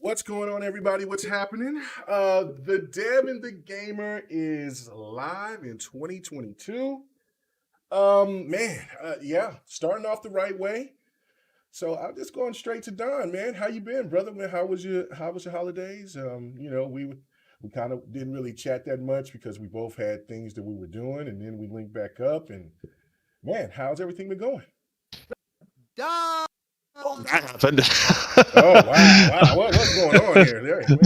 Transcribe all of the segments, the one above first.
What's going on, everybody? What's happening? The Dev and the Gamer is live in 2022. Starting off the right way. So I'm just going straight to Don, man. How you been, brother? Man, how was your holidays? We kind of didn't really chat that much because we both had things that we were doing, and then we linked back up. And man, how's everything been going? That happened. Oh wow! What's going on here? Man, I was like,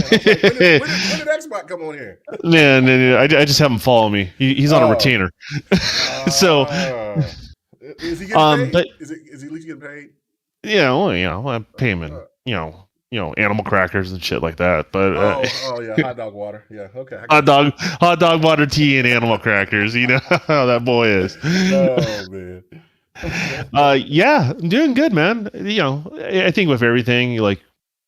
when did Xbox come on here? No. I just have him follow me. He's on a retainer. So, is he getting paid? but Is he at least getting paid? I pay him in, animal crackers and shit like that. But hot dog water. Yeah, okay. hot dog water, tea, and animal crackers. You know how that boy is. Oh man. I'm doing good, man. I think with everything,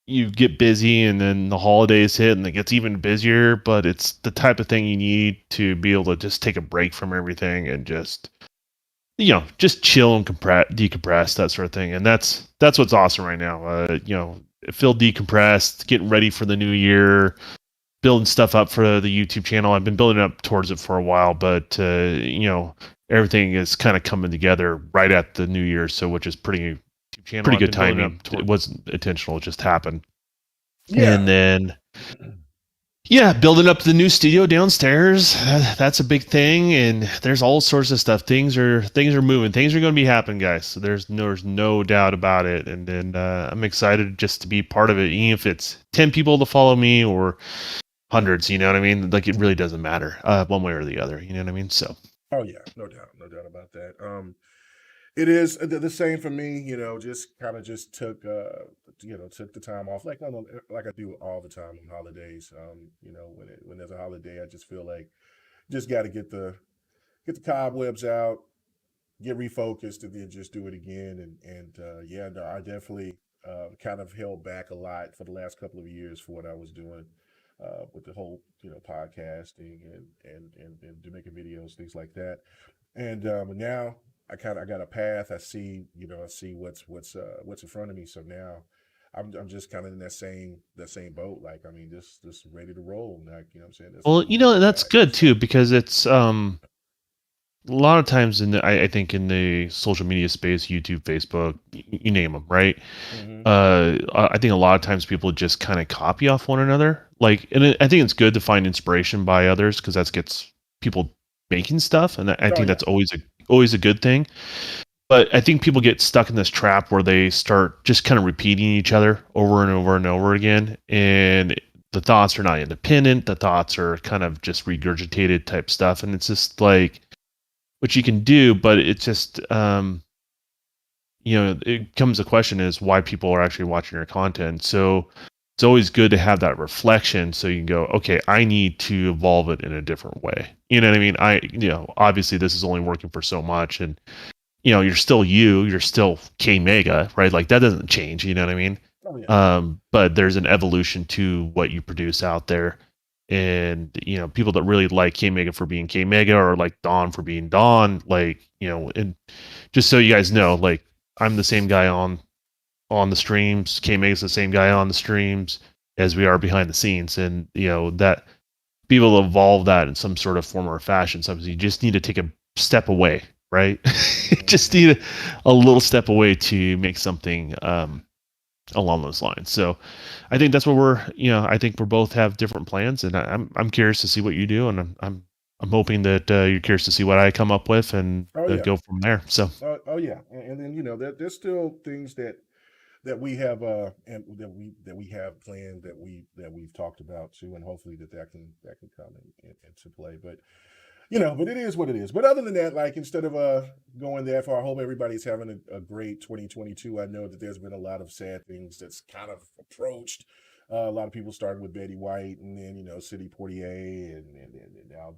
you get busy and then the holidays hit and it gets even busier, but it's the type of thing you need to be able to just take a break from everything and just chill and decompress, that sort of thing. And that's what's awesome right now. Feel decompressed, getting ready for the new year, building stuff up for the YouTube channel. I've been building up towards it for a while, but everything is kind of coming together right at the new year, so which is pretty good timing. It wasn't intentional; it just happened. Yeah. And then, building up the new studio downstairs. That's a big thing, and there's all sorts of stuff. Things are moving. Things are going to be happening, guys. So there's no doubt about it. And then I'm excited just to be part of it, even if it's 10 people to follow me or hundreds. You know what I mean? Like, it really doesn't matter one way or the other. You know what I mean? So. Oh yeah, no doubt about that. It is the same for me. Just took the time off, like I do all the time on holidays. When there's a holiday, I just feel like just got to get the cobwebs out, get refocused, and then just do it again. I definitely kind of held back a lot for the last couple of years for what I was doing. With the whole, podcasting and making videos, things like that. And now I got a path. I see what's in front of me. So now I'm just kind of in that same boat. Like, I mean, just ready to roll. Like, you know what I'm saying? Well, that's good too, because it's a lot of times I think in the social media space, YouTube, Facebook, you name them, right? Mm-hmm. I think a lot of times people just kind of copy off one another. I think it's good to find inspiration by others, because that gets people making stuff, and I think that's always a good thing. But I think people get stuck in this trap where they start just kind of repeating each other over and over and over again, and the thoughts are not independent. The thoughts are kind of just regurgitated type stuff, and it's just like, which you can do, but it's just it comes the question is why people are actually watching your content. So it's always good to have that reflection, so you can go, okay, I need to evolve it in a different way. You know what I mean? Obviously this is only working for so much, and you're still you're still K Mega, right? Like, that doesn't change. You know what I mean? Oh, yeah. But there's an evolution to what you produce out there. And people that really like K Mega for being K Mega, or like Don for being Don, and just so you guys know, like, I'm the same guy on the streams. K Mega's the same guy on the streams as we are behind the scenes, and that people evolve that in some sort of form or fashion. Sometimes you just need to take a step away, right? Just need a little step away to make something along those lines. So I think that's what I think we both have different plans, and I'm curious to see what you do, and I'm hoping that you're curious to see what I come up with, and go from there. So and then there's still things that we have and that we have planned, that we've talked about too, and hopefully that can come into play. But but it is what it is. But other than that, like, instead of going that far, I hope everybody's having a great 2022. I know that there's been a lot of sad things that's kind of approached. A lot of people started with Betty White, and then Sidney Poitier, and now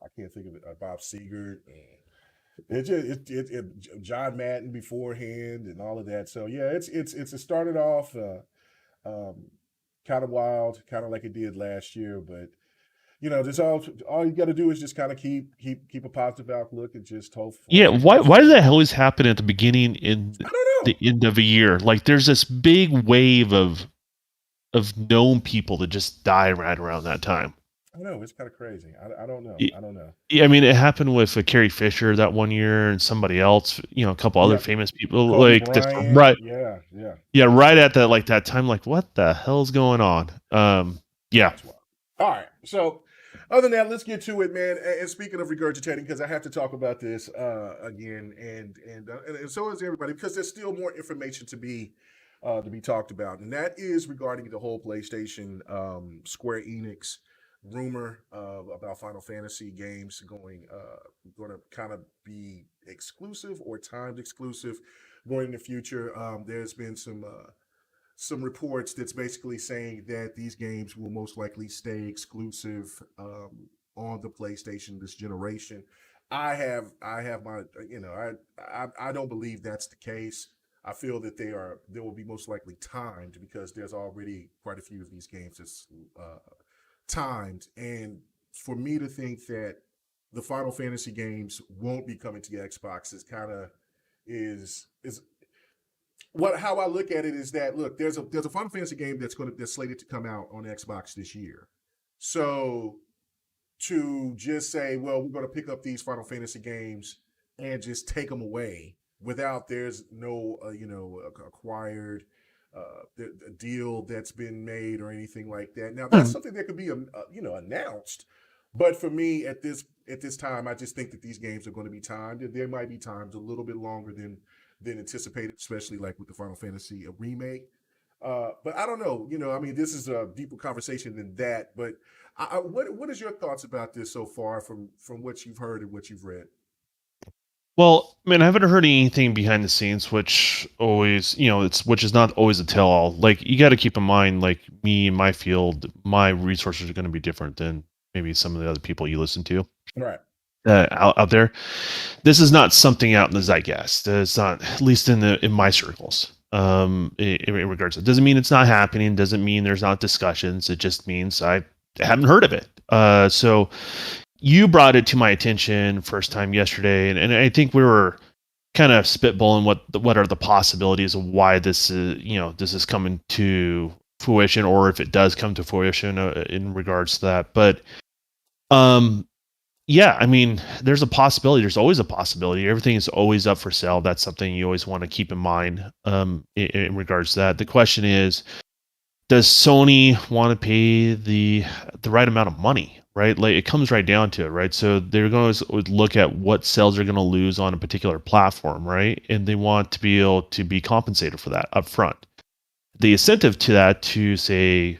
I can't think of it, Bob Seger, and John Madden beforehand, and all of that. So yeah, it started off kind of wild, kind of like it did last year, but. Just all you got to do is just kind of keep a positive outlook, and just hope. Yeah, why does that always happen at the beginning and I don't know. the end of a year? Like, there's this big wave of of known people to just die right around that time. I know it's kind of crazy. I don't know. Y- I don't know. Yeah, I mean, it happened with Carrie Fisher that one year, and somebody else, a couple other Yeah, famous people, Kobe like this, Bryant. right? Yeah, yeah. Yeah, right at that time, like, what the hell's going on? Yeah. That's wild. All right. So, other than that, let's get to it, man. And speaking of regurgitating, because I have to talk about this again, and so is everybody, because there's still more information to be talked about, and that is regarding the whole PlayStation Square Enix rumor about Final Fantasy games going to kind of be exclusive or timed exclusive going in the future. There's been some reports that's basically saying that these games will most likely stay exclusive on the PlayStation this generation. I have my I don't believe that's the case. I feel that they will be most likely timed because there's already quite a few of these games that's timed, and for me to think that the Final Fantasy games won't be coming to Xbox is what how I look at it is that look, there's a Final Fantasy game that's slated to come out on Xbox this year. So to just say, well, we're going to pick up these Final Fantasy games and just take them away without there's no acquired deal that's been made or anything like that. Now that's something that could be announced, but for me at this time, I just think that these games are going to be timed. There might be times a little bit longer than anticipated, especially like with the Final Fantasy remake. But I don't know. I mean, this is a deeper conversation than that. But what is your thoughts about this so far from what you've heard and what you've read? Well, man, I haven't heard anything behind the scenes, which always, which is not always a tell all. Like, you got to keep in mind, like me in my field, my resources are going to be different than maybe some of the other people you listen to Right. out there. This is not something out in the zeitgeist. It's not, at least in my circles. In regards to it, doesn't mean it's not happening. Doesn't mean there's not discussions. It just means I haven't heard of it. So you brought it to my attention first time yesterday, and I think we were kind of spitballing what are the possibilities of why this is coming to fruition, or if it does come to fruition in regards to that. But yeah, I mean, there's a possibility. There's always a possibility. Everything is always up for sale. That's something you always want to keep in mind in regards to that. The question is, does Sony want to pay the right amount of money, right? Like, it comes right down to it, right? So they're going to look at what sales they're going to lose on a particular platform, right? And they want to be able to be compensated for that up front. The incentive to that, to say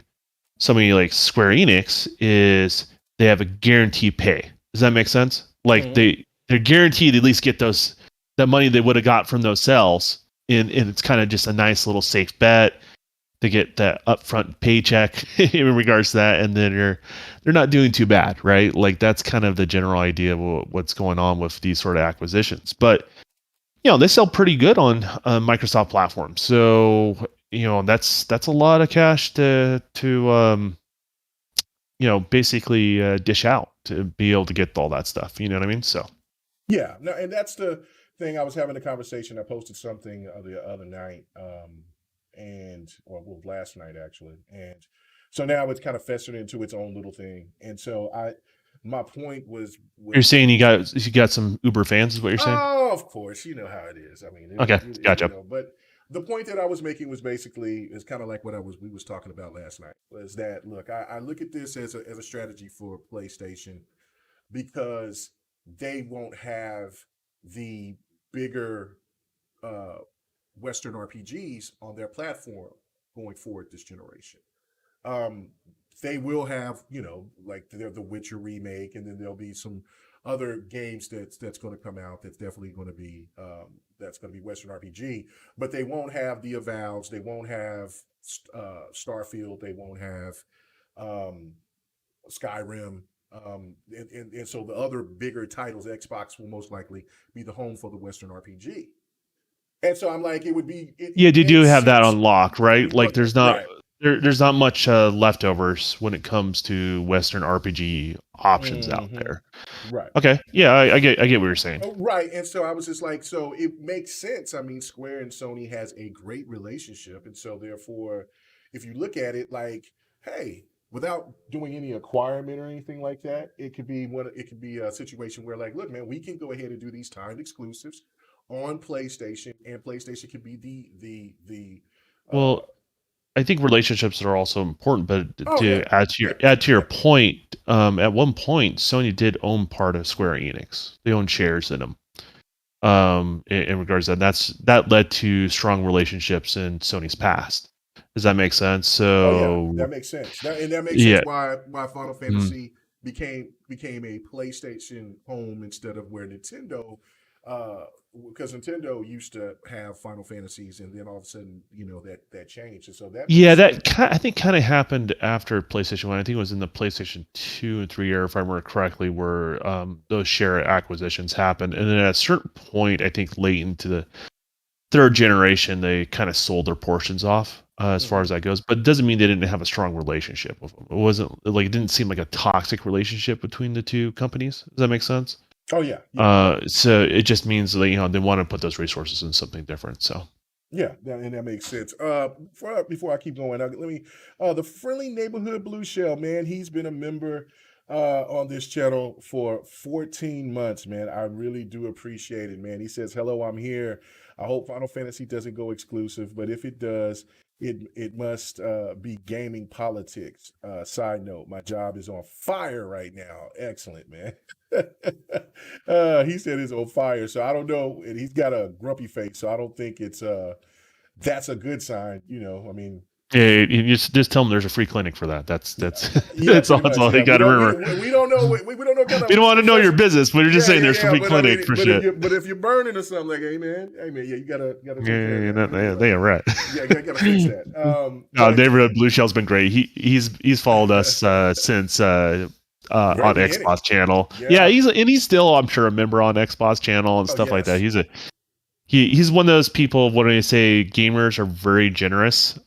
somebody like Square Enix, is they have a guaranteed pay. Does that make sense? Like, they're guaranteed to at least get that money they would have got from those sales, and it's kind of just a nice little safe bet to get that upfront paycheck in regards to that, and then they're not doing too bad, right? Like, that's kind of the general idea of what's going on with these sort of acquisitions. But they sell pretty good on Microsoft platforms, so that's a lot of cash to basically dish out to be able to get all that stuff. You know what I mean? So Yeah, no, and that's the thing. I was having a conversation. I posted something the other night, well, last night actually, and so now it's kind of festered into its own little thing. And so my point you're was saying you got some Uber fans, is what you're saying? oh, of course, you know how it is. I mean, Okay, gotcha. but the point that I was making was basically is kind of like what we was talking about last night. Was that look? I look at this as a strategy for PlayStation because they won't have the bigger uh, Western RPGs on their platform going forward this generation. Um, they will have, like the Witcher remake, and then there'll be some other games that's going to come out that's definitely going to be Western RPG, but they won't have the Avoweds, they won't have Starfield, they won't have um, Skyrim. And so the other bigger titles, Xbox will most likely be the home for the Western RPG. And so I'm like, Yeah, it they do makes have that sense. unlocked, right? Like, Right. there's not much leftovers when it comes to Western RPG options out Hmm. there. Right. Okay, yeah, I get what you're saying. Right. And so I was just like, so it makes sense. I mean, Square and Sony has a great relationship. And so therefore, if you look at it like, hey, without doing any acquirement or anything like that, it could be a situation where like, look, man, we can go ahead and do these timed exclusives on PlayStation, and PlayStation could be the uh Well, I think relationships are also important, but oh yeah, to add to yeah, your yeah. point, at one point, Sony did own part of Square Enix. They own shares in them. In regards to that, that led to strong relationships in Sony's past. Does that make sense? Oh yeah, So that makes sense. That makes sense yeah, why Final mm, Fantasy became a PlayStation home instead of where Nintendo, uh, because Nintendo used to have Final Fantasies, and then all of a sudden, that changed, and so that yeah, makes sense. I think kind of happened after PlayStation One. I think it was in the PlayStation 2 and 3 era, if I remember correctly, where those share acquisitions happened, and then at a certain point, I think late into the third generation, they kind of sold their portions off as far Hmm. as that goes. But it doesn't mean they didn't have a strong relationship with them. It wasn't like it didn't seem like a toxic relationship between the two companies. Does that make sense? Oh yeah, yeah, So it just means that they want to put those resources in something different. So yeah, and that makes sense. Before I keep going, let me the friendly neighborhood blue shell man. He's been a member on this channel for 14 months, man. I really do appreciate it, man. He says, "Hello, I'm here. I hope Final Fantasy doesn't go exclusive, but if it does, it must be gaming politics." Side note: my job is on fire right now. Excellent, man. He said it's on fire, so I don't know. And he's got a grumpy face, so I don't think it's that's a good sign. I mean, yeah, you just tell them there's a free clinic for that. That's yeah, pretty that's much. all Yeah, they got to remember. we don't know we don't know kind We of don't want to know your profession. business, but you're just Yeah, saying yeah, there's a yeah. free But I clinic mean, for shit. but if you're burning or something like, hey man, you gotta take care of Yeah, that, man. they are right. Yeah, you gotta fix that. No, But Neighborhood Blue Shell's been great. He's followed us since very on beginning. Xbox channel. Yeah, Yeah. he's still, I'm sure, a member on Xbox channel and Oh stuff like that. yes. He's one of those people when I say gamers are very generous.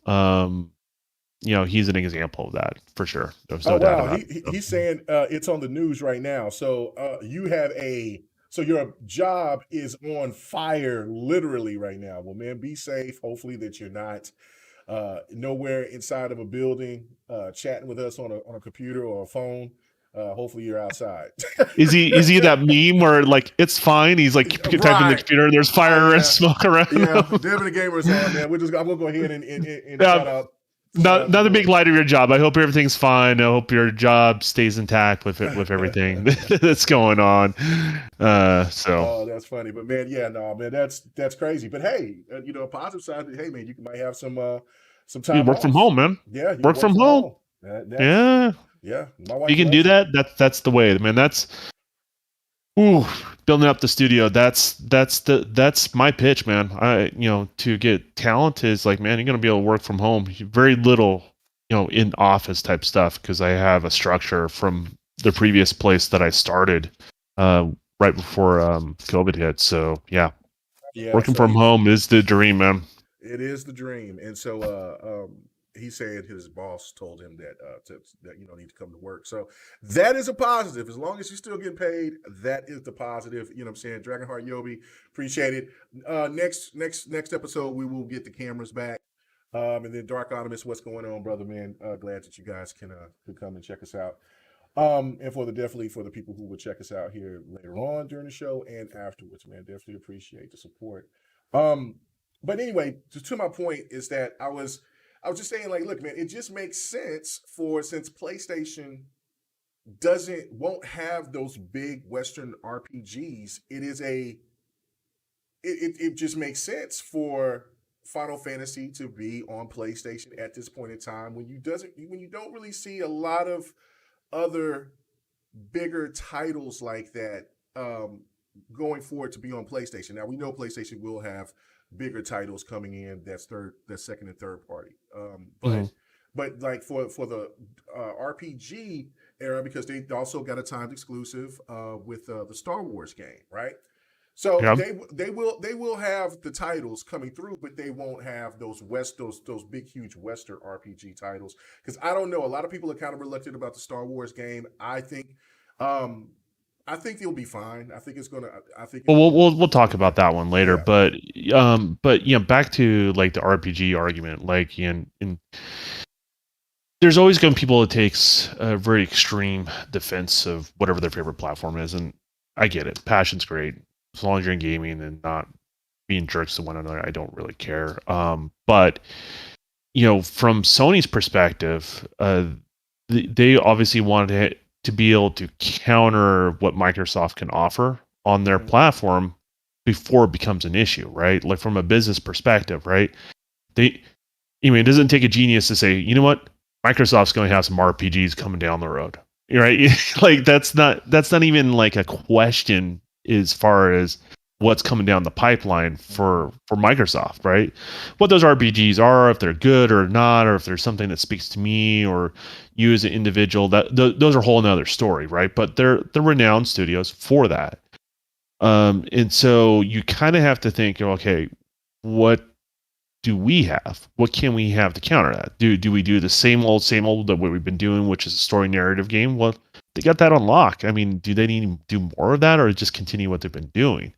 He's an example of that for sure. There's Oh no doubt wow, about it. he's saying it's on the news right now. So your job is on fire literally right now. Well, man, be safe. Hopefully that you're not nowhere inside of a building chatting with us on a computer or a phone. Hopefully you're outside. Is he that meme where like it's fine? He's like typing in the Right. computer and there's Oh fire and yeah. smoke around Yeah. him. Devin the Gamer is on, man. I'm gonna go ahead and Yeah, shout out the not a big boys. light of your job. I hope everything's fine. I hope your job stays intact with everything that's going on. So Oh, that's funny. But man, yeah, no, man, that's crazy. But hey, a positive side. Hey, man, might have some you time work from off. home, man. Yeah, you can Work work from from home. home. That's Yeah, yeah. My you wife can do loves it. that. That's the way, man. Ooh, building up the studio. That's my pitch, man. To get talent is like, man, you're gonna be able to work from home. Very little, in office type stuff because I have a structure from the previous place that I started, uh, right before COVID hit. So yeah, Yeah, working so from home is the dream, man. it is the dream. And so he said his boss told him that need to come to work. So that is a positive. As long as you're still getting paid, that is the positive. You know what I'm saying? Dragonheart Yobi, appreciate it. Next episode we will get the cameras back. And then Dark Animus, what's going on, brother man? Glad that you guys could come and check us out. And definitely for the people who will check us out here later on during the show and afterwards, man, definitely appreciate the support. Um, but anyway, to my point is that I was just saying, like, look, man, it just makes sense since PlayStation won't have those big Western RPGs. It just makes sense for Final Fantasy to be on PlayStation at this point in time when you don't really see a lot of other bigger titles like that going forward to be on PlayStation. Now we know PlayStation will have bigger titles coming in that's second and third party. Mhm. But like for the RPG era, because they also got a timed exclusive with the Star Wars game, right? So Yeah. they will have the titles coming through, but they won't have those big huge Western RPG titles. Because I don't know, a lot of people are kind of reluctant about the Star Wars game. Um, I think they'll be fine. I think it's gonna. I think Well, it'll be we'll talk about that one later, yeah. but back to like the RPG argument, like in there's always going to be people that takes a very extreme defense of whatever their favorite platform is, and I get it. Passion's great as long as you're in gaming and not being jerks to one another. I don't really care. But from Sony's perspective, they obviously wanted to be able to counter what Microsoft can offer on their platform before it becomes an issue, right? Like from a business perspective, right? It doesn't take a genius to say, you know what, Microsoft's going to have some RPGs coming down the road, right? Like that's not even like a question as far as what's coming down the pipeline for Microsoft, right? What those RPGs are, if they're good or not, or if there's something that speaks to me or you as an individual, those are a whole nother story, right? But they're renowned studios for that. And so you kind of have to think, okay, what do we have? What can we have to counter that? Do we do the same old that what we've been doing, which is a story narrative game? Well, they got that on lock. I mean, do they need to do more of that or just continue what they've been doing?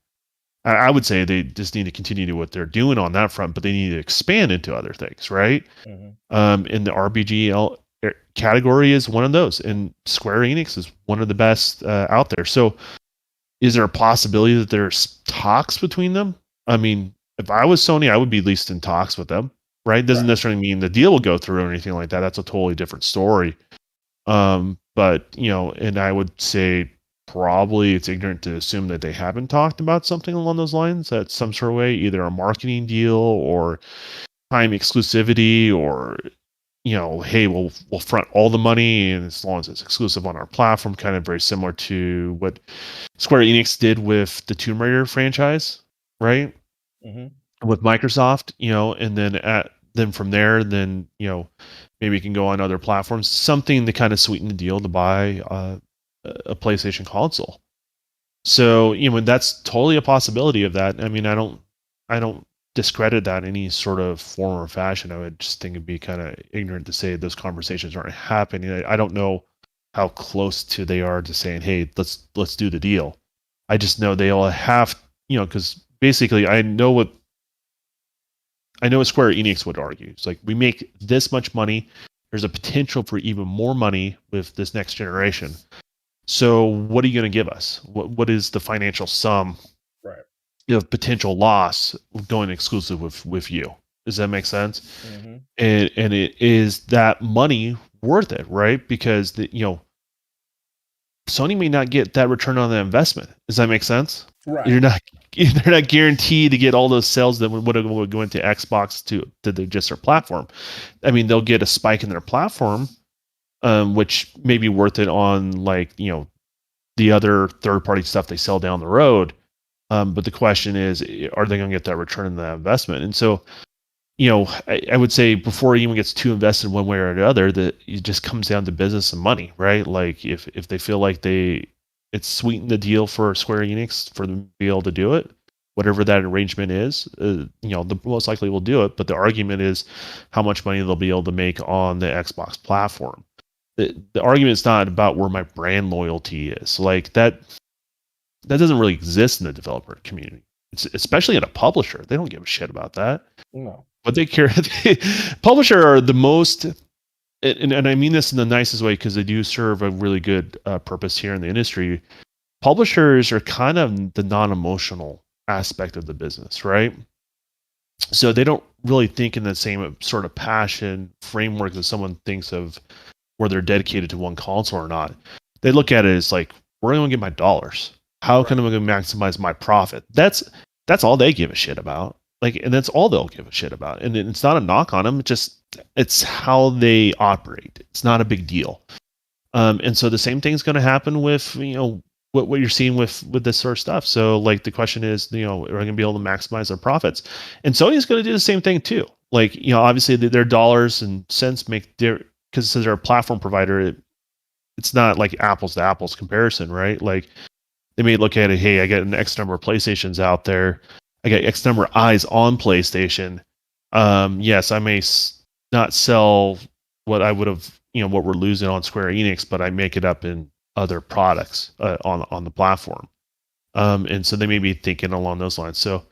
I would say they just need to continue to what they're doing on that front, but they need to expand into other things, right? In the RPG category is one of those, and Square Enix is one of the best out there. So is there a possibility that there's talks between them? I mean, if I was Sony, I would be at least in talks with them, right? Doesn't necessarily mean the deal will go through or anything like that. That's a totally different story. But, and I would say probably it's ignorant to assume that they haven't talked about something along those lines at some sort of way, either a marketing deal or time exclusivity or, hey, we'll front all the money and as long as it's exclusive on our platform, kind of very similar to what Square Enix did with the Tomb Raider franchise, right? With Microsoft, and then from there, then, maybe you can go on other platforms, something to kind of sweeten the deal to buy a PlayStation console. So, that's totally a possibility of that. I mean, I don't discredit that in any sort of form or fashion. I would just think it'd be kind of ignorant to say those conversations aren't happening. I don't know how close to they are to saying, hey, let's do the deal. I just know they all have, because basically I know what Square Enix would argue. It's like, we make this much money. There's a potential for even more money with this next generation. So what are you going to give us? What is the financial sum of potential loss going exclusive with you? Does that make sense? And it is that money worth it, right? Because Sony may not get that return on the investment. Does that make sense? Right. They're not guaranteed to get all those sales that would go into Xbox to just their platform. I mean, they'll get a spike in their platform, which may be worth it on the other third-party stuff they sell down the road. But the question is, are they going to get that return on that investment? And so, I would say before it even gets too invested one way or the other, that it just comes down to business and money, right? Like if they feel like it's sweetened the deal for Square Enix for them to be able to do it, whatever that arrangement is, the most likely will do it. But the argument is how much money they'll be able to make on the Xbox platform. The argument is not about where my brand loyalty is. Like that doesn't really exist in the developer community. It's especially in a publisher. They don't give a shit about that. No. But they care. Publisher are the most, and I mean this in the nicest way because they do serve a really good purpose here in the industry. Publishers are kind of the non-emotional aspect of the business, right? So they don't really think in the same sort of passion framework that someone thinks of where they're dedicated to one console or not. They look at it as like, where am I going to get my dollars? How can I maximize my profit? That's all they give a shit about. And that's all they'll give a shit about. And it's not a knock on them. It's how they operate. It's not a big deal. And so the same thing's going to happen with, what you're seeing with this sort of stuff. So the question is, are they going to be able to maximize their profits? And Sony's going to do the same thing too. Obviously their dollars and cents make their, because they're a platform provider, it's not like apples to apples comparison, right? They may look at it, hey, I got an X number of PlayStations out there. I got X number of eyes on PlayStation. Yes, I may not sell what I would have, what we're losing on Square Enix, but I make it up in other products on the platform. And so they may be thinking along those lines. So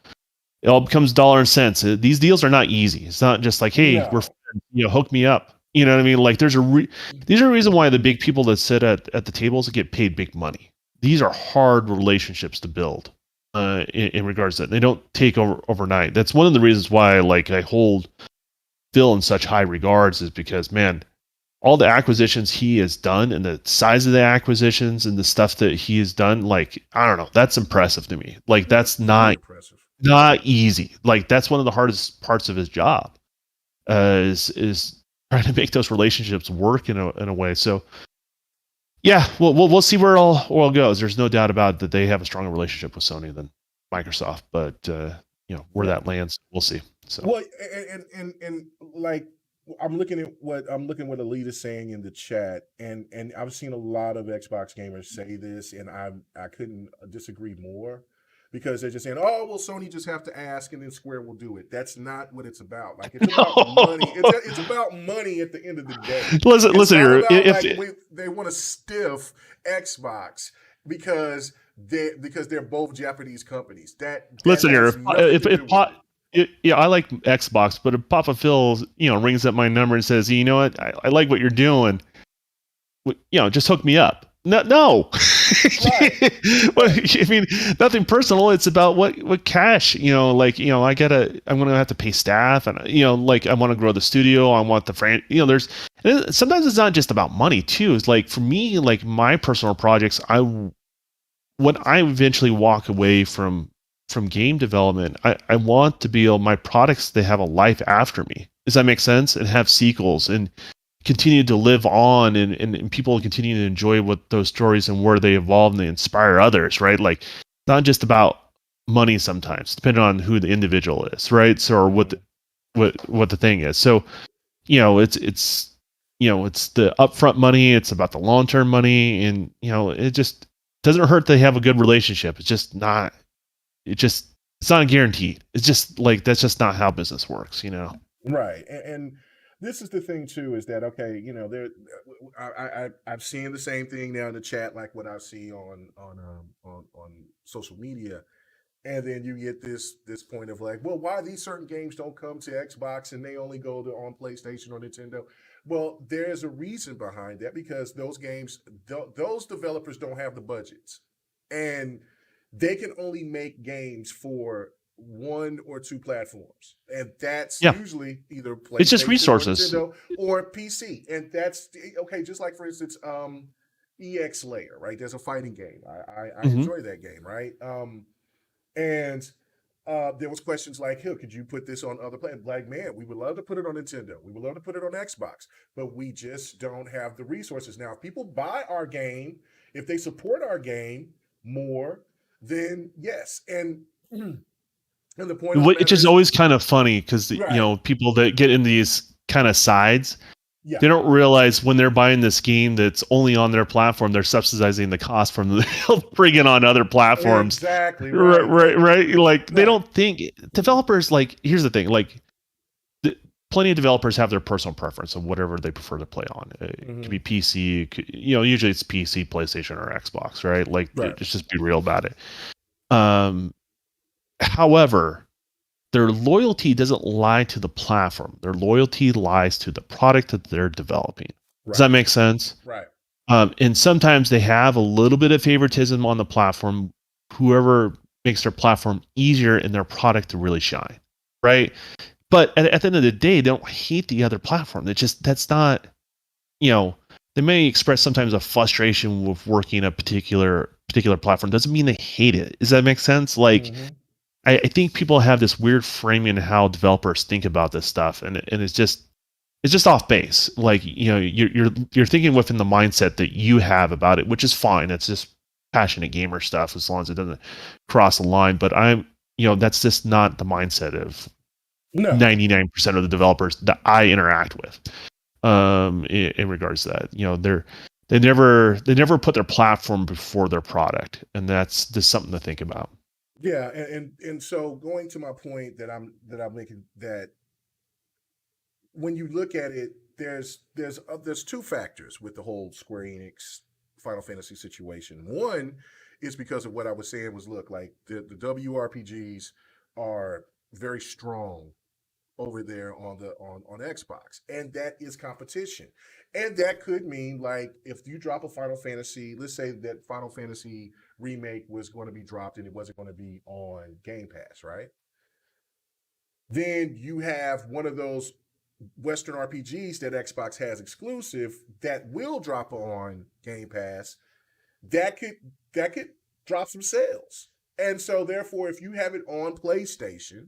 it all becomes dollar and cents. These deals are not easy. It's not just like, hey, we're, hook me up. You know what I mean? Like these are the reason why the big people that sit at the tables get paid big money. These are hard relationships to build in regards to that. They don't take over overnight. That's one of the reasons why like I hold Phil in such high regards, is because, man, all the acquisitions he has done and the size of the acquisitions and the stuff that he has done, like, I don't know, that's impressive to me. Like that's Very impressive. not easy. Like that's one of the hardest parts of his job. Is trying to make those relationships work in a way. So yeah, we'll see where it all goes. There's no doubt about it that they have a stronger relationship with Sony than Microsoft, but where that lands, we'll see. So Well, and like I'm looking at what Elite is saying in the chat, and I've seen a lot of Xbox gamers say this, and I couldn't disagree more, because they're just saying, oh well, Sony just have to ask, and then Square will do it. That's not what it's about. Like, it's about money. It's about money at the end of the day. listen It's not here. about they want to stiff Xbox because they're both Japanese companies. That Listen has here. nothing If to do with it. yeah, I like Xbox, but if Papa Phil, rings up my number and says, you know what, I like what you're doing, just hook me up. No. Right. Well, I mean, nothing personal. It's about what cash, I'm gonna have to pay staff, and like I want to grow the studio. I want the there's, and sometimes it's not just about money too. It's like, for me, like my personal projects, when I eventually walk away from game development, I want to be able, my products, they have a life after me. Does that make sense? And have sequels and continue to live on, and people continue to enjoy what those stories and where they evolve and they inspire others, right? Like, not just about money sometimes, depending on who the individual is, right? So, or what the thing is. So, it's the upfront money, it's about the long-term money, and it just doesn't hurt to have a good relationship. It's not guaranteed. It's just like, that's just not how business works, Right. And this is the thing too, is that, okay, there, I've seen the same thing now in the chat, like what I see on social media. And then you get this point of like, well, why these certain games don't come to Xbox and they only go to on PlayStation or Nintendo? Well, there's a reason behind that, because those games, those developers don't have the budgets, and they can only make games for one or two platforms, and that's Yeah. usually either It's just PlayStation or resources. Nintendo or PC. And that's okay. Just like, for instance, EX Layer, right? There's a fighting game. I Mhm. enjoy that game, right? And there was questions like, "Hey, could you put this on other platforms?" Like, man, we would love to put it on Nintendo. We would love to put it on Xbox, but we just don't have the resources. Now, if people buy our game, if they support our game more, then yes. And the point of the Which matter is is, always kind of funny, because right? people that get in these kind of sides, Yeah, they don't realize when they're buying this game that's only on their platform, they're subsidizing the cost from bringing on other platforms. exactly right. Right. Like, they Right. don't think developers, like, here's the thing, like, plenty of developers have their personal preference of whatever they prefer to play on. It could be PC, usually it's PC, PlayStation, or Xbox, right? Like, Right. let's just be real about it. However, their loyalty doesn't lie to the platform. Their loyalty lies to the product that they're developing. Does that make sense? Right. And sometimes they have a little bit of favoritism on the platform, whoever makes their platform easier and their product to really shine, right? But at the end of the day, they don't hate the other platform. That's not, they may express sometimes a frustration with working a particular platform. Doesn't mean they hate it. Does that make sense? Like, I think people have this weird framing in how developers think about this stuff, and it's just off base. Like, you're thinking within the mindset that you have about it, which is fine. It's just passionate gamer stuff, as long as it doesn't cross the line. But that's just not the mindset of 99% of the developers that I interact with. In regards to that, they never put their platform before their product, and that's just something to think about. Yeah, and so going to my point that I'm making, that when you look at it, there's two factors with the whole Square Enix Final Fantasy situation. One is because of what I was saying was, look, like the WRPGs are very strong over there on the on Xbox, and that is competition. And that could mean, like, if you drop a Final Fantasy, let's say that Final Fantasy remake was going to be dropped and it wasn't going to be on Game Pass, right? Then you have one of those Western RPGs that Xbox has exclusive that will drop on Game Pass. That could drop some sales. And so therefore, if you have it on PlayStation,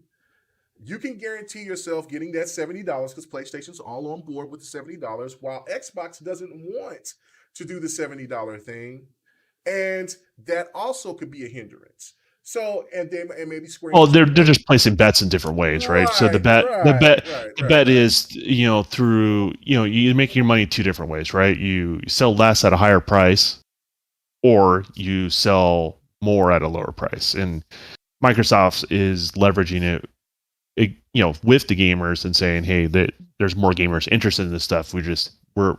you can guarantee yourself getting that $70 because PlayStation's all on board with the $70, while Xbox doesn't want to do the $70 thing. And that also could be a hindrance. So, and maybe Square. Oh, they're just placing bets in different ways, right? So the bet is, through, you make your money two different ways, right? You sell less at a higher price, or you sell more at a lower price. And Microsoft is leveraging it, with the gamers and saying, hey, there's more gamers interested in this stuff. We're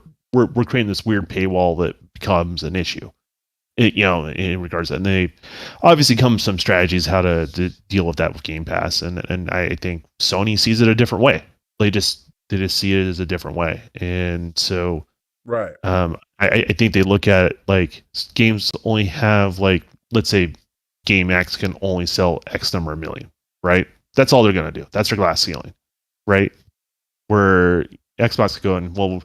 creating this weird paywall that becomes an issue. In regards to that. And they obviously come some strategies how to deal with that with Game Pass, and I think Sony sees it a different way. They just see it as a different way, and so right. I think they look at it like games only have, like, let's say Game X can only sell X number of million, right? That's all they're gonna do. That's their glass ceiling, right? Where Xbox could go and, well,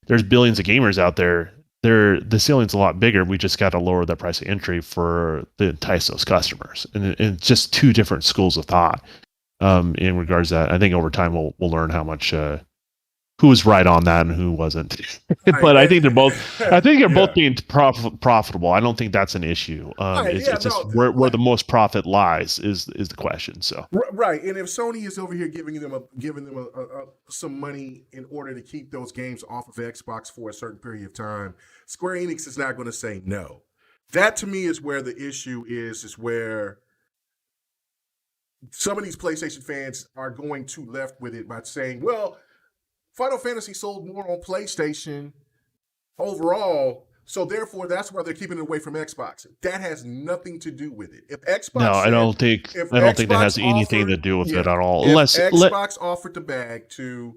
there's billions of gamers out there. The ceiling's a lot bigger. We just got to lower the price of entry to entice those customers, and it's just two different schools of thought. In regards to that, I think over time we'll learn how much who was right on that and who wasn't. But I think they're both being profitable. I don't think that's an issue. It's just where the most profit lies is the question. So right, and if Sony is over here giving them some money in order to keep those games off of Xbox for a certain period of time, Square Enix is not going to say no. That to me is where the issue is where some of these PlayStation fans are going too left with it by saying, well, Final Fantasy sold more on PlayStation overall, so therefore that's why they're keeping it away from Xbox. That has nothing to do with it. If Xbox, I don't think that has anything to do with it at all. Unless Xbox offered the bag to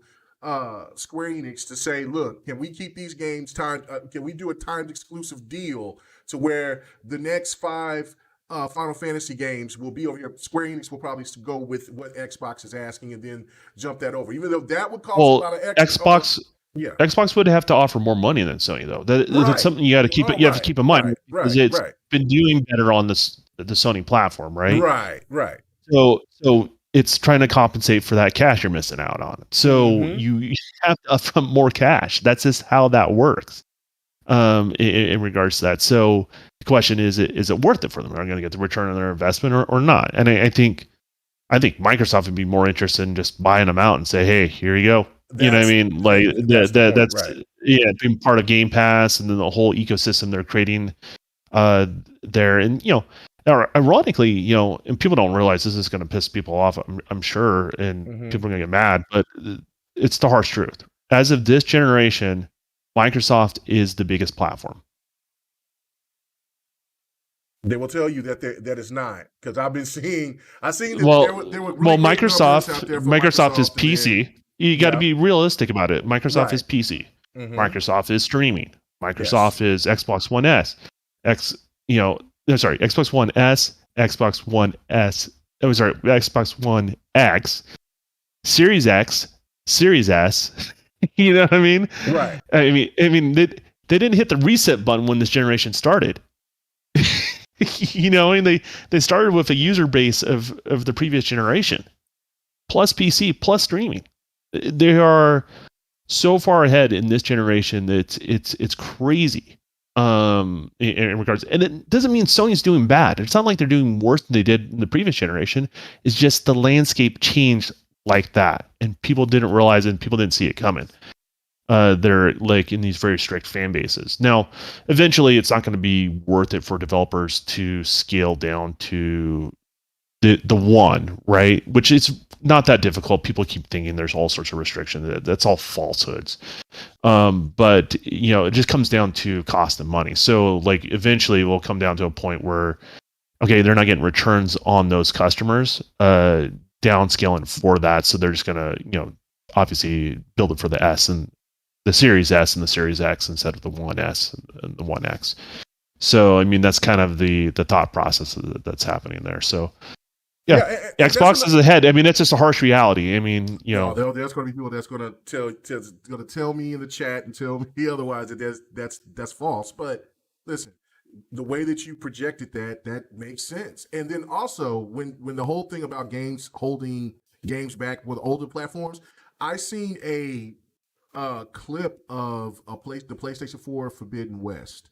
Square Enix to say, look, can we keep these games timed? Can we do a timed exclusive deal to where the next 5 Final Fantasy games will be over here? Square Enix will probably go with what Xbox is asking and then jump that over, even though that would cost a lot of extra. Xbox would have to offer more money than Sony, though. That's something you got to keep. You have to keep in mind because it's been doing better on the Sony platform, right? Right. So it's trying to compensate for that cash you're missing out on. So you have to upfront more cash. That's just how that works. In regards to that, so the question is it worth it for them? Are they going to get the return on their investment or not? And I think Microsoft would be more interested in just buying them out and say, hey, here you go. You know what I mean? Like being part of Game Pass and then the whole ecosystem they're creating there. And ironically, and people don't realize this is going to piss people off, I'm sure, and people are going to get mad, but it's the harsh truth. As of this generation, Microsoft is the biggest platform. They will tell you that is not, because I've seen that there were really Microsoft is PC. You got to be realistic about it. Microsoft is PC. Microsoft is streaming. Microsoft is Xbox One S. Xbox One S, Xbox One S. Xbox One X, Series X, Series S. You know what I mean? Right. I mean, they didn't hit the reset button when this generation started. And they started with a user base of the previous generation, plus PC, plus streaming. They are so far ahead in this generation that it's crazy. In regards, and it doesn't mean Sony's doing bad. It's not like they're doing worse than they did in the previous generation. It's just the landscape changed like that, and people didn't realize it, and people didn't see it coming. They're like in these very strict fan bases. Now, eventually, it's not going to be worth it for developers to scale down to the one, right? Which is not that difficult. People keep thinking there's all sorts of restrictions. That's all falsehoods. But it just comes down to cost and money. So, like, eventually, we'll come down to a point where, okay, they're not getting returns on those customers. downscaling for that. So they're just gonna, obviously build it for the S and the Series S and the Series X instead of the 1S and the 1X. So I mean, that's kind of the thought process that's happening there. So yeah, Xbox is ahead. I mean, that's just a harsh reality. I mean, there's going to be people that's going to tell me in the chat and tell me otherwise that that's false. But listen, the way that you projected that makes sense. And then also when the whole thing about games holding games back with older platforms, I seen a clip of the PlayStation 4 Forbidden West,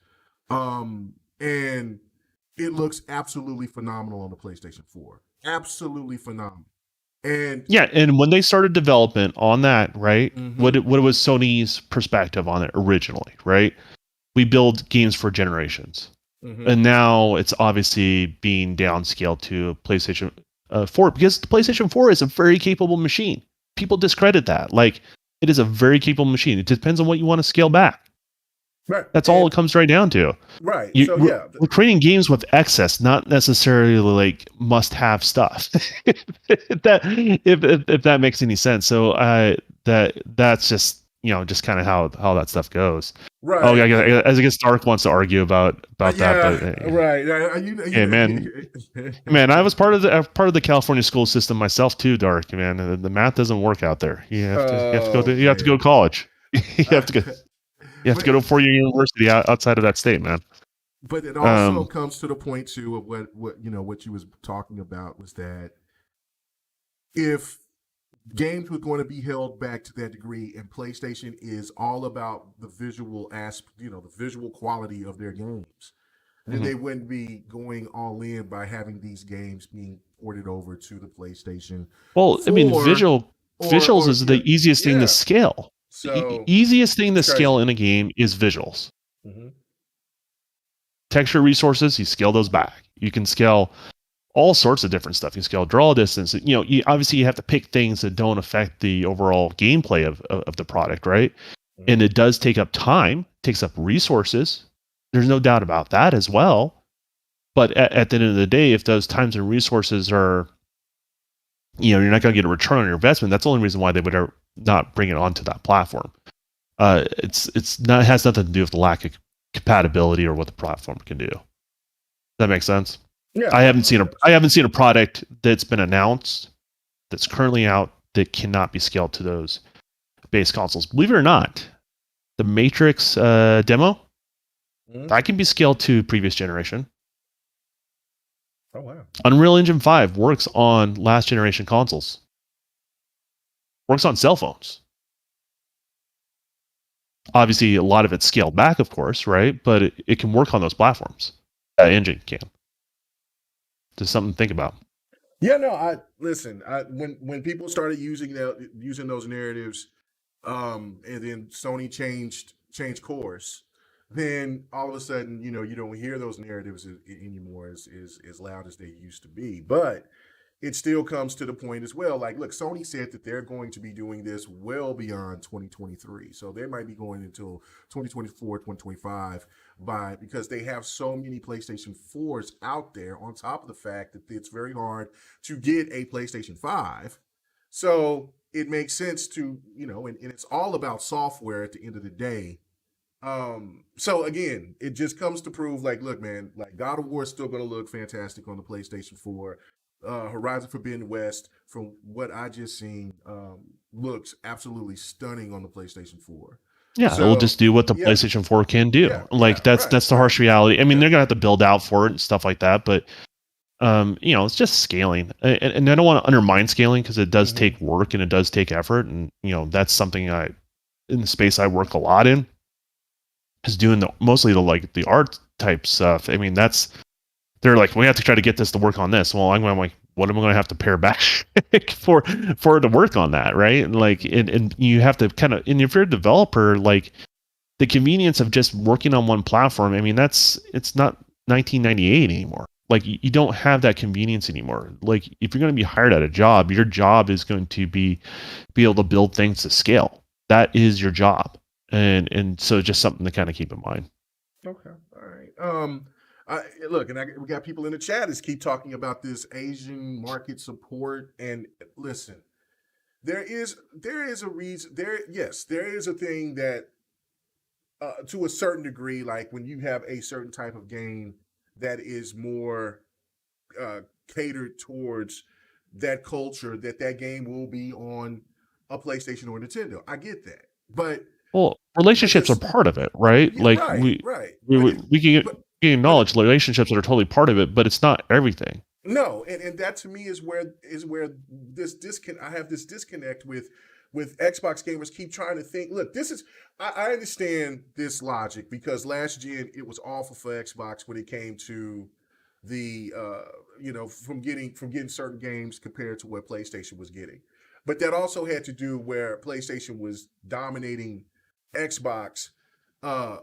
and it looks absolutely phenomenal on the PlayStation 4. Absolutely phenomenal. And and when they started development on that, right? What was Sony's perspective on it originally, right? We build games for generations. And now it's obviously being downscaled to PlayStation 4 because the PlayStation 4 is a very capable machine. People discredit that. Like, it is a very capable machine. It depends on what you want to scale back. Right. That's all it comes right down to. Right. We're creating games with excess, not necessarily like must-have stuff. if that makes any sense. So that's just just kind of how that stuff goes. Right. Oh yeah, I guess Dark wants to argue about that. But, right. Man, I was part of the California school system myself too, Dark. Man, the math doesn't work out there. You have to go to college. You have to go. You have to go to a 4-year university outside of that state, man. But it also comes to the point too of what you was talking about was that if games were going to be held back to that degree, and PlayStation is all about the visual the visual quality of their games, then they wouldn't be going all in by having these games being ported over to the PlayStation. Well, I mean, visuals is the easiest thing to scale. So, the easiest thing to scale in a game is visuals. Texture resources, you scale those back. You can scale all sorts of different stuff. You can scale draw distance. You obviously you have to pick things that don't affect the overall gameplay of the product, right? And it does take up time, takes up resources. There's no doubt about that as well. But at the end of the day, if those times and resources are, you're not going to get a return on your investment, that's the only reason why they would not bring it onto that platform. It has nothing to do with the lack of compatibility or what the platform can do. Does that make sense? Yeah. I haven't seen a product that's been announced that's currently out that cannot be scaled to those base consoles. Believe it or not, the Matrix demo that can be scaled to previous generation. Oh wow! Unreal Engine 5 works on last generation consoles. Works on cell phones. Obviously, a lot of it's scaled back, of course, right? But it can work on those platforms. That engine can. Just something to think about. Yeah, no. When people started using those narratives, and then Sony changed course, then all of a sudden, you don't hear those narratives anymore as loud as they used to be. But it still comes to the point as well. Like, look, Sony said that they're going to be doing this well beyond 2023. So they might be going until 2024, 2025 because they have so many PlayStation 4s out there, on top of the fact that it's very hard to get a PlayStation 5. So it makes sense to, and it's all about software at the end of the day. So again, it just comes to prove, like, look, man, like God of War is still going to look fantastic on the PlayStation 4. Horizon Forbidden West, from what I just seen, looks absolutely stunning on the PlayStation 4. Yeah, so, it'll just do what the PlayStation 4 can do. That's the harsh reality. I mean, they're gonna have to build out for it and stuff like that, but it's just scaling. And I don't want to undermine scaling because it does take work and it does take effort, and that's something in the space I work a lot in, is doing mostly the art type stuff. I mean, they're like, we have to try to get this to work on this. Well, I'm like, what am I going to have to pare back for it to work on that, right? And you have to kind of, and if you're a developer, like, the convenience of just working on one platform, I mean, it's not 1998 anymore. Like, you don't have that convenience anymore. Like, if you're going to be hired at a job, your job is going to be able to build things to scale. That is your job, and so just something to kind of keep in mind. Okay, all right. Look, and we got people in the chat that keep talking about this Asian market support. And listen, there is a reason. There is a thing that to a certain degree, like when you have a certain type of game that is more uh, catered towards that culture, that game will be on a PlayStation or Nintendo. I get that, Well, but relationships are this, part of it, right? yeah, Like right, right. we But we it, we but can but acknowledge relationships that are totally part of it, but it's not everything. no, and that to me is where I have this disconnect with Xbox gamers keep trying to think. Look, this is I understand this logic because last gen it was awful for Xbox when it came to the from getting certain games compared to what PlayStation was getting, but that also had to do where PlayStation was dominating Xbox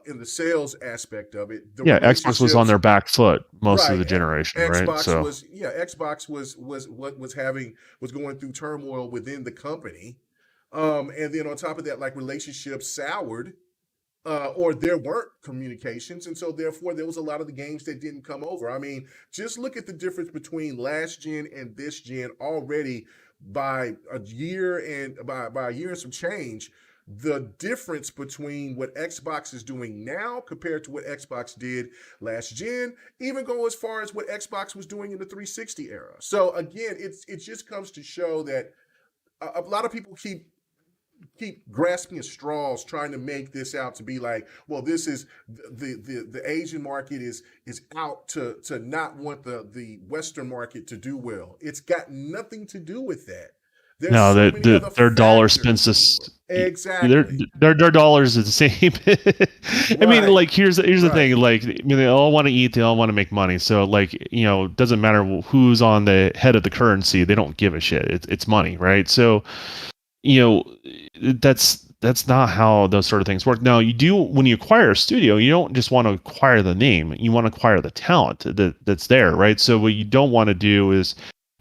in the sales aspect of it, the Yeah, Xbox was on relationships. their back foot most of Right. the generation, right? Xbox So was yeah, Xbox was what was going through turmoil within the company. And then on top of that, like relationships soured, or there weren't communications, and so therefore there was a lot of the games that didn't come over. I mean, just look at the difference between last gen and this gen already by a year and by a year and some change. The difference between what Xbox is doing now compared to what Xbox did last gen, even go as far as what Xbox was doing in the 360 era. So again, it just comes to show that a lot of people keep grasping at straws trying to make this out to be like, well, this is the Asian market is out to not want the Western market to do well. It's got nothing to do with that. There's no, so many other their dollar spends factors. this. Their Exactly. their dollars is the same. I mean, Right. like here's the thing. Right. Like, I mean, they all want to eat, they all want to make money. So, like, it doesn't matter who's on the head of the currency. They don't give a shit. It's money, right? So, you know, that's not how those sort of things work. Now, you do when you acquire a studio, you don't just want to acquire the name. You want to acquire the talent that's there, right? So, what you don't want to do is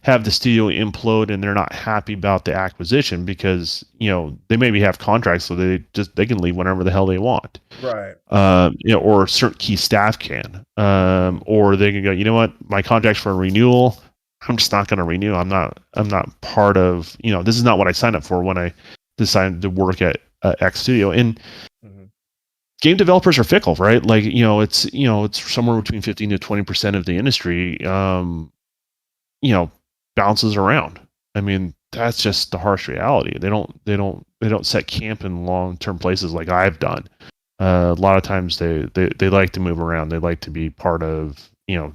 have the studio implode and they're not happy about the acquisition because they maybe have contracts so they can leave whenever the hell they want, Right. or certain key staff can, Hmm. or they can go, you know what, my contract's for renewal, I'm just not going to renew. I'm not part of, this is not what I signed up for when I decided to work at X studio. And Hmm. game developers are fickle, right? Like, it's somewhere between 15 to 20% of the industry. You know bounces around. I mean, that's just the harsh reality. They don't set camp in long term places like I've done. A lot of times they like to move around. They like to be part of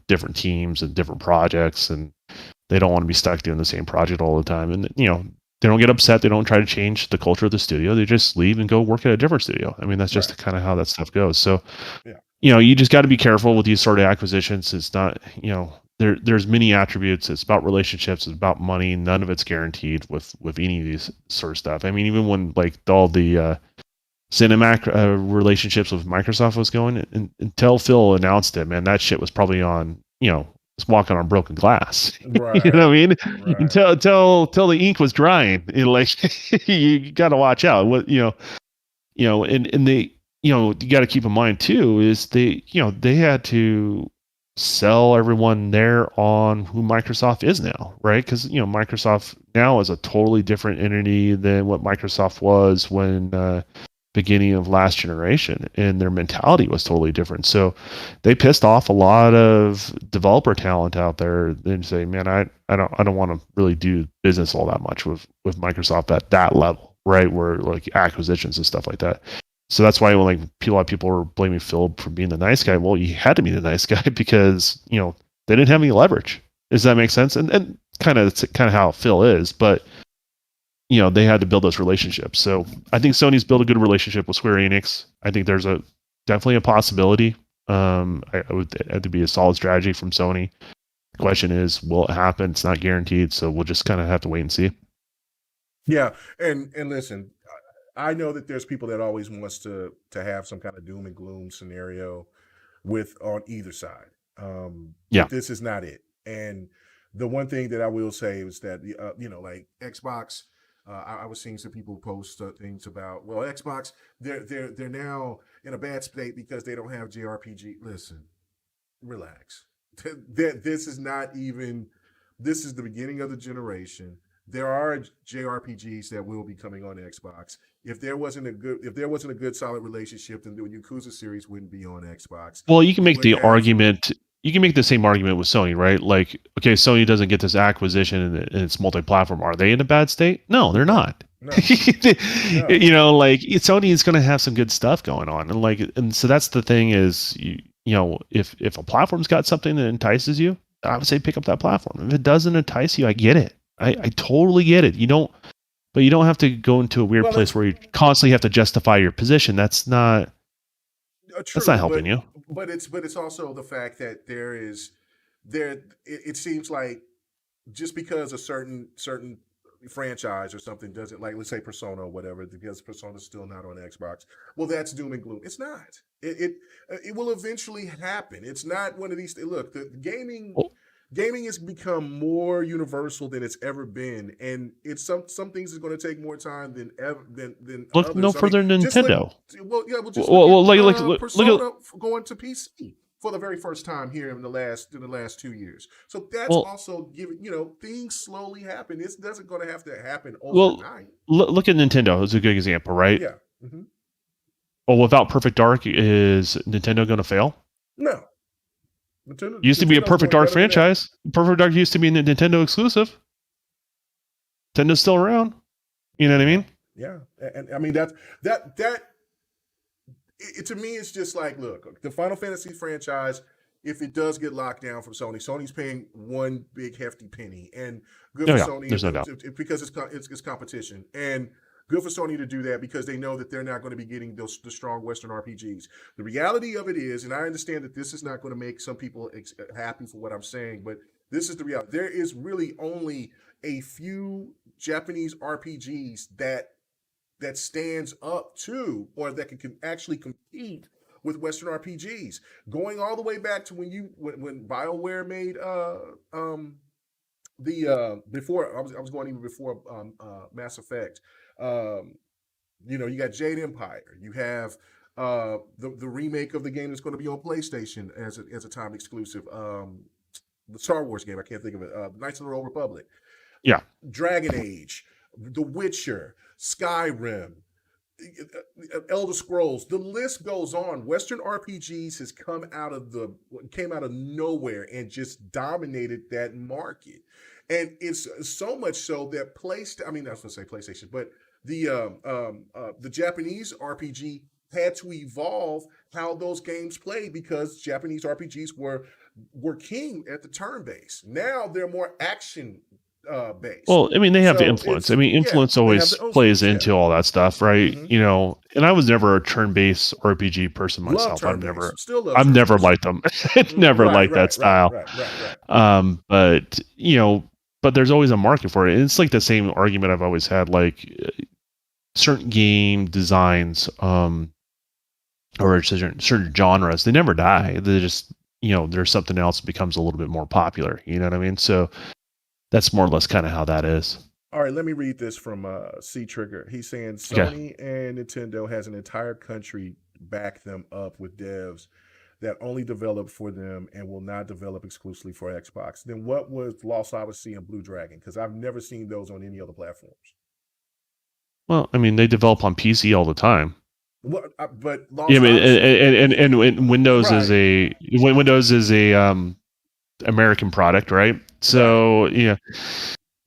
different teams and different projects, and they don't want to be stuck doing the same project all the time. And they don't get upset. They don't try to change the culture of the studio. They just leave and go work at a different studio. I mean, that's Right. just kind of how that stuff goes. So Yeah. you just got to be careful with these sort of acquisitions. It's not, there's many attributes. It's about relationships. It's about money. None of it's guaranteed with any of these sort of stuff. I mean, even when like all the cinematic relationships with Microsoft was going, and until Phil announced it, man, that shit was probably on, it's walking on broken glass. You know Right. what I mean? Right. Until the ink was drying, you got to watch out. What and they, you got to keep in mind too is they had to sell everyone there on who Microsoft is now, right? Because Microsoft now is a totally different entity than what Microsoft was when beginning of last generation, and their mentality was totally different. So they pissed off a lot of developer talent out there and say, man, I don't want to really do business all that much with Microsoft at that level, right? Where like acquisitions and stuff like that. So that's why when like a lot of people were blaming Phil for being the nice guy. Well, you had to be the nice guy because they didn't have any leverage. Does that make sense? And it's kind of how Phil is, but they had to build those relationships. So I think Sony's built a good relationship with Square Enix. I think there's definitely a possibility. I would have to be a solid strategy from Sony. The question is, will it happen? It's not guaranteed, so we'll just kind of have to wait and see. Yeah. And listen, I know that there's people that always wants to have some kind of doom and gloom scenario with on either side. Yeah, But this is not it. And the one thing that I will say is that like Xbox, I was seeing some people post things about, well, Xbox, they're now in a bad state because they don't have JRPG. Listen, relax. This is not even. This is the beginning of the generation. There are JRPGs that will be coming on Xbox. If there wasn't a good solid relationship, then the Yakuza series wouldn't be on Xbox. Well, you can You make the wouldn't have. argument. You can make the same argument with Sony, right? Like, okay, Sony doesn't get this acquisition and it's multi-platform. Are they in a bad state? No, they're No, not. no, You know, like Sony is going to have some good stuff going on, and so that's the thing is, you know, if a platform's got something that entices you, I would say pick up that platform. If it doesn't entice you, I get it. I totally get it. But you don't have to go into a weird Well, place where you constantly have to justify your position. That's not true, helping you. but it's also the fact that it seems like just because a certain franchise or something doesn't, like, let's say Persona or whatever, because Persona's still not on Xbox, well, that's doom and gloom. It's not. It will eventually happen. It's not one of these. Look, the gaming has become more universal than it's ever been, and it's some things is going to take more time than Look others. no further than Just look, Nintendo. just look at Look at Persona going to PC for the very first time here in the last 2 years. So that's well, also giving, things slowly happen. This doesn't going to have to happen well, overnight. look at Nintendo. It's a good example, right? Yeah. Mm-hmm. Well, without Perfect Dark, is Nintendo going to fail? No. Used to be a Nintendo's Perfect doing Dark better than ever. franchise. Perfect Dark used to be a Nintendo exclusive. Nintendo's still around. You know what I mean? Yeah, and I mean to me, it's just like, look, the Final Fantasy franchise, if it does get locked down from Sony's paying one big hefty penny, and good for Yeah, Sony there's no doubt. because it's competition, and good for Sony to do that because they know that they're not going to be getting the strong Western RPGs. The reality of it is, and I understand that this is not going to make some people happy for what I'm saying, but this is the reality. There is really only a few Japanese RPGs that stands up to, or that can actually compete with Western RPGs. Going all the way back to when BioWare made before I was going even before Mass Effect. You got Jade Empire. You have the remake of the game that's going to be on PlayStation as a time exclusive. The Star Wars game, I can't think of it. Knights of the Old Republic. Yeah. Dragon Age, The Witcher, Skyrim, Elder Scrolls. The list goes on. Western RPGs has came out of nowhere and just dominated that market. And it's so much so that I was going to say PlayStation, but the Japanese RPG had to evolve how those games play because Japanese RPGs were king at the turn base. Now they're more action based. Well, I mean, they have the influence. I mean, influence always plays into all that stuff, right? Mm-hmm. And I was never a turn-based RPG person myself. I've never liked them. Never liked that style. Right. But there's always a market for it. And it's like the same argument I've always had, like certain game designs, or certain genres, they never die. They just, there's something else that becomes a little bit more popular. You know what I mean? So that's more or less kind of how that is. All right, let me read this from C Trigger. He's saying Sony and Nintendo has an entire country back them up with devs that only develop for them and will not develop exclusively for Xbox. Then what was Lost Odyssey and Blue Dragon? Because I've never seen those on any other platforms. Well, I mean, they develop on PC all the time. But Lost Odyssey, and Windows is a American product, right? So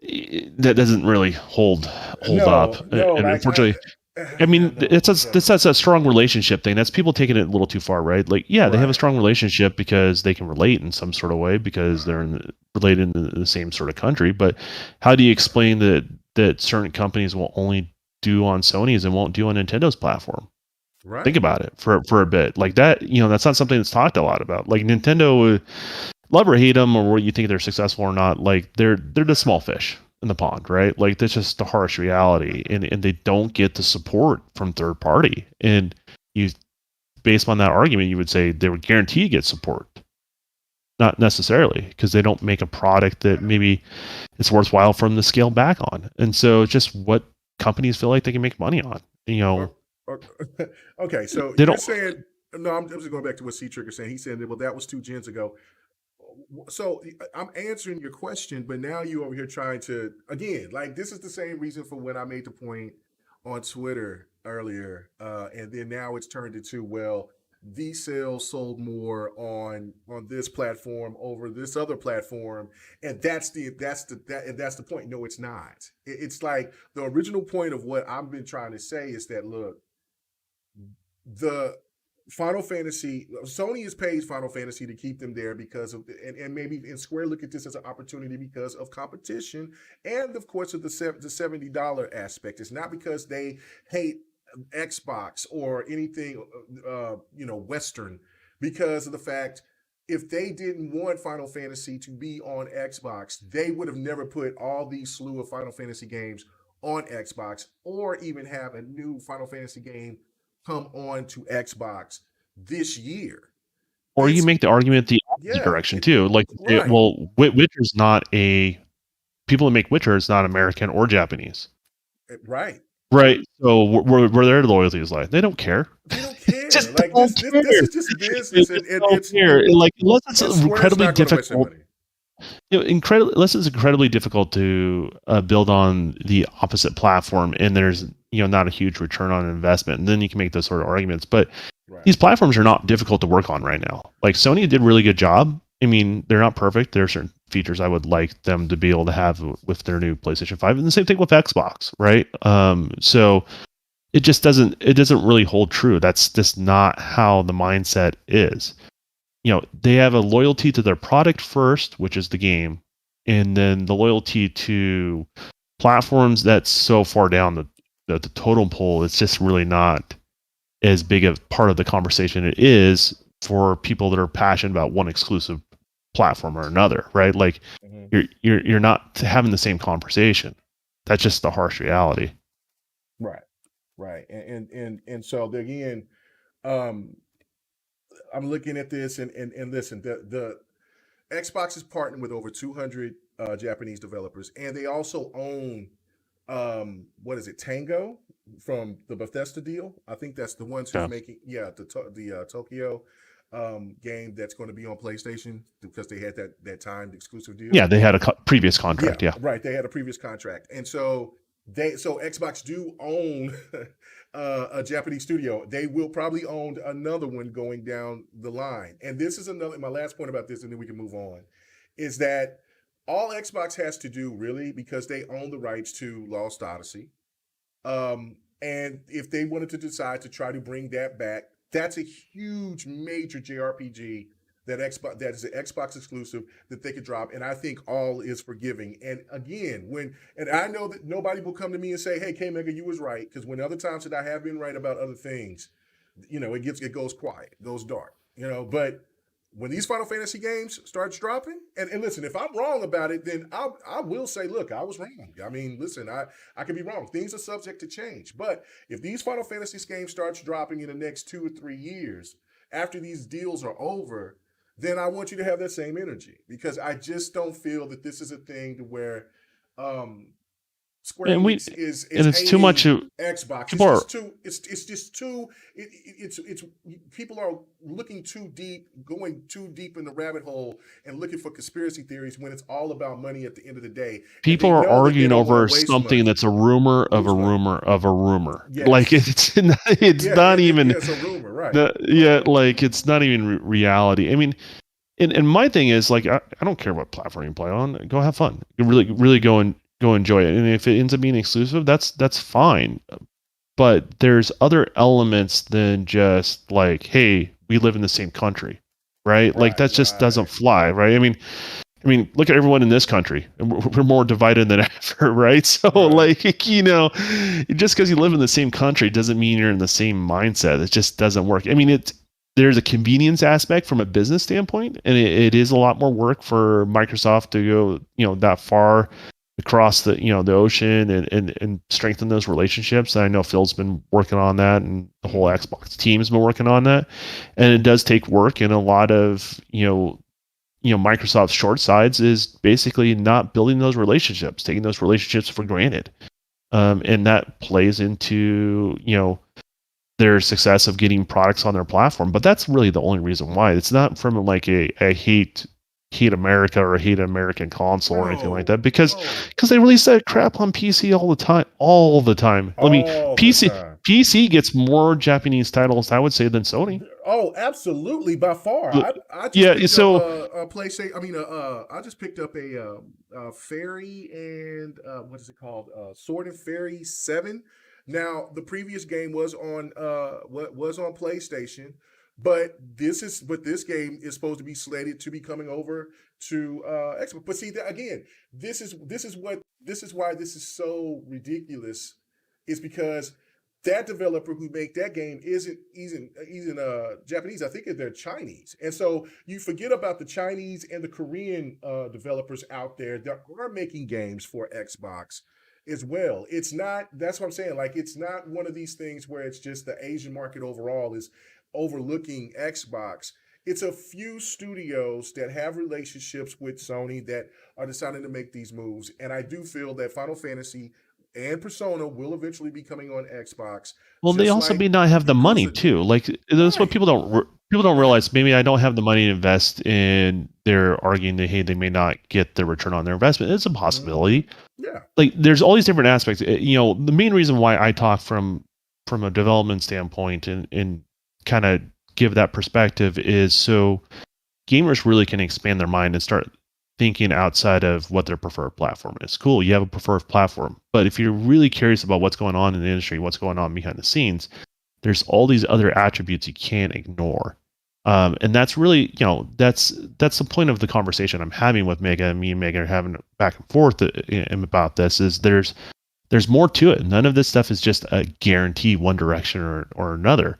that doesn't really hold up. And unfortunately, that's a strong relationship thing. That's people taking it a little too far, right? Like, they have a strong relationship because they can relate in some sort of way because they're related in the same sort of country. But how do you explain that certain companies will only do on Sony's and won't do on Nintendo's platform? Right. Think about it for a bit. Like that, that's not something that's talked a lot about. Like Nintendo, love or hate them, or what you think they're successful or not, like they're the small fish in the pond, right? Like that's just the harsh reality, and they don't get the support from third party. And based on that argument, you would say they would guarantee to get support. Not necessarily, because they don't make a product that maybe it's worthwhile for them to scale back on. And so it's just what companies feel like they can make money on. Okay, so you're saying No, I'm just going back to what C Trigger saying. He said, well, that was 2 gens ago. So I'm answering your question, but now you over here trying to, again, like this is the same reason for when I made the point on Twitter earlier, and then now it's turned into, well, these sales sold more on this platform over this other platform, and that's the point. No, it's not. It's like the original point of what I've been trying to say is that, look, the Final Fantasy, Sony has paid Final Fantasy to keep them there because of, and maybe in Square look at this as an opportunity because of competition, and of course of the $70 aspect. It's not because they hate Xbox or anything, Western, because of the fact if they didn't want Final Fantasy to be on Xbox, they would have never put all these slew of Final Fantasy games on Xbox, or even have a new Final Fantasy game come on to Xbox this year. Or you make the argument the opposite direction too. Like, right. Witcher's not people that make Witcher is not American or Japanese. Right. Right. So where their loyalties lie, they don't care. They don't care. Just like this is just business. It's like unless it's incredibly difficult. Unless it's incredibly difficult to build on the opposite platform, and there's not a huge return on investment, and then you can make those sort of arguments. But these platforms are not difficult to work on right now. Like Sony did a really good job. I mean, they're not perfect. There are certain features I would like them to be able to have with their new PlayStation 5, and the same thing with Xbox, right? So it doesn't really hold true. That's just not how the mindset is. They have a loyalty to their product first, which is the game, and then the loyalty to platforms that's so far down the totem pole. It's just really not as big a part of the conversation it is for people that are passionate about one exclusive platform or another, right? Like you're not having the same conversation. That's just the harsh reality. Right. And so again, I'm looking at this and listen, the Xbox is partnering with over 200 Japanese developers, and they also own what is it, Tango from the Bethesda deal. I think that's the ones who's making the Tokyo game that's going to be on PlayStation, because they had that timed exclusive deal. Yeah, they had a previous contract. Yeah, right. They had a previous contract, and so Xbox do own a Japanese studio. They will probably own another one going down the line. And this is my last point about this, and then we can move on, is that all Xbox has to do really, because they own the rights to Lost Odyssey. And if they wanted to decide to try to bring that back, that's a huge, major JRPG that is an Xbox exclusive that they could drop, and I think all is forgiving. And again, and I know that nobody will come to me and say, "Hey, K-Mega, you was right," because when other times that I have been right about other things, it goes quiet, goes dark, But when these Final Fantasy games starts dropping, and listen, if I'm wrong about it, then I will say, look, I was wrong. I mean, listen, I could be wrong. Things are subject to change. But if these Final Fantasy games starts dropping in the next 2 or 3 years, after these deals are over, then I want you to have that same energy, because I just don't feel that this is a thing to where Square Enix is it's too much Xbox. It's just too. It's people are looking too deep, going too deep in the rabbit hole, and looking for conspiracy theories when it's all about money at the end of the day. People are arguing over something that's a rumor of a rumor of a rumor. Yes. Like it's not even. It's a rumor, right? Like it's not even reality. I mean, and my thing is, like, I don't care what platform you play on. Go have fun. You really go enjoy it. And if it ends up being exclusive, that's fine. But there's other elements than just like, hey, we live in the same country, right? Like that just doesn't fly, right? I mean, look at everyone in this country, and we're more divided than ever, right? So like, just because you live in the same country doesn't mean you're in the same mindset. It just doesn't work. I mean, there's a convenience aspect from a business standpoint, and it is a lot more work for Microsoft to go, that far across the ocean and strengthen those relationships. And I know Phil's been working on that, and the whole Xbox team has been working on that. And it does take work, and a lot of Microsoft's short sides is basically not building those relationships, taking those relationships for granted, and that plays into their success of getting products on their platform. But that's really the only reason why. It's not from like a hate America or hate American console or anything like that, because they release that crap on PC all the time. I mean, all the time. PC gets more Japanese titles, I would say, than Sony. Oh, absolutely, by far. But, I just yeah, picked so up a PlayStation. I mean, I just picked up a Fairy and what is it called? Sword and Fairy 7. Now, the previous game was on what was on PlayStation, but this game is supposed to be slated to be coming over to Xbox. But see, again, this is why this is so ridiculous. Is because that developer who make that game isn't Japanese. I think they're Chinese, and so you forget about the Chinese and the Korean developers out there that are making games for Xbox as well. It's not. That's what I'm saying. Like, it's not one of these things where it's just the Asian market overall is overlooking Xbox. It's a few studios that have relationships with Sony that are deciding to make these moves, and I do feel that Final Fantasy and Persona will eventually be coming on Xbox. well, they also may not have the money too. Like, that's what people don't realize. Maybe I don't have the money to invest in. They're arguing that, hey, they may not get the return on their investment. It's a possibility. Yeah. Like, there's all these different aspects. The main reason why I talk from a development standpoint and kind of give that perspective is so gamers really can expand their mind and start thinking outside of what their preferred platform is. Cool, you have a preferred platform, but if you're really curious about what's going on in the industry, what's going on behind the scenes, there's all these other attributes you can't ignore. And that's really, that's the point of the conversation I'm having with Mega, and me and Mega are having back and forth about this. Is there's more to it. None of this stuff is just a guarantee one direction or another.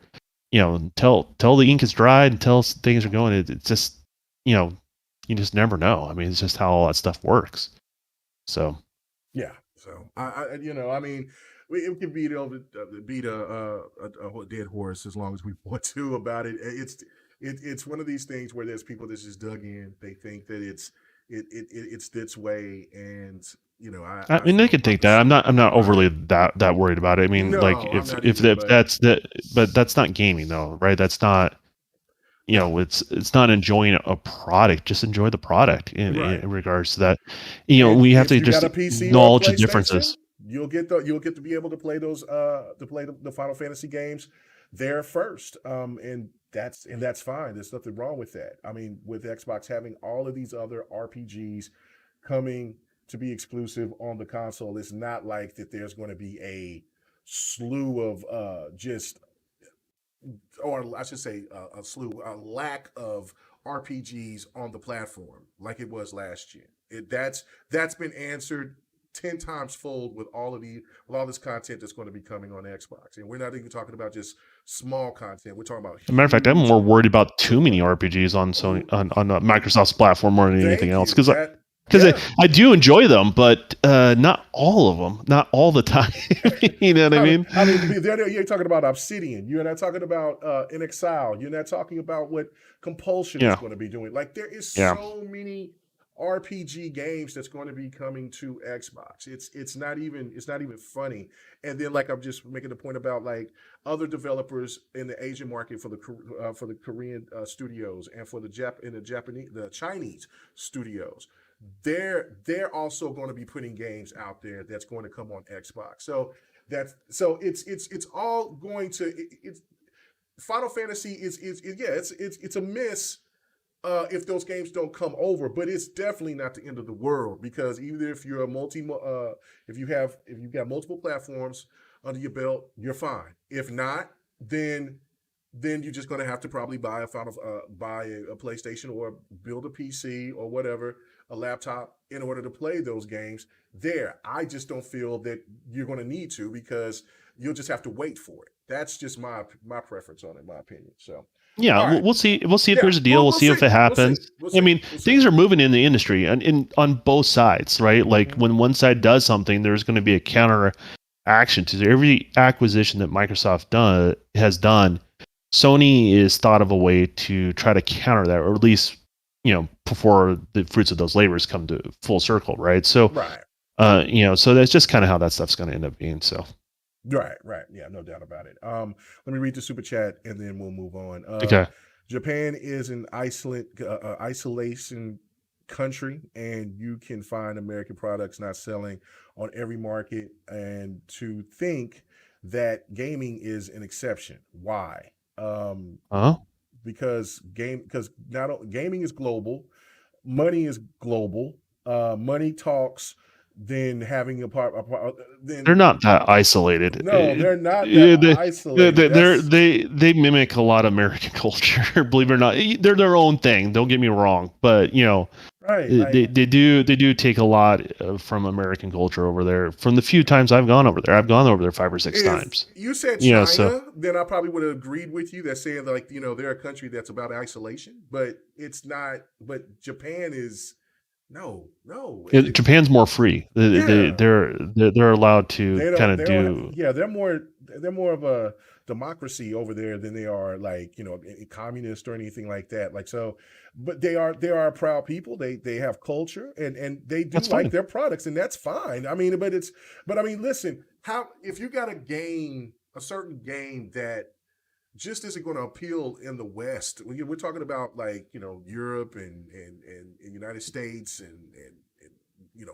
Until the ink is dried, until things are going, it's just, you just never know. I mean, it's just how all that stuff works. So, yeah. So I mean, we can beat a dead horse as long as we want to about it. It's one of these things where there's people that's just dug in. They think that it's this way, and I mean, they could take that. I'm not overly that worried about it. I mean, No, like I'm if not either, that's but that's not gaming though, right? That's not. It's not enjoying a product. Just enjoy the product Right. in regards to that. And We have if to you got just a PC or a acknowledge the PlayStation, differences. you'll get to be able to play those the Final Fantasy games there first. And that's fine. There's nothing wrong with that. I mean, with Xbox having all of these other RPGs coming to be exclusive on the console, it's not like that there's going to be a slew of just, or I should say a lack of RPGs on the platform like it was last year. That's been answered 10 times fold with all this content that's going to be coming on Xbox. And we're not even talking about just small content. We're talking about As a matter of fact, I'm huge more worried about too many RPGs on Sony on Microsoft's platform more than anything Thank else. you. Because Yeah. I do enjoy them, but not all of them, not all the time. You know what I mean? I mean, you're talking about Obsidian. You're not talking about In Exile. You're not talking about what Compulsion is going to be doing. Like, there is so many RPG games that's going to be coming to Xbox. It's not even funny. And then, like, I'm just making the point about, like, other developers in the Asian market for the Korean studios and for the Chinese studios. They're also going to be putting games out there that's going to come on Xbox. So it's all going to it's Final Fantasy it's a miss if those games don't come over, but it's definitely not the end of the world, because even if you're if you've got multiple platforms under your belt, you're fine. If not, then you're just going to have to probably buy a PlayStation or build a PC or whatever, a laptop, in order to play those games there. I just don't feel that you're going to need to, because you'll just have to wait for it. That's just my preference on it, my opinion. So yeah, right. we'll see. We'll see if there's a deal. We'll see if it happens. I mean, things are moving in the industry and on both sides, right? Like, when one side does something, there's going to be a counter action to every acquisition that Microsoft has done. Sony is thought of a way to try to counter that, or at least, before the fruits of those labors come to full circle, right? So, right. so that's just kind of how that stuff's going to end up being. So, Right. Yeah, no doubt about it. Let me read the super chat and then we'll move on. Okay. Japan is an isolation country, and you can find American products not selling on every market. And to think that gaming is an exception. Why? Um, Huh? because gaming is global, money is global. Money talks. Then having They're then not that isolated. no, they're not that isolated. That's They mimic a lot of American culture. Believe it or not, they're their own thing. Don't get me wrong, but right. they do take a lot from American culture over there. From the few times I've gone over there, I've gone over there 5 or 6 If times. you said So China, then I probably would have agreed with you that saying like, they're a country that's about isolation, but it's not. But Japan is no. Japan's more free. Yeah, They're allowed to kind they of don't. do. Yeah, they're more of a democracy over there than they are like a communist or anything like that. Like so, but they are a proud people. They have culture and they do That's like fine. their products, and that's fine. I mean, but listen, how if you got a certain game that just isn't going to appeal in the West. We're talking about like Europe and United States and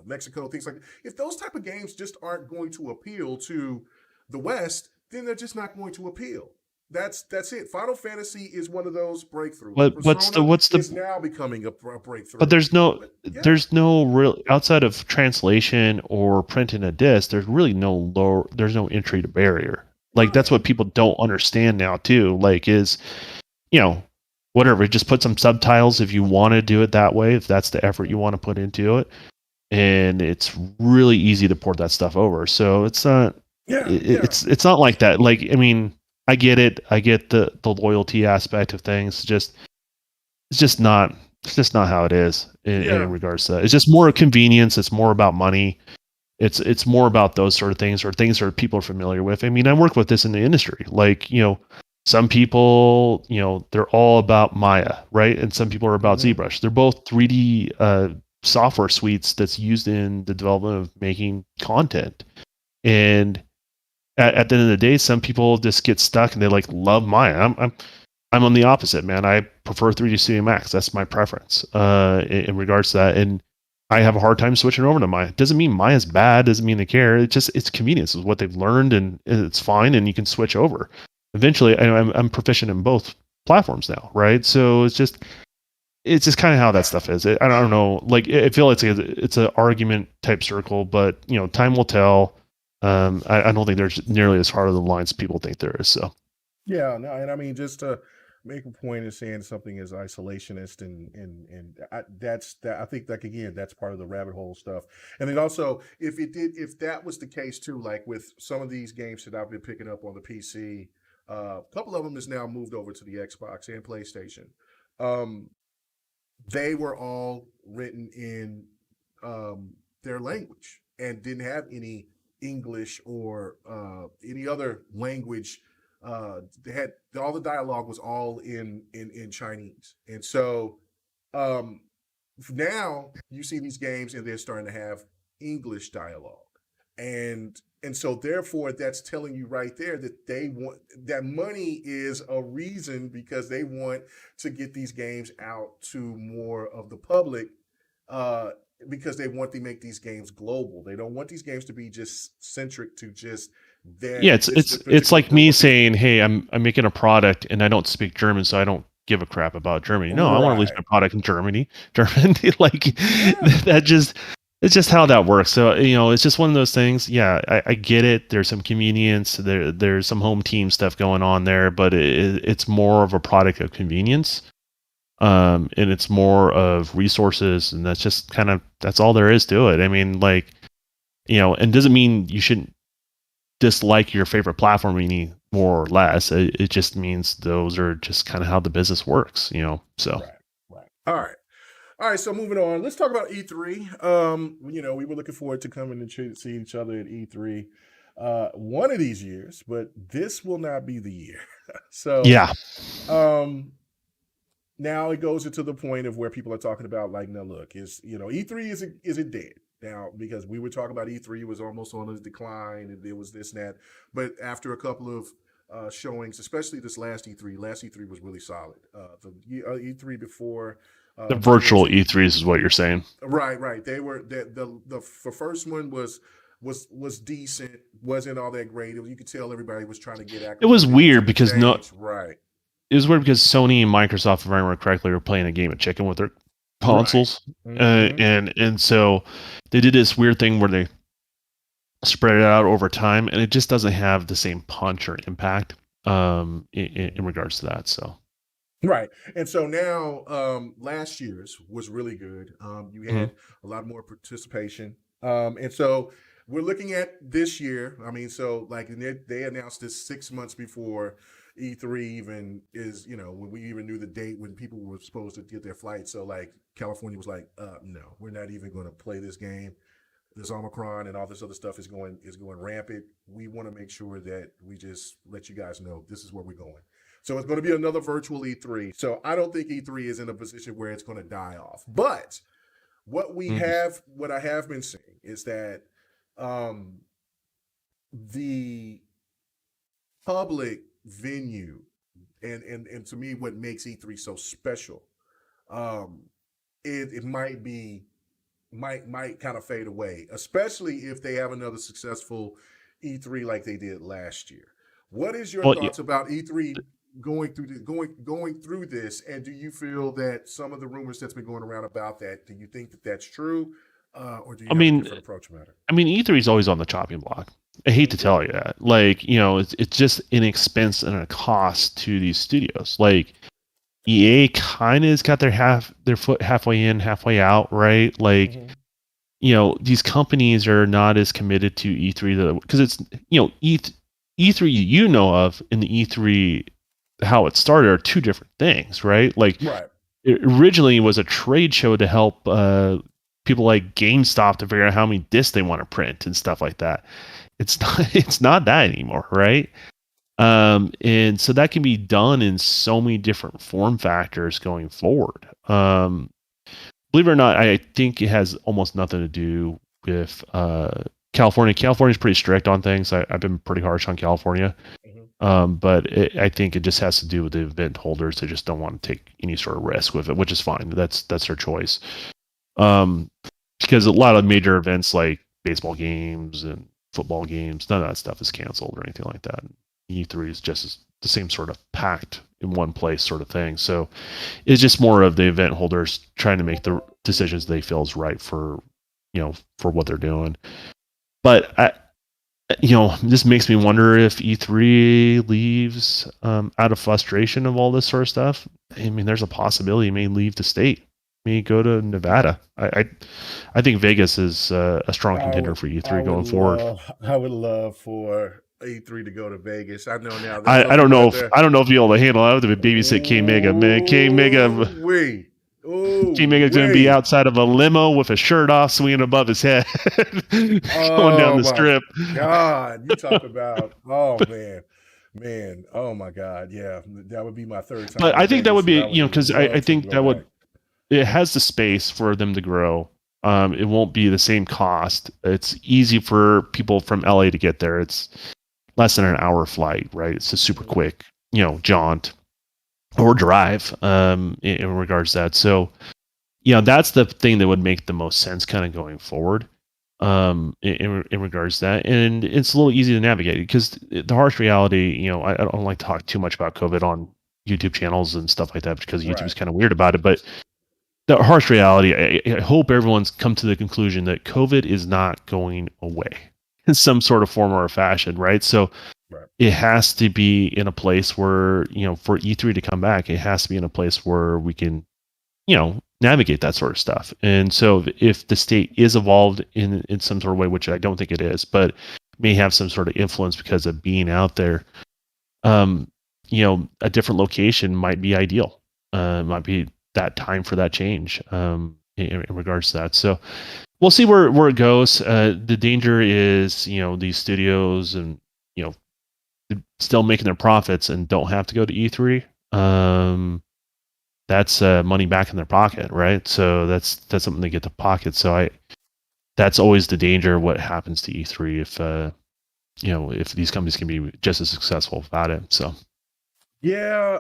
Mexico, things like that. If those type of games just aren't going to appeal to the West, then they're just not going to appeal. That's it. Final Fantasy is one of those breakthroughs. What Persona what's the is now becoming a But breakthrough. there's no But yeah, there's no real outside of translation or printing a disc. There's really there's no entry to barrier. Like that's right. what people don't understand now too. Like is you know whatever. Just put some subtitles if you want to do it that way. If that's the effort you want to put into it, and it's really easy to port that stuff over. So it's not Yeah. it's not like that. Like I mean, I get it. I get the loyalty aspect of things. It's just not it's just not how it is in Yeah. regards to that. It's just more convenience. It's more about money. It's more about those sort of things or things that people are familiar with. I mean, I work with this in the industry. Like, some people, they're all about Maya, right? And some people are about Hmm. ZBrush. They're both 3D software suites that's used in the development of making content. And at the end of the day, some people just get stuck and they like love Maya. I'm on the opposite, man. I prefer 3D Studio Max. That's my preference in regards to that. And I have a hard time switching over to Maya. Doesn't mean Maya's bad. Doesn't mean they care. It's convenience. It's what they've learned, and it's fine. And you can switch over. Eventually, I'm proficient in both platforms now, right? So it's just kind of how that stuff is. I don't know. Like I feel it's an argument type circle, but time will tell. I don't think there's nearly as hard of the lines people think there is. So Yeah, no, and I mean just to make a point of saying something is isolationist I think like again that's part of the rabbit hole stuff. And then also if that was the case too, like with some of these games that I've been picking up on the PC, a couple of them is now moved over to the Xbox and PlayStation. Um, they were all written in their language and didn't have any English or any other language. They had all the dialogue was all in Chinese, and so um, now you see these games and they're starting to have English dialogue, and so therefore that's telling you right there that they want that money is a reason because they want to get these games out to more of the public, uh, because they want to make these games global. They don't want these games to be just centric to just yeah, that it's this it's particular like group me of people. saying, "Hey, I'm making a product and I don't speak German, so I don't give a crap about Germany." No, I want to release Right. my product in Germany. German, like Yeah. that just it's just how that works. So it's just one of those things. Yeah, I get it. There's some convenience. There's some home team stuff going on there, but it's more of a product of convenience. And it's more of resources, and that's all there is to it. I mean, like and doesn't mean you shouldn't dislike your favorite platform any more or less. It just means those are just kind of how the business works. So Right. Right. All right. All right, so moving on, let's talk about E3. We were looking forward to coming and see each other at E3 one of these years, but this will not be the year. So yeah, um, now it goes into the point of where people are talking about like, no, look, is E3 is it dead? now because we were talking about E3 was almost on a decline and there was this and that, but after a couple of showings, especially this last E3 was really solid. The E3 before The the virtual years E3s is what you're saying. right. They were the first one was decent, wasn't all that great. You could tell everybody was trying to get It was acclimated to weird the because change. Right. it was weird because Sony and Microsoft, if I remember correctly, were playing a game of chicken with their Right. consoles, Mm-hmm. and so they did this weird thing where they spread it out over time, and it just doesn't have the same punch or impact in regards to that. So, Right. And so now last year's was really good. You mhm. had a lot more participation. And so we're looking at this year. I mean, so like they announced this 6 months before E3 even is, when we even knew the date when people were supposed to get their flights. So like California was like, no, we're not even going to play this game. This Omicron and all this other stuff is going rampant. We want to make sure that we just let you guys know this is where we're going. So it's going to be another virtual E3. So I don't think E3 is in a position where it's going to die off. But what I have been seeing is that um, the public venue and to me what makes E3 so special, um, it might kind of fade away, especially if they have another successful E3 like they did last year. What is your Well, thoughts about E3 going through this, and do you feel that some of the rumors that's been going around about that, do you think that that's true, or do I you have a mean, different approach matter? E3 is always on the chopping block. I hate to tell you that. Like, it's just an expense and a cost to these studios. Like EA kind of has got their foot halfway in, halfway out, right? Like, Mm-hmm. these companies are not as committed to E3 because it's E3 you know of and the E3 how it started are two different things, right? Like Right. it originally was a trade show to help people like GameStop to figure out how many discs they want to print and stuff like that. It's not it's not that anymore, right? And so that can be done in so many different form factors going forward. Believe it or not, I think it has almost nothing to do with California. California's pretty strict on things. I've been pretty harsh on California. Mm-hmm. But I think it just has to do with the event holders. They just don't want to take any sort of risk with it, which is fine. That's their choice. Um, because a lot of major events like baseball games and football games, none of that stuff is canceled or anything like that. E3 is just the same sort of packed in one place sort of thing. So it's just more of the event holders trying to make the decisions they feel is right for for what they're doing. But this makes me wonder if E3 leaves out of frustration of all this sort of stuff. I mean, there's a possibility it may leave the state, may go to Nevada. I think Vegas is a strong I contender would, for E3 going forward. I would love for E3 to go to Vegas. I know now there's some I don't people know out if there. you'll be able to handle. I have to babysit K Mega, man. Ooh wee, K ooh Mega's going to be wee. outside of a limo with a shirt off, swinging above his head, going down Oh the my strip. God! You talk about Oh my God! Yeah, that would be my third But time in I think that would Vegas, and I be, would because I love to think go that would back. it has the space for them to grow. It won't be the same cost. It's easy for people from LA to get there. It's less than an hour flight, right? It's a super Mhm. quick, jaunt or drive in regards to that. So, that's the thing that would make the most sense kind of going forward in regards to that. And it's a little easy to navigate because the harsh reality, I don't like to talk too much about COVID on YouTube channels and stuff like that because YouTube is Right. kind of weird about it. But the harsh reality, I hope everyone's come to the conclusion that COVID is not going away in some sort of form or fashion, right? So Right. it has to be in a place where, for E3 to come back, it has to be in a place where we can, navigate that sort of stuff. And so if the state is evolved in some sort of way, which I don't think it is, but may have some sort of influence because of being out there, um, a different location might be ideal. Might be that time for that change in regards to that. So we'll see where it goes. The danger is, these studios and you know still making their profits and don't have to go to E3. That's money back in their pocket, right? So that's something they get to pocket. So that's always the danger. What happens to E3 if if these companies can be just as successful without it? So Yeah.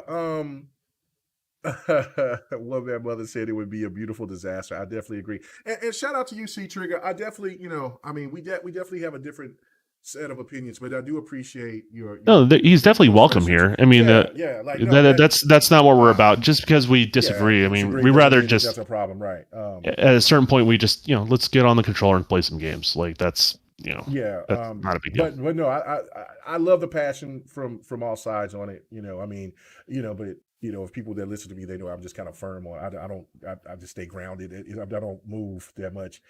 What that mother said, it would be a beautiful disaster. I definitely agree. And shout out to you, C Trigger. I definitely, I mean, we definitely have a different set of opinions, but I do appreciate your no, he's definitely those welcome questions. here. I mean, Yeah. Like no, that's not what we're about. Just because we yeah, disagree, I mean, disagree we doesn't rather mean that that's just a problem, right? at a certain point we just let's get on the controller and play some games. Like that's Yeah. that's not a big deal. But no, I love the passion from all sides on it. I mean, but if people that listen to me, they know I'm just kind of firm on. I just stay grounded. I don't move that much.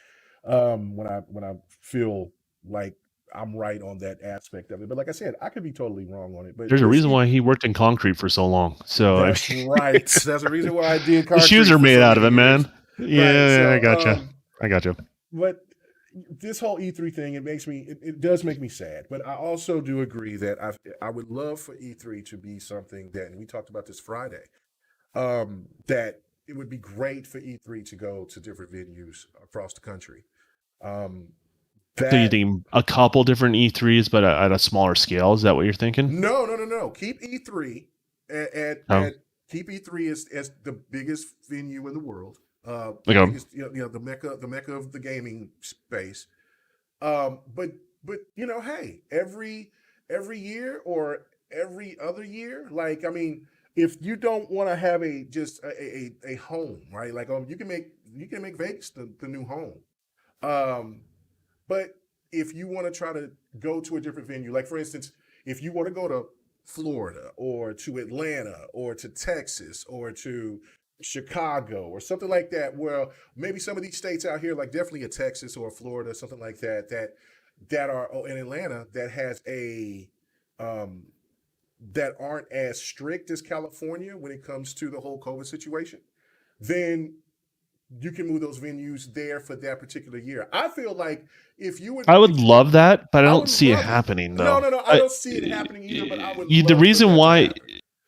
When I feel like I'm right on that aspect of it. But like I said, I could be totally wrong on it. But There's a reason why he worked in concrete for so long. So I that's right. That's the reason why I did the shoes concrete are for made so out of many it, years. man. Right. Yeah, I gotcha. I gotcha. But this whole E3 thing, it does make me sad. But I also do agree that I would love for E3 to be something that, and we talked about this Friday, that it would be great for E3 to go to different venues across the country. So you think a couple different E3s, but at a smaller scale? Is that what you're thinking? No. Keep E3 at keep E3 as the biggest venue in the world. Biggest, the mecca of the gaming space. But hey, every year or every other year, like I mean, if you don't want to have a home, right? Like you can make Vegas the new home. But if you want to try to go to a different venue, like for instance, if you want to go to Florida or to Atlanta or to Texas or to Chicago or something like that, where maybe some of these states out here, like definitely a Texas or a Florida, something like that are in Atlanta that has um, that aren't as strict as California when it comes to the whole COVID situation, then you can move those venues there for that particular year. I feel like I would love that, but I I don't would see it love it. happening No, though. I don't see it happening either. But I would The love for that to happen.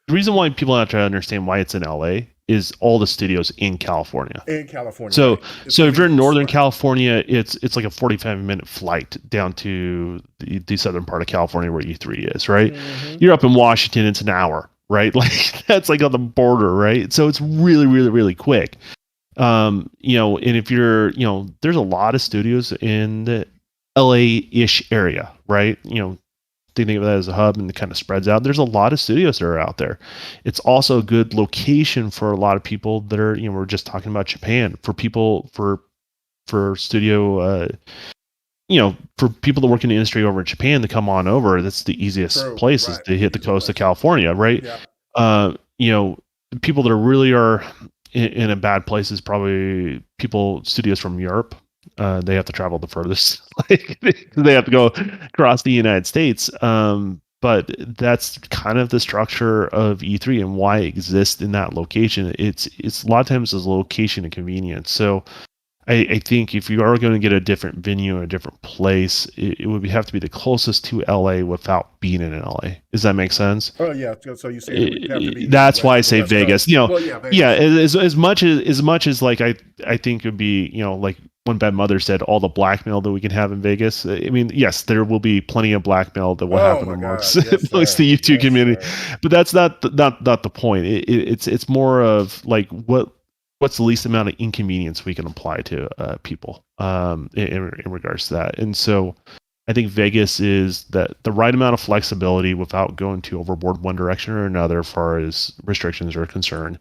the reason why people have to understand why it's in LA is all the studios in California. In California, So right. so if you're in Northern Right. California, it's like a 45-minute flight down to the southern part of California where E3 is, right? Mhm. You're up in Washington, it's an hour, right? Like that's like on the border, right? So it's really, really, really quick. And if you're, there's a lot of studios in the LA-ish area, right? Think of that as a hub and it kind of spreads out. There's a lot of studios that are out there. It's also a good location for a lot of people that are, we're just talking about Japan, for people for studio for people that work in the industry over in Japan to come on over. That's the easiest place is to hit the coast of California, right? Yeah. People that really are in a bad place is probably studios from Europe. They have to travel the furthest. Like they have to go across the United States. But that's kind of the structure of E3 and why it exists in that location. It's a lot of times it's location and convenience. So I think if you are going to get a different venue or a different place, it would have to be the closest to LA without being in LA. Does that make sense? Oh yeah. So you say it would have to be. That's why I say Vegas. Vegas. Yeah. As much as like I think it would be like one bad mother said, all the blackmail that we can have in Vegas. I mean, yes, there will be plenty of blackmail that will happen amongst the YouTube community, but that's not the point. It's more of like what's the least amount of inconvenience we can apply to people in regards to that. And so I think Vegas is the right amount of flexibility without going too overboard one direction or another as far as restrictions are concerned.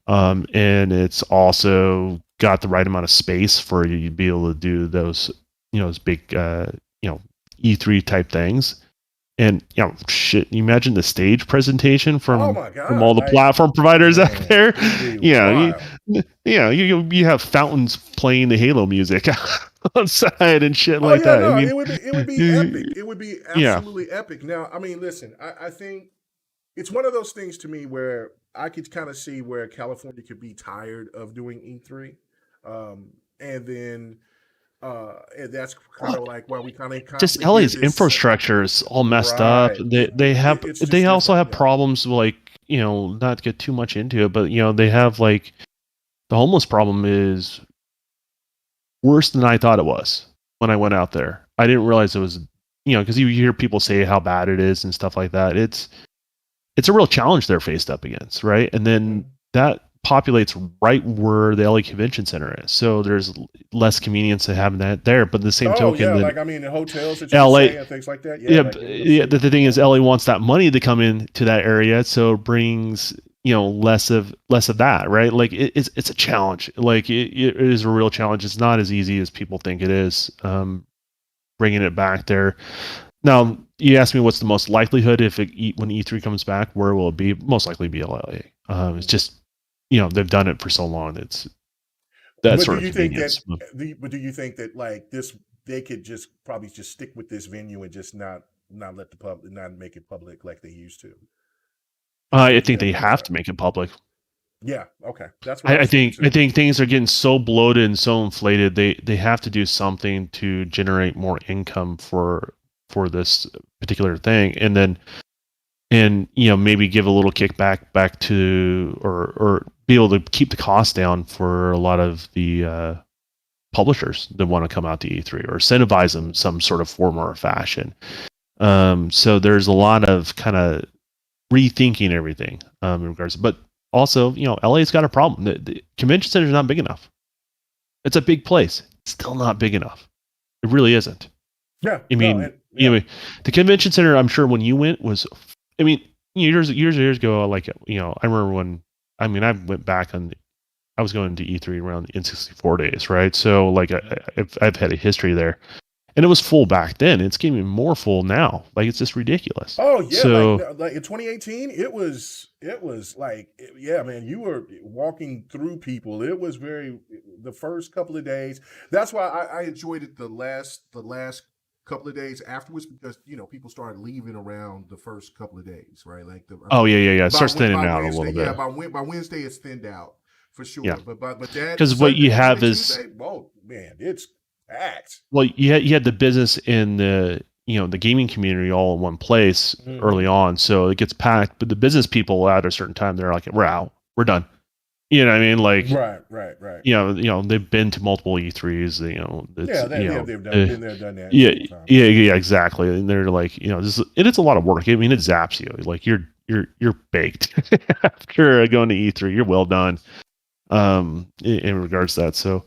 And it's also got the right amount of space for you to be able to do those big E3 type things. And you imagine the stage presentation from all the platform providers out there. You have fountains playing the Halo music outside and shit like that. No, I mean, it would be epic. It would be absolutely epic. Now, I mean, listen, I think it's one of those things to me where I could kind of see where California could be tired of doing E3, and then. And that's kind of like why we kind of just LA's infrastructure is all messed up. They also have problems like not to get too much into it, but they have like the homeless problem is worse than I thought it was. when I went out there. I didn't realize it was, because you hear people say how bad it is and stuff like that. It's a real challenge they're faced up against, right? And then that populates right where the LA Convention Center is. So there's less convenience to having that there. But the same token, like the hotels that you LA, say and things like that. The thing is, LA wants that money to come into that area, so it brings less of that, right? Like it's a challenge. Like it is a real challenge. It's not as easy as people think it is. Bringing it back there. Now, you asked me what's the most likelihood when E3 comes back, where will it be? Most likely be LA. It's just, they've done it for so long. It's that but sort do of you think convenience. but do you think that like this, they could just probably just stick with this venue and just not let the public, not make it public like they used to? I think they have to make it public. Yeah. Okay. That's what I think things are getting so bloated and so inflated. They have to do something to generate more income for this particular thing, and maybe give a little kickback back to or be able to keep the cost down for a lot of the publishers that want to come out to E3, or incentivize them some sort of form or fashion. So there's a lot of kind of rethinking everything in regards, but also, LA's got a problem. The convention center is not big enough. It's a big place. It's still not big enough. It really isn't. Yeah. I mean, the convention center, I'm sure when you went was, years ago, like, I remember when, I went back I was going to E3 around the N64 days, right? So, like, I've had a history there. And it was full back then. It's getting more full now. Like, it's just ridiculous. Oh yeah, so, like in 2018, it was like, yeah, man, you were walking through people. It was the first couple of days. That's why I enjoyed it the last couple of days afterwards, because people started leaving around the first couple of days, right? Like it starts thinning out a little bit. Yeah, by Wednesday it's thinned out for sure. Yeah. But that, because what you have is, Tuesday, oh man, it's packed. Well, you had the business in the the gaming community all in one place early on, so it gets packed. But the business people at a certain time, they're like, "We're out, we're done." You know what I mean? Like, right. They've been to multiple E3s. They've been there, done that. Yeah, exactly. And they're like, it's a lot of work. It zaps you. Like you're baked after going to E3. You're well done. In regards to that, so.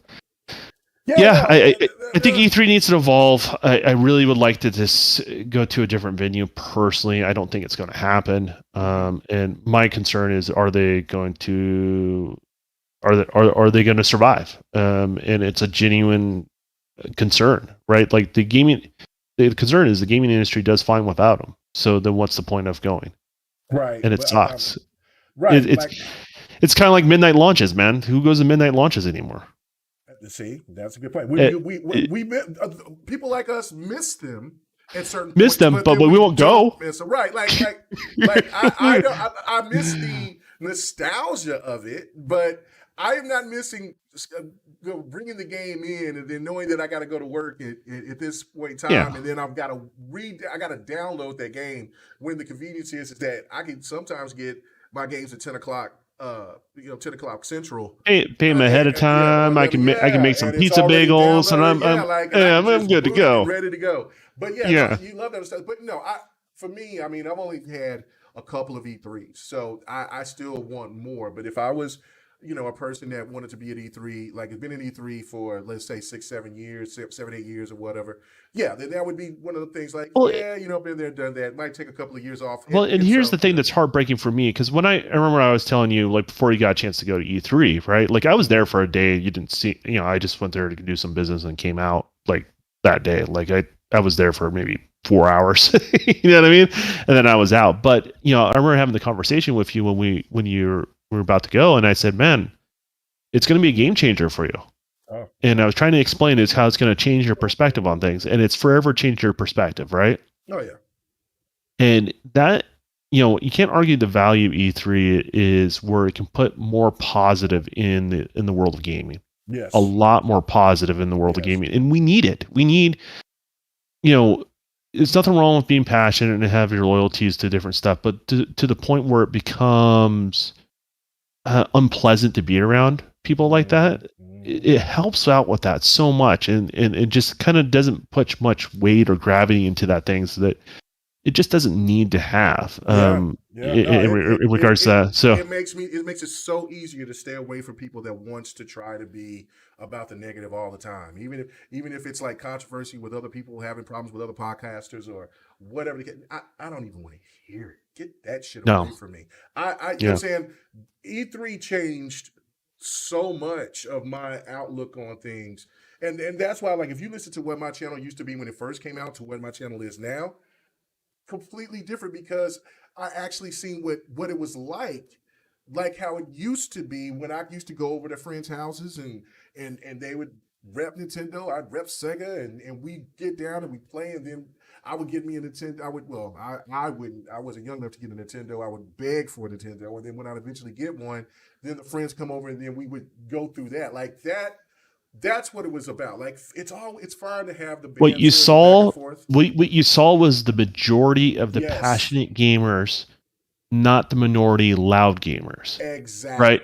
I think E3 needs to evolve. I really would like to just go to a different venue. Personally, I don't think it's going to happen. And my concern is, are they going to survive? And it's a genuine concern, right? Like the concern is the gaming industry does fine without them. So then, what's the point of going? Right, and it sucks. Right, it's kind of like midnight launches, man. Who goes to midnight launches anymore? See, that's a good point. We people like us miss them at certain points, but we won't go. Right, like I miss the nostalgia of it, but I am not missing bringing the game in and then knowing that I got to go to work at this point in time, and then I've got to download that game, when the convenience is that I can sometimes get my games at 10 o'clock. 10 o'clock Central. Pay them ahead of time. I can make some pizza bagels, and I'm good to go. Ready to go. But you love that stuff. But no, for me, I've only had a couple of E3s, so I still want more. But if I was, a person that wanted to be at E3, like it's been in E3 for, let's say 7 years, 7, 8 years or whatever. Yeah, then that would be one of the things like, been there, done that. Might take a couple of years off. Well, and here's the thing that's heartbreaking for me, because when I remember I was telling you, like, before you got a chance to go to E3, right? Like, I was there for a day. You didn't see, I just went there to do some business and came out like that day. Like I was there for maybe 4 hours, you know what I mean? And then I was out. But, I remember having the conversation with you when we were about to go, and I said, man, it's going to be a game changer for you. Oh. And I was trying to explain is how it's going to change your perspective on things, and it's forever changed your perspective, right? Oh yeah. And that, you can't argue the value of E3 is where it can put more positive in the world of gaming. Yes. A lot more positive in the world of gaming, and we need it. We need, there's nothing wrong with being passionate and have your loyalties to different stuff, but to the point where it becomes unpleasant to be around people like that, it helps out with that so much, and it just kind of doesn't put much weight or gravity into that thing, so that it just doesn't need to have Yeah, yeah. No, in regards to that. So it makes it so easier to stay away from people that wants to try to be about the negative all the time. Even if it's like controversy with other people having problems with other podcasters or whatever. I don't even want to hear it. Get that shit no, away from me. You know what yeah, I'm saying? E3 changed so much of my outlook on things. And that's why, like, if you listen to what my channel used to be when it first came out to what my channel is now, completely different, because I actually seen what it was like how it used to be when I used to go over to friends' houses and they would rep Nintendo, I'd rep Sega, and we get down and we play, and then I would get me a Nintendo. I wouldn't. I wasn't young enough to get a Nintendo. I would beg for a Nintendo, and then when I'd eventually get one, then the friends come over, and then we would go through that like that. That's what it was about. Like it's fine to have the what you banter and the back and saw, forth. what you saw was the majority of the Yes, passionate gamers, not the minority loud gamers, right? exactly,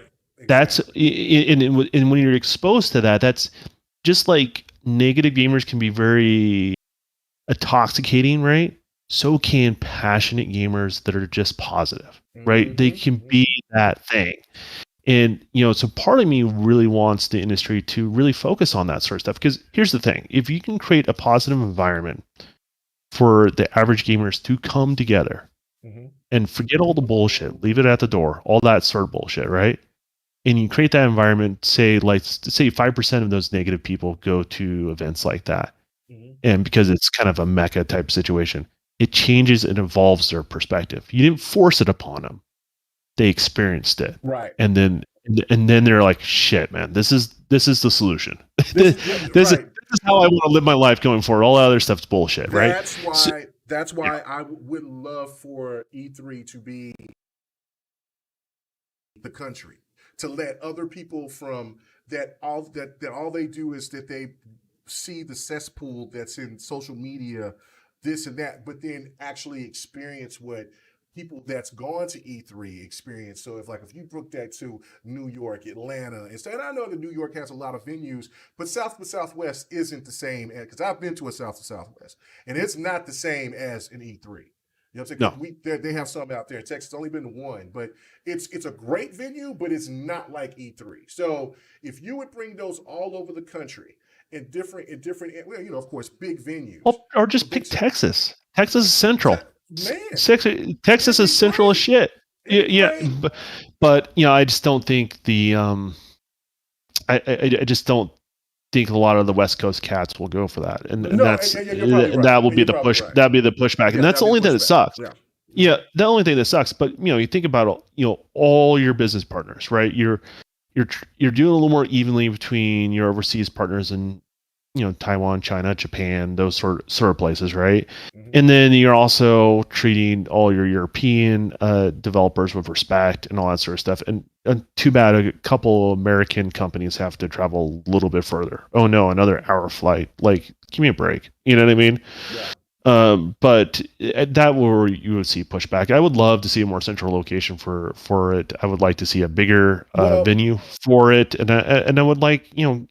That's exactly. and when you're exposed to that, that's just like negative gamers can be very intoxicating, right? So can passionate gamers that are just positive, right? They Mm-hmm. can be Mm-hmm. that thing. And, so part of me really wants the industry to really focus on that sort of stuff. Because here's the thing: if you can create a positive environment for the average gamers to come together Mm-hmm. and forget all the bullshit, leave it at the door, all that sort of bullshit, right? And you create that environment, say 5% of those negative people go to events like that. Mm-hmm. And because it's kind of a mecca type situation, it changes and evolves their perspective. You didn't force it upon them; they experienced it, Right. and then they're like, "Shit, man, this is the solution. This this, is this is right. this is how I want to live my life going forward. All that other stuff's bullshit, right?" That's So, why. That's yeah, why I would love for E3 to be the country, to let other people from that all they do is that they see the cesspool that's in social media, this and that, but then actually experience what people that's gone to E3 experience. So if you book that to New York, Atlanta, instead, I know that New York has a lot of venues, but South by Southwest isn't the same, because I've been to a South to Southwest, and it's not the same as an E3. You know what I'm saying? no. Because they have some out there in Texas. Only been one, but it's a great venue, but it's not like E3. So if you would bring those all over the country in different, well, of course, big venues, Or for just big pick Texas. Texas is central. man, it'd Texas is be central as great. shit. It'd Yeah, be yeah, great. but I just don't think I just don't think a lot of the West Coast cats will go for that, and But and no, that's and you're probably and right. that will And be you're the probably push. right. That'll be the pushback, and Yeah, that's the that'd only be thing the that pushback. sucks. Yeah. Yeah, the only thing that sucks. But you think about all your business partners, right? You're doing a little more evenly between your overseas partners and Taiwan, China, Japan, those sort of places, right? Mm-hmm. And then you're also treating all your European developers with respect and all that sort of stuff. And too bad a couple American companies have to travel a little bit further. Oh no, another hour flight. Like, give me a break. You know what I mean? Yeah. But that where you would see pushback. I would love to see a more central location for it. I would like to see a bigger Well, venue for it, and I would like you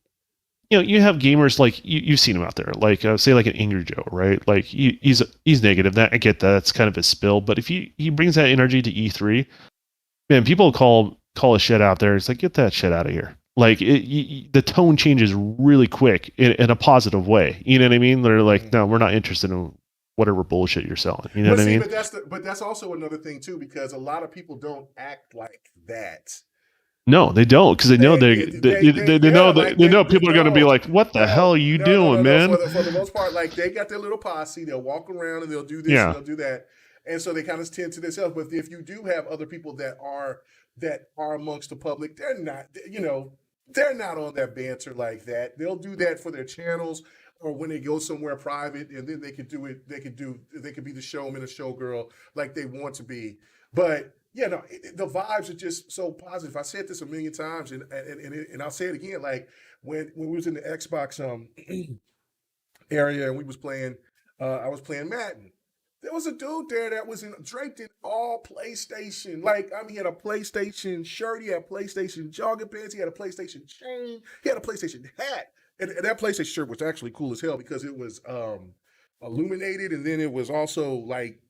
have gamers like you've seen him out there, like say like an Angry Joe, right? Like he's negative. That I get that. That's kind of his spill. But if he brings that energy to E3, man, people call his shit out there. It's like, get that shit out of here. Like the tone changes really quick in a positive way. You know what I mean? They're like, no, mhm. we're not interested in whatever bullshit you're selling. You know But what I see, mean? but that's also another thing too, because a lot of people don't act like that. No, they don't, because they know they know Yeah, that like they know people are going to be no, like, what the hell no, are you no, no, no, doing, no. man? For the most part, like they got their little posse. They'll walk around and they'll do this and Yeah. they'll do that, and so they kind of tend to themselves. But if you do have other people that are amongst the public, they're not on that banter like that. They'll do that for their channels or when they go somewhere private, and then they can do it. They can be the showman or showgirl like they want to be. But yeah, no, the vibes are just so positive. I said this a million times, and I'll say it again. Like when we was in the Xbox area and we was playing, I was playing Madden, There was a dude there that was draped in all PlayStation. Like, I mean, he had a PlayStation shirt, he had PlayStation jogging pants, he had a PlayStation chain, he had a PlayStation hat. And that PlayStation shirt was actually cool as hell because it was illuminated, and then it was also like,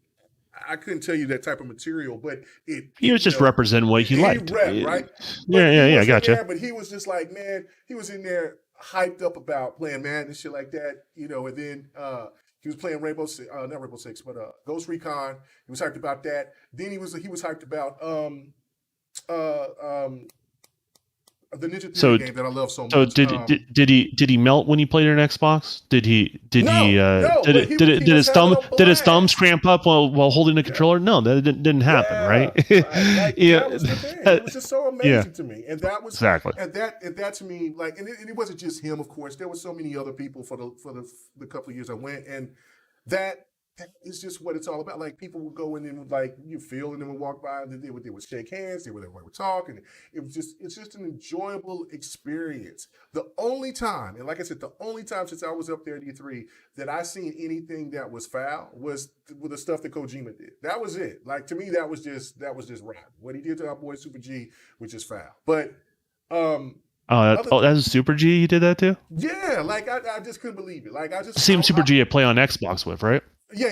I couldn't tell you that type of material, but He was just representing what he liked. right? Yeah, yeah, I gotcha. There, but he was just like, man, he was in there hyped up about playing Madden and shit like that, and then he was playing not Rainbow Six, but Ghost Recon. He was hyped about that. Then he was hyped about the Ninja Theory game that I love so much. So did he melt when he played an Xbox? Did his thumbs cramp up while holding the controller? No, that didn't happen, right? That was the thing. It was just so amazing to me, and that was exactly. And that to me, like, and it wasn't just him. Of course, there were so many other people for the couple of years I went, and that is just what it's all about. Like, people would go in and would, like, you feel, and then would walk by, and they would shake hands, they would talk, and it's just an enjoyable experience. The only time, and like I said, the only time since I was up there at E3 that I seen anything that was foul was with the stuff that Kojima did. That was it. Like, to me, that was just rap. What he did to our boy Super G was just foul. But that was Super G. You did that too? Yeah, like I just couldn't believe it. Like, I just same Super G I play on Xbox with, right? Yeah.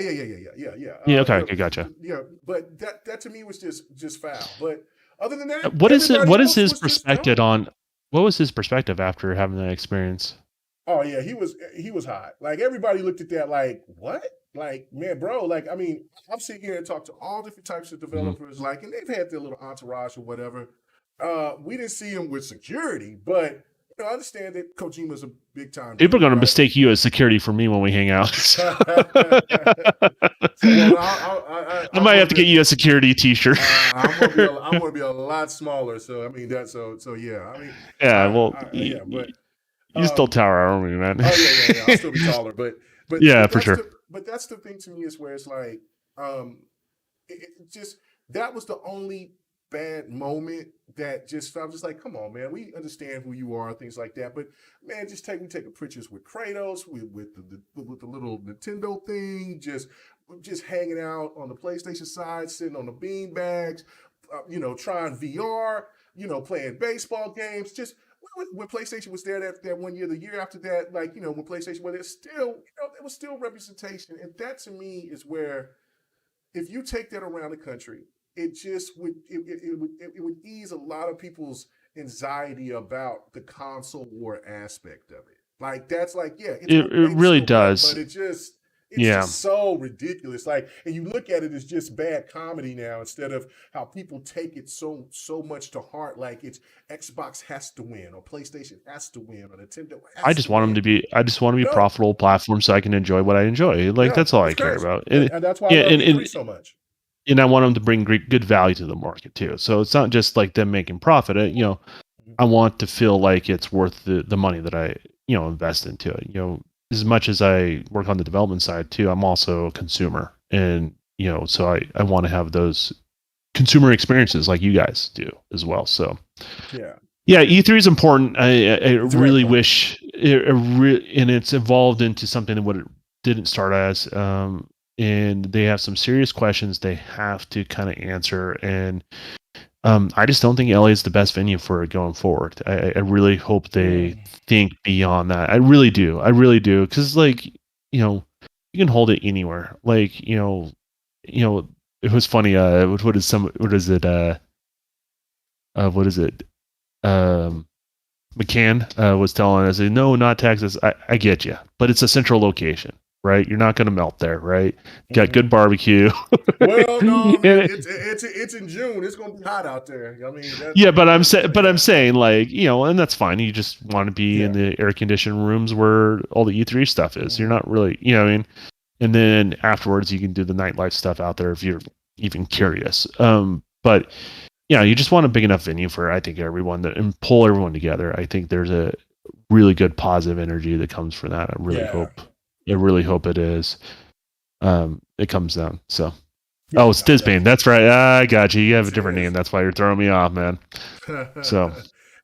Yeah, okay, gotcha. Yeah, but that to me was just foul. But other than that, what is his perspective on? What was his perspective after having that experience? Oh yeah, he was hot. Like, everybody looked at that like, what? Like, man, bro. Like, I mean, I'm sitting here and talk to all different types of developers, like, and they've had their little entourage or whatever. We didn't see him with security, but I understand that Kojima's a big time. People are going to mistake you as security for me when we hang out. I might have to get you a security T-shirt. I'm going to be a lot smaller. So I mean that. So yeah. I mean. Yeah. But you still tower over me, man. Oh yeah. I'll still be taller, but yeah, for sure. But that's the thing to me is where it's like, it just, that was the only bad moment that I was just like, come on, man, we understand who you are, things like that, but man, just taking pictures with Kratos, with the little Nintendo thing, just hanging out on the PlayStation side, sitting on the bean bags, trying VR, playing baseball games, just when PlayStation was there that 1 year, the year after that, like, when PlayStation was there, still, there was still representation, and that to me is where, if you take that around the country, it just would ease a lot of people's anxiety about the console war aspect of it. Like, that's like, yeah, it really does, but it's just so ridiculous. Like, and you look at it as just bad comedy now, instead of how people take it so much to heart. Like, it's Xbox has to win, or PlayStation has to win, or Nintendo. I just want them to be profitable platforms so I can enjoy what I enjoy. Like, that's all I care about, and that's why I love E3 so much. And I want them to bring good value to the market too. So it's not just like them making profit. I want to feel like it's worth the money that I invest into it. As much as I work on the development side too, I'm also a consumer, and so I want to have those consumer experiences like you guys do as well. So yeah, E3 is important. I really wish and it's evolved into something that what it didn't start as. And they have some serious questions they have to kind of answer. And I just don't think LA is the best venue for it going forward. I really hope they think beyond that. I really do. Because, like, you can hold it anywhere. Like, it was funny. What is it? McCann was telling us, no, not Texas. I get you, but it's a central location. Right, you're not going to melt there, right? Got good barbecue. Well, no, man, it's in June. It's going to be hot out there. I mean, but I'm saying, like, and that's fine. You just want to be in the air conditioned rooms where all the E3 stuff is. You're not really, what I mean. And then afterwards, you can do the nightlife stuff out there if you're even curious. But you just want a big enough venue for, I think, everyone and pull everyone together. I think there's a really good positive energy that comes from that. I really hope it is. It comes down. So, it's Disbane. That's right. I got you. You have a different name. That's why you're throwing me off, man. So,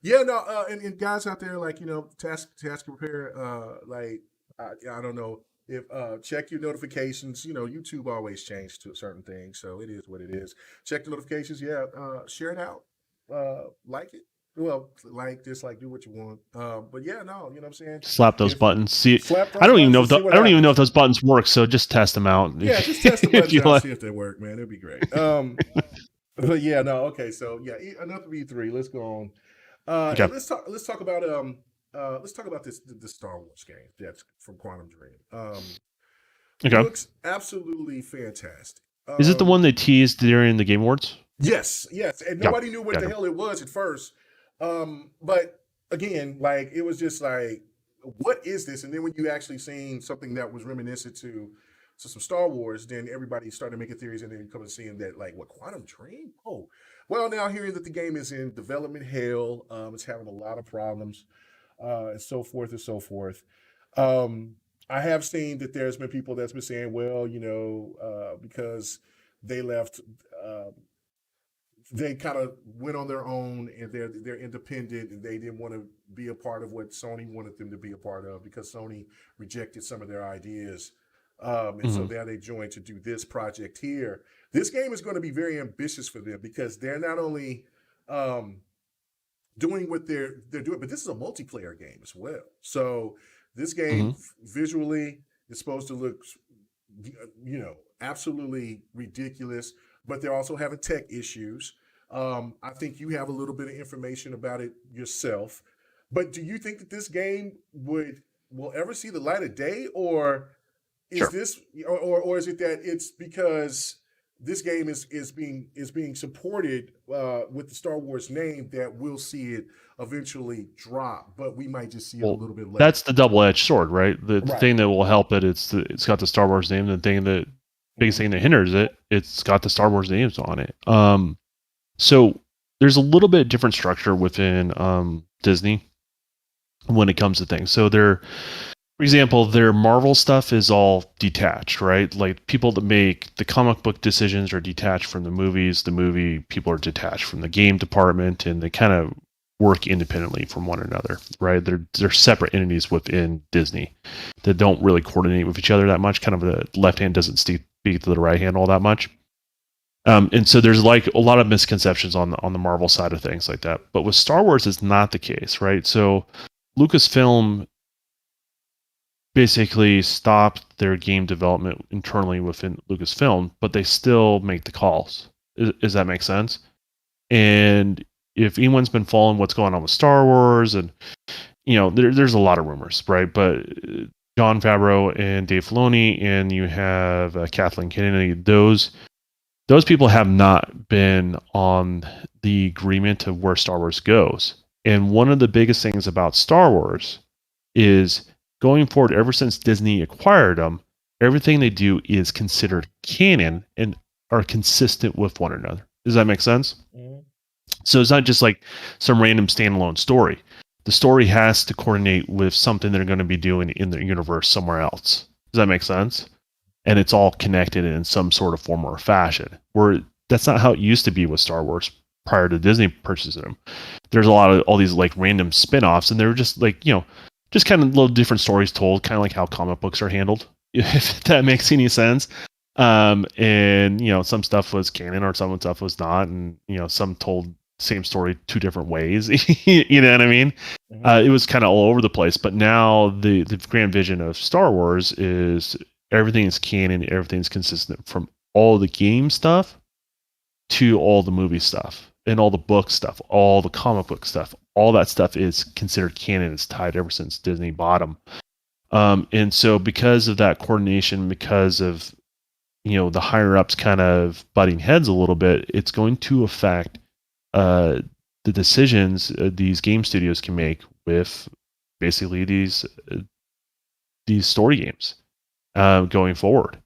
and guys out there, like, task repair. Like, I don't know If check your notifications. You know, YouTube always changes to a certain thing, so it is what it is. Check the notifications. Yeah, share it out. Like it. Well, like, dislike, do what you want. But yeah, no, you know what I'm saying. Slap those If buttons. See, slap I those don't even buttons know and if see what I don't even know if happens. those buttons work. So just test them out Yeah, just test the if buttons you out, like. see if they work, man. It'd be great. But yeah, no, okay. So yeah, enough of E3. Let's go on. Okay. Let's talk about let's talk about this Star Wars game that's from Quantum Dream. Okay. Looks absolutely fantastic. Is it the one they teased during the Game Awards? Yes, yes, and Yeah. nobody knew what the hell it was at first. But again, like, it was just like, what is this? And then when you actually seen something that was reminiscent to some Star Wars, then everybody started making theories, and then coming seeing that, like, what, Quantum Dream? Oh, well, now hearing that the game is in development hell, it's having a lot of problems, and so forth and so forth. Um, I have seen that there's been people that's been saying, well, you know, because they left. They kind of went on their own, and they're independent, and they didn't want to be a part of what Sony wanted them to be a part of, because Sony rejected some of their ideas. And so Mm-hmm. now they joined to do this project here. This game is going to be very ambitious for them, because they're not only um, doing what they're doing, but this is a multiplayer game as well. So this Mm-hmm. game visually is supposed to look, you know, absolutely ridiculous, but they're also having tech issues. I think you have a little bit of information about it yourself, but do you think that this game will ever see the light of day, or is Sure. this, or is it that it's because this game is being supported with the Star Wars name, that we'll see it eventually drop, but we might just see it a Well, little bit later? that's the double-edged sword, right? The Right. thing that will help it, it's got the Star Wars name. The thing that biggest Mm-hmm. thing that hinders it, it's got the Star Wars names on it. So there's a little bit different structure within Disney when it comes to things. So for example, their Marvel stuff is all detached, right? Like, people that make the comic book decisions are detached from the movies. The movie people are detached from the game department, and they kind of work independently from one another, right? They're separate entities within Disney that don't really coordinate with each other that much. Kind of the left hand doesn't speak to the right hand all that much. And so there's like a lot of misconceptions on the Marvel side of things like that. But with Star Wars, it's not the case, right? So Lucasfilm basically stopped their game development internally within Lucasfilm, but they still make the calls. Does that make sense? And if anyone's been following what's going on with Star Wars, and there's a lot of rumors, right? But Jon Favreau and Dave Filoni, and you have Kathleen Kennedy, those people have not been on the agreement of where Star Wars goes. And one of the biggest things about Star Wars is, going forward, ever since Disney acquired them, everything they do is considered canon and are consistent with one another. Does that make sense? Mm-hmm. So it's not just like some random standalone story. The story has to coordinate with something they're going to be doing in the universe somewhere else. Does that make sense? And it's all connected in some sort of form or fashion. Where that's not how it used to be with Star Wars prior to Disney purchasing them. There's a lot of all these like random spin-offs, and they were just like, just kind of little different stories told, kind of like how comic books are handled, if that makes any sense. And some stuff was canon, or some stuff was not, and some told the same story two different ways. You know what I mean? Mm-hmm. It was kind of all over the place. But now the grand vision of Star Wars is everything is canon, everything's consistent, from all the game stuff to all the movie stuff and all the book stuff, all the comic book stuff. All that stuff is considered canon. It's tied ever since Disney bought them. And so because of that coordination, because of the higher ups kind of butting heads a little bit, it's going to affect the decisions these game studios can make with basically these story games going forward.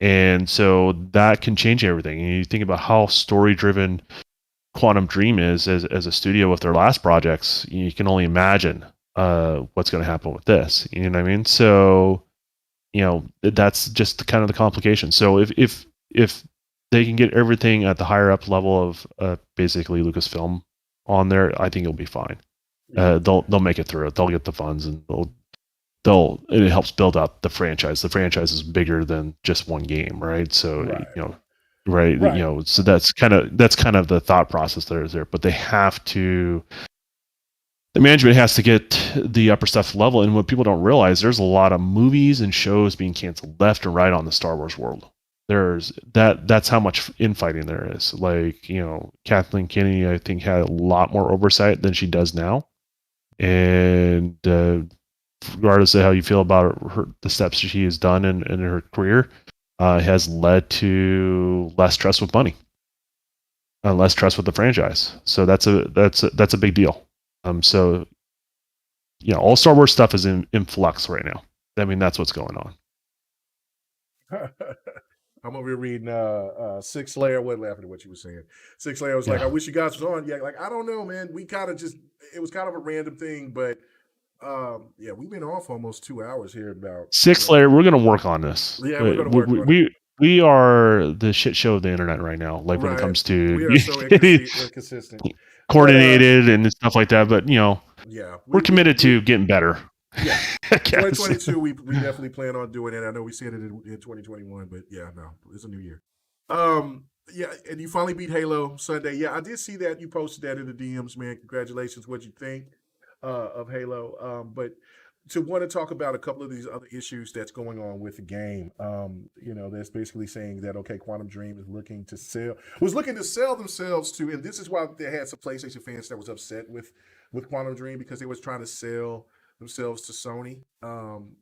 And so that can change everything. And you think about how story driven Quantum Dream is as a studio with their last projects, you can only imagine what's going to happen with this. You know what I mean? So, that's just kind of the complication. So if they can get everything at the higher up level of basically Lucasfilm on there, I think it'll be fine. They'll make it through it. They'll get the funds, and they'll it helps build up the franchise. The franchise is bigger than just one game, right? So Right. right, Right. so that's kind of the thought process there. But they have to. The management has to get the upper stuff level, and what people don't realize, there's a lot of movies and shows being canceled left and right on the Star Wars world. That's how much infighting there is. Like, Kathleen Kennedy, I think, had a lot more oversight than she does now. And regardless of how you feel about the steps she has done in her career, has led to less trust with money, less trust with the franchise. So that's a big deal. So all Star Wars stuff is in flux right now. I mean, that's what's going on. I'm over here reading Six Layer. What laughing at what you were saying? Six Layer was like, I wish you guys was on. Yeah, like I don't know, man. We kind of it was kind of a random thing, but yeah, we've been off almost 2 hours here about Six Layer. We're gonna work on this. Yeah, we're gonna work on it. We are the shit show of the internet right now. Like when it comes to we are so inconsistent, coordinated and stuff like that. But yeah, we're committed to getting better. Yeah, 2022. We definitely plan on doing it. I know we said it in 2021, but yeah, no, it's a new year. Yeah, and you finally beat Halo Sunday. Yeah, I did see that you posted that in the DMs, man. Congratulations. What'd you think of Halo? But to want to talk about a couple of these other issues that's going on with the game, that's basically saying that Quantum Dream is looking to sell themselves to, and this is why they had some PlayStation fans that was upset with Quantum Dream, because they was trying to sell themselves to Sony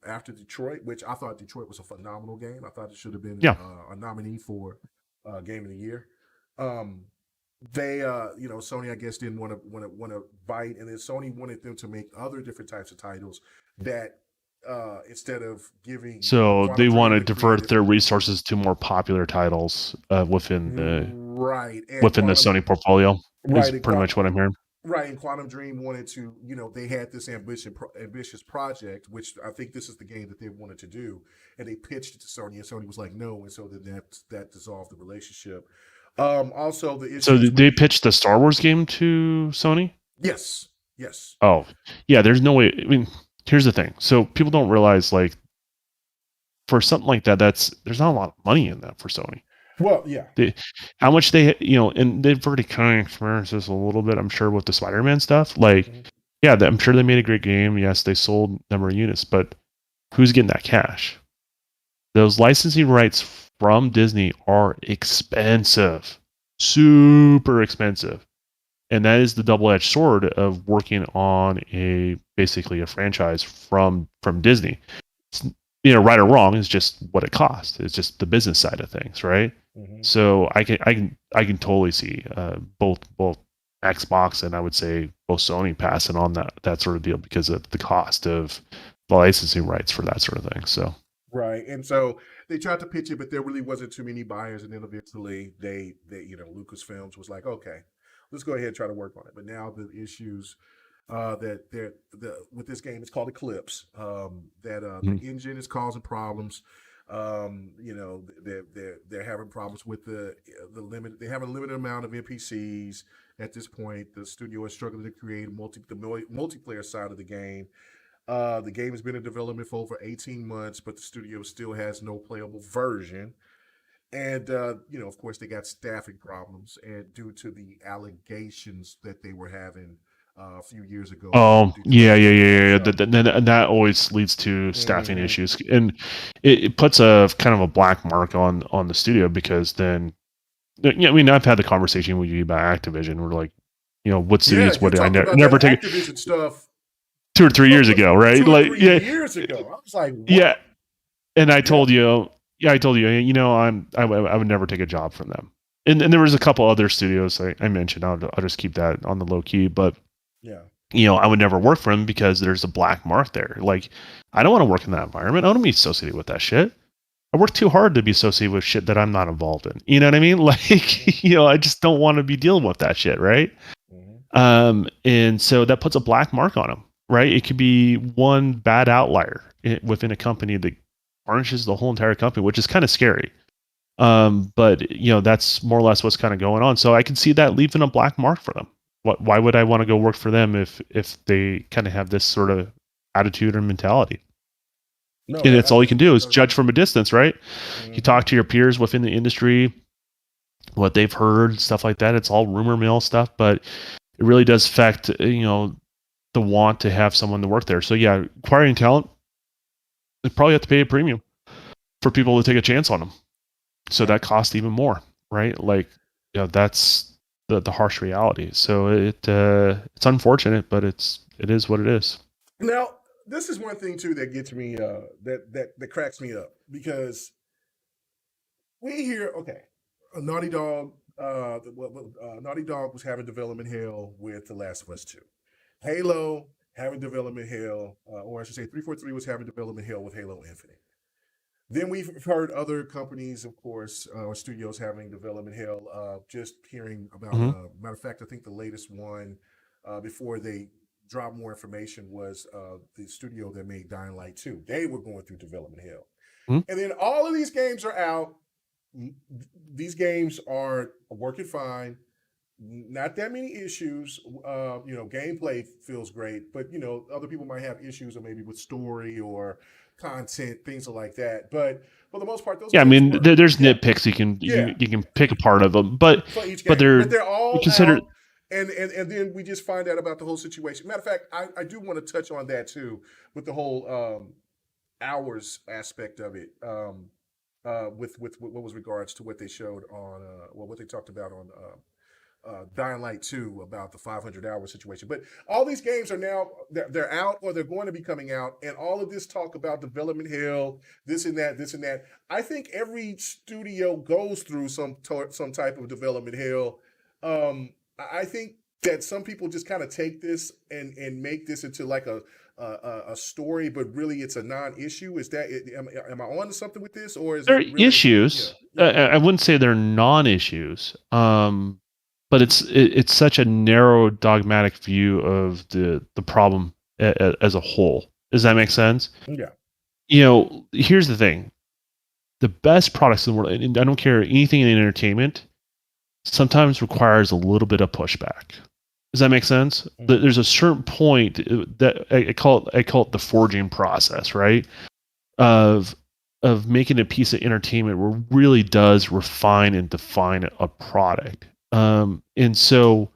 after Detroit, which I thought Detroit was a phenomenal game. I thought it should have been a nominee for Game of the Year. They, Sony, I guess, didn't want to bite, and then Sony wanted them to make other different types of titles that instead of giving. So they want to divert their resources to more popular titles within the the Sony portfolio. Right, is pretty much what I'm hearing. Right, and Quantum Dream wanted to, they had this ambitious project, which I think this is the game that they wanted to do, and they pitched it to Sony, and Sony was like, no, and so then that dissolved the relationship. Also, the issue. So did they pitch the Star Wars game to Sony? Yes. Oh, yeah. There's no way. I mean, here's the thing. So people don't realize, like, for something like that, there's not a lot of money in that for Sony. Well, yeah. How much they, and they've already kind of experienced this a little bit, I'm sure, with the Spider-Man stuff. Like, yeah, I'm sure they made a great game. Yes, they sold a number of units, but who's getting that cash? Those licensing rights from Disney are expensive, super expensive. And that is the double-edged sword of working on basically a franchise from Disney. It's, right or wrong, is just what it costs. It's just the business side of things, right? Mm-hmm. So I can totally see both Xbox and I would say both Sony passing on that sort of deal because of the cost of the licensing rights for that sort of thing. So right, and so they tried to pitch it, but there really wasn't too many buyers, and then eventually they Lucasfilms was like, okay, let's go ahead and try to work on it. But now the issues with this game, it's called Eclipse. The engine is causing problems. They're having problems with the limit. They have a limited amount of NPCs at this point. The studio is struggling to create the multiplayer side of the game. The game has been in development for over 18 months, but the studio still has no playable version. And, of course, they got staffing problems, and due to the allegations that they were having a few years ago. Oh, yeah. That always leads to staffing issues. And it puts a kind of a black mark on the studio, because then, I mean, I've had the conversation with you about Activision. We're like, what studios would I never take Activision stuff 2 or 3 years ago, right? 2 or 3 years ago. I was like, what? Yeah. And I told you, I would never take a job from them. And there was a couple other studios I mentioned. I'll just keep that on the low key, but I would never work for them because there's a black mark there. Like, I don't want to work in that environment. I don't want to be associated with that shit. I work too hard to be associated with shit that I'm not involved in. You know what I mean? Like, I just don't want to be dealing with that shit, right? Mm-hmm. And so that puts a black mark on them, right? It could be one bad outlier within a company that tarnishes the whole entire company, which is kind of scary. But that's more or less what's kind of going on. So I can see that leaving a black mark for them. Why would I want to go work for them if they kind of have this sort of attitude or mentality? No, And it's all you can do is I judge agree. from a distance, right? You Mhm. talk to your peers within the industry, what they've heard, stuff like that. It's all rumor mill stuff, but it really does affect, the want to have someone to work there. So yeah, acquiring talent, they probably have to pay a premium for people to take a chance on them. So Right. that costs even more, right? Like, that's the harsh reality. So it's unfortunate, but it is what it is. Now, this is one thing too that gets me that cracks me up because we hear okay, a Naughty Dog Naughty Dog was having development hell with The Last of Us 2. Halo having development hell, or I should say 343 was having development hell with Halo Infinite. Then we've heard other companies, of course, or studios having development hell. Just hearing about, Mm-hmm. matter of fact, I think the latest one before they dropped more information was the studio that made Dying Light 2. They were going through development hell. Mm-hmm. And then all of these games are out. These games are working fine. Not that many issues. Gameplay feels great, but other people might have issues, or maybe with story or content, things like that. But for the most part, those Yeah, I games mean, work. there's Yeah, nitpicks you yeah, can pick apart of them, but for each but game, they're but they're you all consider out. And then we just find out about the whole situation. Matter of fact, I do want to touch on that too, with the whole hours aspect of it. With what was regards to what they showed on what they talked about on Dying Light 2 about the 500-hour situation. But all these games are now they're out, or they're going to be coming out, and all of this talk about development hell, this and that, this and that. I think every studio goes through some type of development hell. I think that some people just kind of take this and make this into like a story, but really it's a non-issue. Is that am I on to something with this, or is there it are really? Yeah, issues. yeah, I wouldn't say they're non-issues, but it's such a narrow, dogmatic view of the problem as a whole. Does that make sense? yeah. Here's the thing: the best products in the world, and I don't care anything in entertainment, sometimes requires a little bit of pushback. Does that make sense? Mhm. There's a certain point that I call it the forging process, right? Of making a piece of entertainment where it really does refine and define a product. And so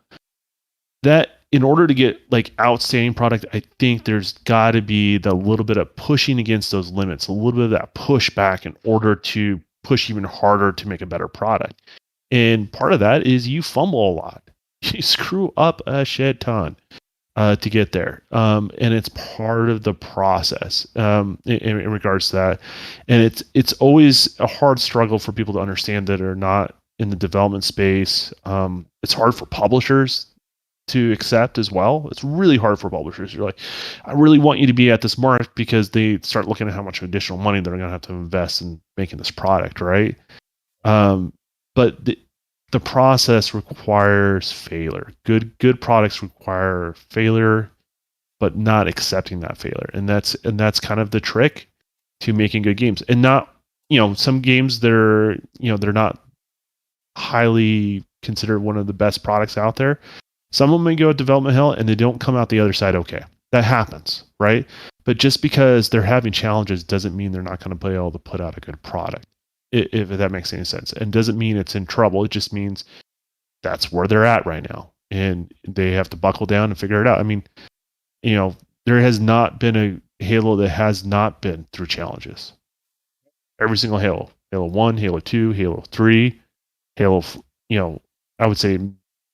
that in order to get like outstanding product, I think there's got to be the little bit of pushing against those limits, a little bit of that pushback in order to push even harder to make a better product. And part of that is you fumble a lot. You screw up a shit ton to get there. And it's part of the process in regards to that. And it's always a hard struggle for people to understand that are not in the development space. It's hard for publishers to accept as well. It's really hard for publishers. You're like, I really want you to be at this mark, because they start looking at how much additional money they're going to have to invest in making this product, right? But the process requires failure. Good products require failure, but not accepting that failure, and that's kind of the trick to making good games. And not, some games they're not highly considered one of the best products out there. Some of them may go at development hell and they don't come out the other side okay. That happens, right? But just because they're having challenges doesn't mean they're not going to be able to put out a good product, if that makes any sense. And doesn't mean it's in trouble. It just means that's where they're at right now, and they have to buckle down and figure it out. I mean, there has not been a Halo that has not been through challenges. Every single Halo 1, Halo 2, Halo 3, Halo, I would say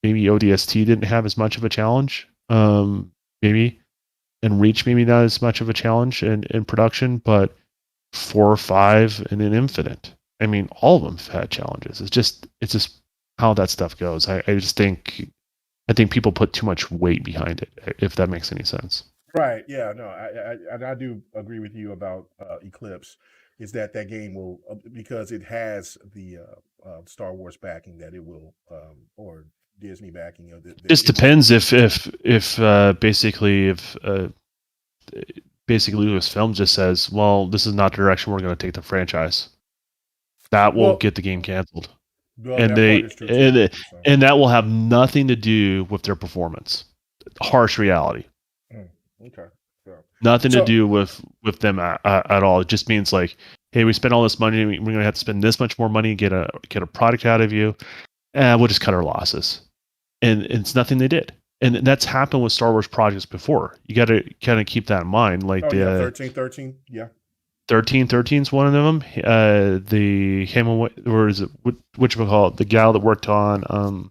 maybe ODST didn't have as much of a challenge. Maybe, and Reach maybe not as much of a challenge in production, but 4 or 5 and then Infinite. I mean, all of them have had challenges. It's just how that stuff goes. I think people put too much weight behind it, if that makes any sense. Right. Yeah. No. I do agree with you about Eclipse. Is that game will because it has the Star Wars backing that it will or Disney backing that Just it will. depends if basically Lucasfilm just says, well, this is not the direction we're going to take the franchise. That will Well, get the game canceled, well, and that part they is true too. So, and that will have nothing to do with their performance. Harsh reality. mm, okay. Yeah. Nothing to So do with them at all. It just means like, hey, we spent all this money. We're going to have to spend this much more money get a product out of you. We'll just cut our losses. And it's nothing they did. And that's happened with Star Wars projects before. You got to kind of keep that in mind. Like oh yeah, the 1313. Yeah. 1313 is one of them. The Hemingway, or is it which we call it? The gal that worked on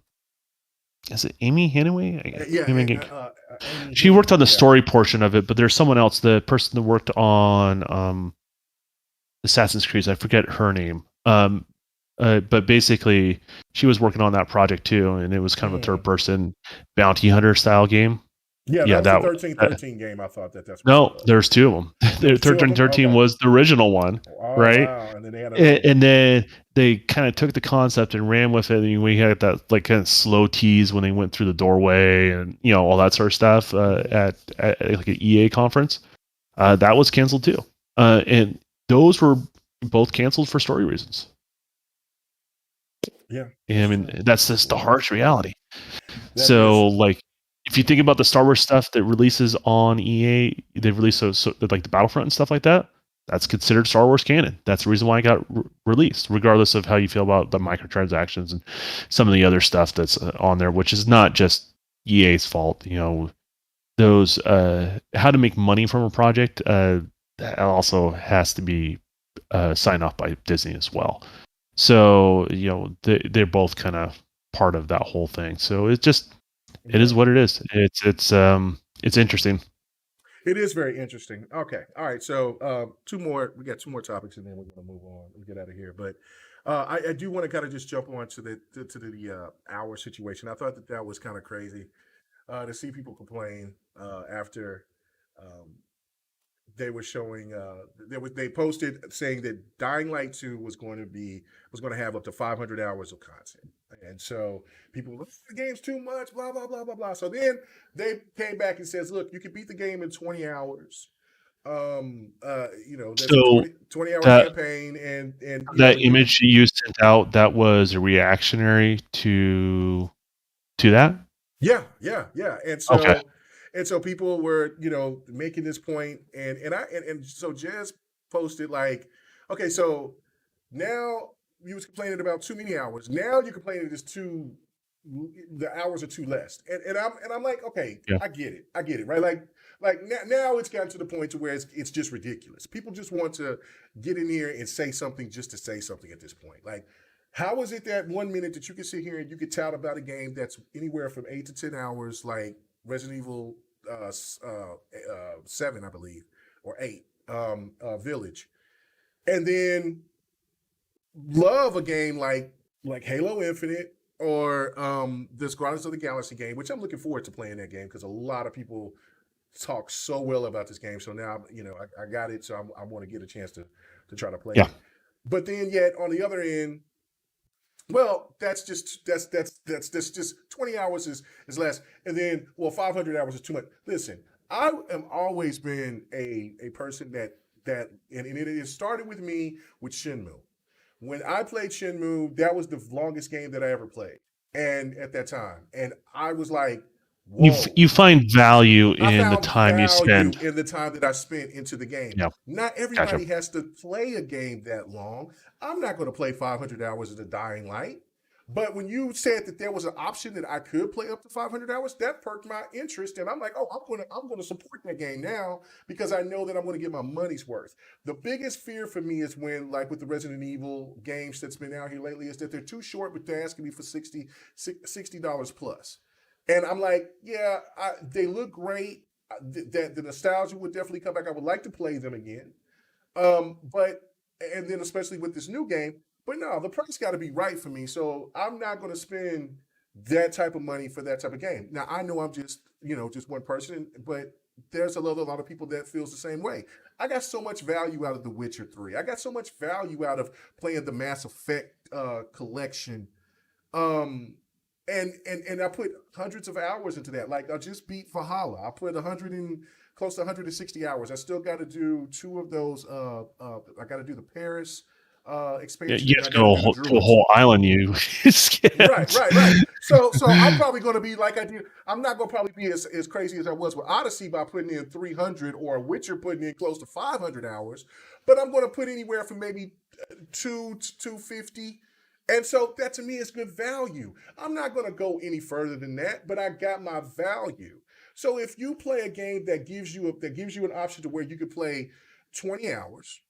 is it Amy Hemingway? Yeah, Amy She worked on the yeah. story portion of it, but there's someone else. The person that worked on Assassin's Creed, I forget her name. But basically, she was working on that project too, and it was kind of a third-person bounty hunter style game. Yeah, Yeah, that was the 1313 game. I thought that's what it no, was. there's two of them. There's two of them? 1313 Okay. was the original one, Oh right? wow! And then they had another one. And then they kind of took the concept and ran with it. And we had that like kind of slow tease when they went through the doorway and all that sort of stuff at like an EA conference. That was canceled too, and those were both canceled for story reasons. Yeah, I mean that's just the harsh reality. That So is- like, if you think about the Star Wars stuff that releases on EA, they release so like the Battlefront and stuff like that. That's considered Star Wars canon. That's the reason why it got released, regardless of how you feel about the microtransactions and some of the other stuff that's on there, which is not just EA's fault. Those how to make money from a project that also has to be signed off by Disney as well. So they're both kind of part of that whole thing. So it is what it is. It's interesting. It is very interesting. Okay, all right. So two more. We got two more topics, and then we're going to move on and get out of here. But I do want to kind of just jump on to the hour situation. I thought that was kind of crazy to see people complain after they were showing they posted saying that Dying Light 2 was going to have up to 500 hours of content. And so people were, the game's too much, blah blah blah blah blah. So then they came back and says, look, you can beat the game in 20 hours. That's a So 20 hour that campaign, and that image you sent out, that was a reactionary to that. Yeah. And so Okay. people were, making this point, and so Jez posted like, okay, so now you was complaining about too many hours. Now you're complaining the hours are too less. And I'm like, okay, Yeah. I get it, right? Like now it's gotten to the point to where it's just ridiculous. People just want to get in here and say something just to say something at this point. Like, how is it that 1 minute that you can sit here and you can tout about a game that's anywhere from 8 to 10 hours, like Resident Evil 7, I believe, or 8, Village, and then love a game like Halo Infinite or this Guardians of the Galaxy game, which I'm looking forward to playing that game because a lot of people talk so well about this game. So now I got it, so I want to get a chance to try to play it. But then yet on the other end, well, that's just 20 hours is less, and then 500 hours is too much. Listen, I am always been a person that and it started with me with Shenmue. When I played Shenmue, that was the longest game that I ever played, and at that time, and I was like, whoa. You find value in the found time you spend. in the time that I spent into the game. Yeah. Not everybody has to play a game that long. I'm not going to play 500 hours of the Dying Light. But when you said that there was an option that I could play up to 500 hours, that perked my interest, and I'm like, oh, I'm going to support that game now because I know that I'm going to get my money's worth. The biggest fear for me is when, like with the Resident Evil games that's been out here lately, is that they're too short, but they're asking me for $60 plus. And I'm like, yeah, they look great. That the nostalgia would definitely come back. I would like to play them again. And then especially with this new game, but no, the price got to be right for me. So I'm not going to spend that type of money for that type of game. Now I know I'm just one person, but there's a lot of people that feels the same way. I got so much value out of The Witcher 3. I got so much value out of playing the Mass Effect collection. And I put hundreds of hours into that. Like I just beat Valhalla. I put close to 160 hours. I still got to do two of those. I got to do the Paris expansion, You and have I to got to go do the to a druids. whole island you Right, skipped. right, right. So I'm probably going to be like I did. I'm not going to probably be as crazy as I was with Odyssey by putting in 300 or Witcher putting in close to 500 hours, but I'm going to put anywhere from maybe 2 to 250. And so that to me is good value. I'm not going to go any further than that, but I got my value. So if you play a game that gives you an option to where you could play 20 hours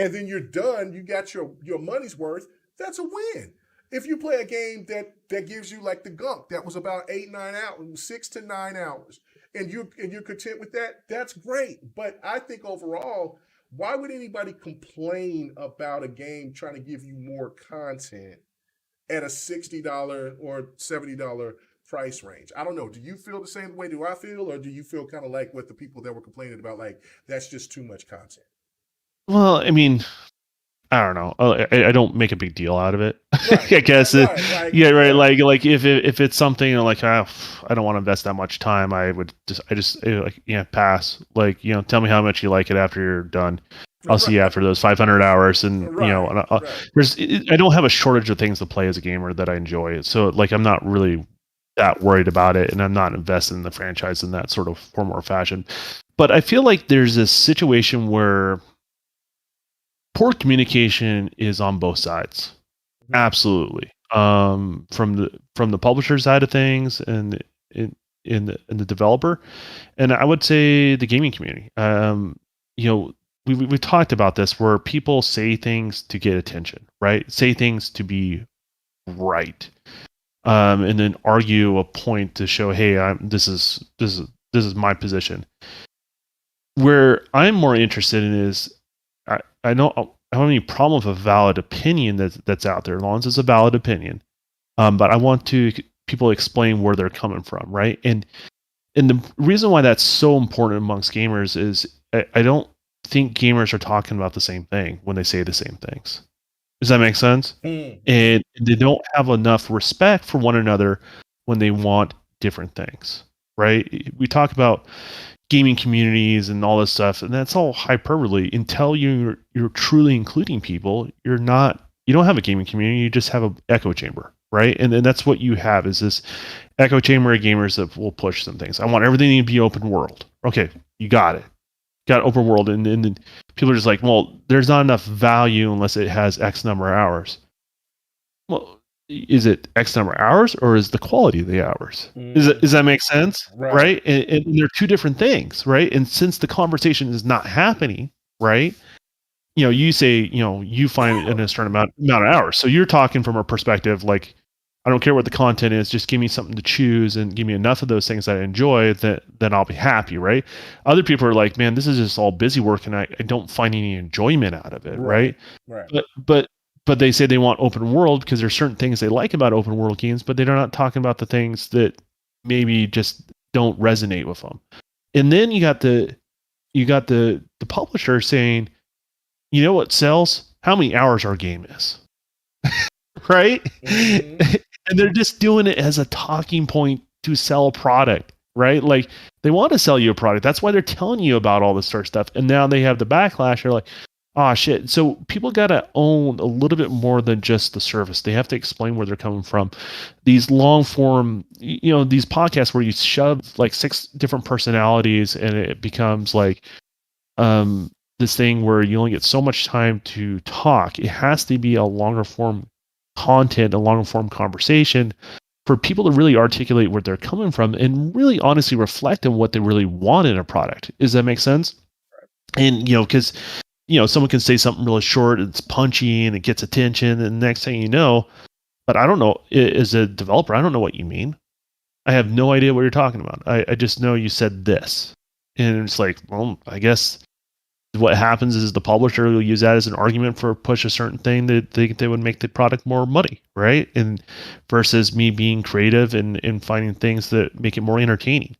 and then you're done, you got your money's worth, that's a win. If you play a game that gives you like the gunk that was about 8 9 hours, 6 to 9 hours, and you're content with that, that's great. But I think overall, why would anybody complain about a game trying to give you more content at a $60 or $70 price range? I don't know. Do you feel the same way do I feel, or do you feel kind of like what the people that were complaining about, like that's just too much content? Well, I mean, I don't know. I don't make a big deal out of it. Right, I guess, right, right. Like, yeah, right. yeah, Like if it's something like I don't want to invest that much time, I just like pass. Like tell me how much you like it after you're done. I'll see you right, after those 500 hours, and right, and right. I don't have a shortage of things to play as a gamer that I enjoy. So like I'm not really that worried about it, and I'm not invested in the franchise in that sort of form or fashion. But I feel like there's this situation where poor communication is on both sides. Mhm. Absolutely. From the publisher side of things and in the developer, and I would say the gaming community. We talked about this where people say things to get attention, right? Say things to be right, and then argue a point to show, hey, this is my position. Where I'm more interested in is I don't have any problem with a valid opinion that's out there as long as it's a valid opinion. But I want people explain where they're coming from, right? And the reason why that's so important amongst gamers is I don't think gamers are talking about the same thing when they say the same things. Does that make sense? Mm-hmm. And they don't have enough respect for one another when they want different things, right? We talk about gaming communities and all this stuff, and that's all hyperbole. Until you're truly including people, you don't have a gaming community. You just have an echo chamber, right? And then that's what you have is this echo chamber of gamers that will push some things. I want everything to be open world. Okay, you got it. Got open world, and then people are just like, well, there's not enough value unless it has X number of hours. Well, is it X number of hours or is the quality of the hours? Does that Mm-hmm. make sense? Right. Right? And they're two different things, right? And since the conversation is not happening, right? You say, you find in a certain amount of hours. So you're talking from a perspective like, I don't care what the content is, just give me something to choose and give me enough of those things that I enjoy that then I'll be happy, right? Other people are like, man, this is just all busy work and I don't find any enjoyment out of it, Right. right? Right. But but but they say they want open world because there's certain things they like about open world games, but they're not talking about the things that maybe just don't resonate with them. And then you got the publisher saying, you know what sells? How many hours our game is. Right? Mm-hmm. And they're just doing it as a talking point to sell a product, right? Like they want to sell you a product. That's why they're telling you about all this sort of stuff. And now they have the backlash. They're like, oh shit. So people got to own a little bit more than just the service. They have to explain where they're coming from. These long form, these podcasts where you shove like 6 different personalities and it becomes like, this thing where you only get so much time to talk. It has to be a longer form content, a longer form conversation for people to really articulate where they're coming from and really honestly reflect on what they really want in a product. Does that make sense? And because someone can say something really short, it's punchy and it gets attention, and the next thing you know, but I don't know, as a developer, I don't know what you mean. I have no idea what you're talking about. I just know you said this. And it's like, well, I guess what happens is the publisher will use that as an argument for push a certain thing that they would make the product more money, right? And versus me being creative and finding things that make it more entertaining.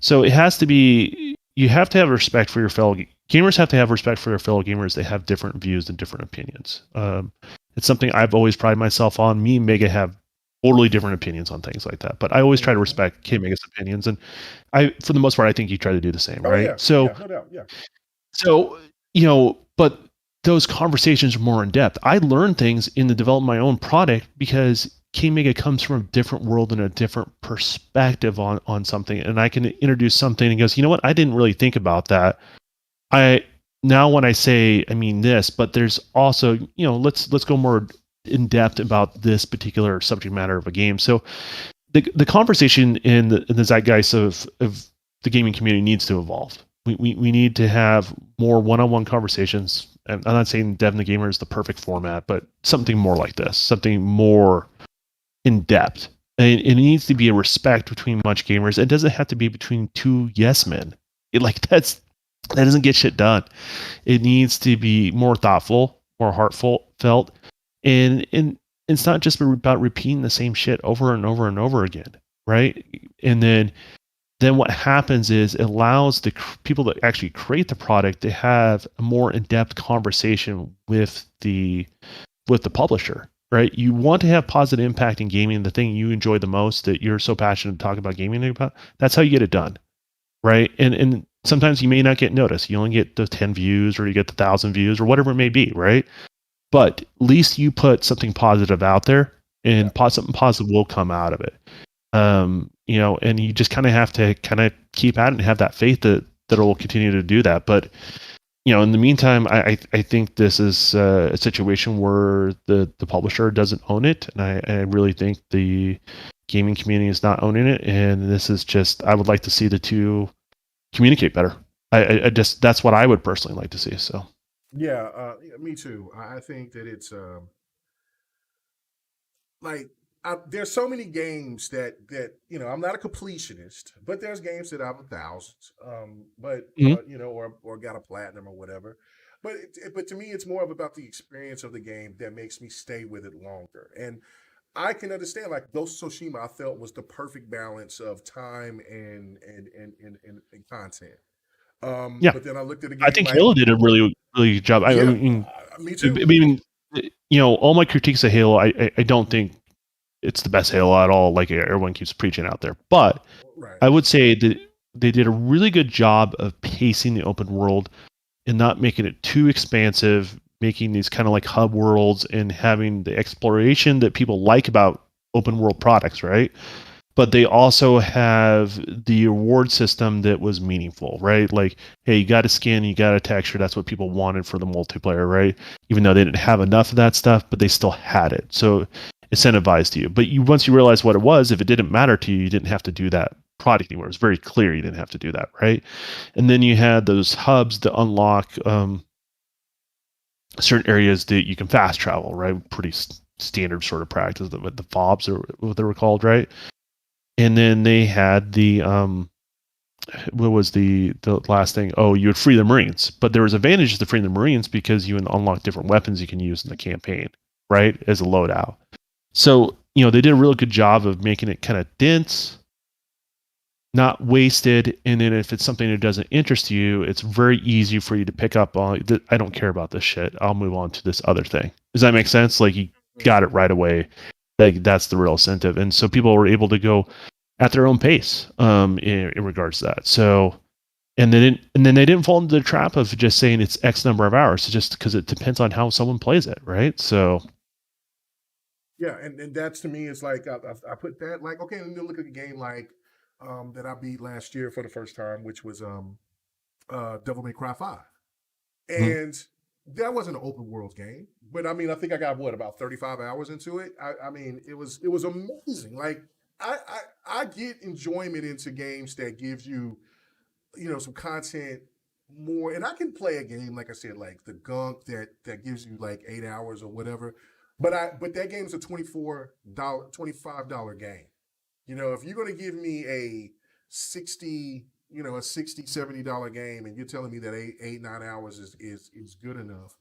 So it has to be, you have to have respect for your fellow gamers. Have to have respect for their fellow gamers. They have different views and different opinions. It's something I've always prided myself on. Me and Mega have totally different opinions on things like that, but I always try to Mm-hmm. respect K Mega's opinions, and for the most part, I think you try to do the same, Oh right? yeah. So Yeah. No doubt. Yeah. so, but those conversations are more in depth. I learn things in the development of my own product because King Mega comes from a different world and a different perspective on something, and I can introduce something and goes, you know what, I didn't really think about that. I now when I say I mean this, but there's also, you know, let's go more in depth about this particular subject matter of a game. So the conversation in the zeitgeist of the gaming community needs to evolve. We need to have more one-on-one conversations. I'm not saying Dev and the Gamer is the perfect format, but something more like this, something more in depth. And it needs to be a respect between much gamers. It doesn't have to be between two yes men. That doesn't get shit done. It needs to be more thoughtful, more heartfelt, and it's not just about repeating the same shit over and over and over again, right? And then what happens is it allows the people that actually create the product to have a more in-depth conversation with the publisher, right? You want to have positive impact in gaming, the thing you enjoy the most that you're so passionate to talk about gaming about. That's how you get it done, right? And sometimes you may not get noticed. You only get the 10 views or you get the 1,000 views or whatever it may be, right? But at least you put something positive out there, and something positive will come out of it. You know, and you just kind of have to kind of keep at it and have that faith that it will continue to do that. But you know, in the meantime, I think this is a situation where the publisher doesn't own it, and I really think the gaming community is not owning it. And this is just, I would like to see the two communicate better. I just, that's what I would personally like to see. So Yeah, me too. I think that it's like there's so many games that you know, I'm not a completionist, but there's games that I've thousands, but Mhm. you know, or got a platinum or whatever. But but to me, it's more of about the experience of the game that makes me stay with it longer. And I can understand, like Ghost of Tsushima, I felt was the perfect balance of time and content. Yeah, But then I looked at a I game think like, Halo did a really good job. I yeah, mean, me I too. mean, you know, all my critiques of Halo, I don't think it's the best Halo at all, like everyone keeps preaching out there. But Right. I would say that they did a really good job of pacing the open world and not making it too expansive, making these kind of like hub worlds and having the exploration that people like about open world products, right? But they also have the reward system that was meaningful, right? Like, hey, you got a skin, you got a texture. That's what people wanted for the multiplayer, right? Even though they didn't have enough of that stuff, but they still had it. So incentivized you. But you once you realize what it was, if it didn't matter to you, you didn't have to do that product anymore. It's very clear you didn't have to do that, right? And then you had those hubs to unlock certain areas that you can fast travel, right? Pretty standard sort of practice, the fobs or what they were called, right? And then they had the what was the last thing? Oh, you would free the Marines, but there was advantages to freeing the Marines because you would unlock different weapons you can use in the campaign, right, as a loadout. So you know they did a real good job of making it kind of dense, not wasted, and then if it's something that doesn't interest you, it's very easy for you to pick up on. I don't care about this shit. I'll move on to this other thing. Does that make sense? Like you got it right away. Like that's the real incentive, and so people were able to go at their own pace in regards to that. So, and then they didn't fall into the trap of just saying it's X number of hours, just because it depends on how someone plays it, right? So, Yeah, and that's to me is like I put that like, okay, let me look at a game like that I beat last year for the first time, which was Devil May Cry 5. mhm. And that wasn't an open world game, but I mean, I think I got what about 35 hours into it. I mean, it was amazing. Like I get enjoyment into games that gives you, you know, some content more, and I can play a game like I said, like the gunk that gives you like 8 hours or whatever. But that game's a $25 game. You know, if you're going to give me a 60, you know, a 60 $70 game and you're telling me that 8 9 hours is good enough,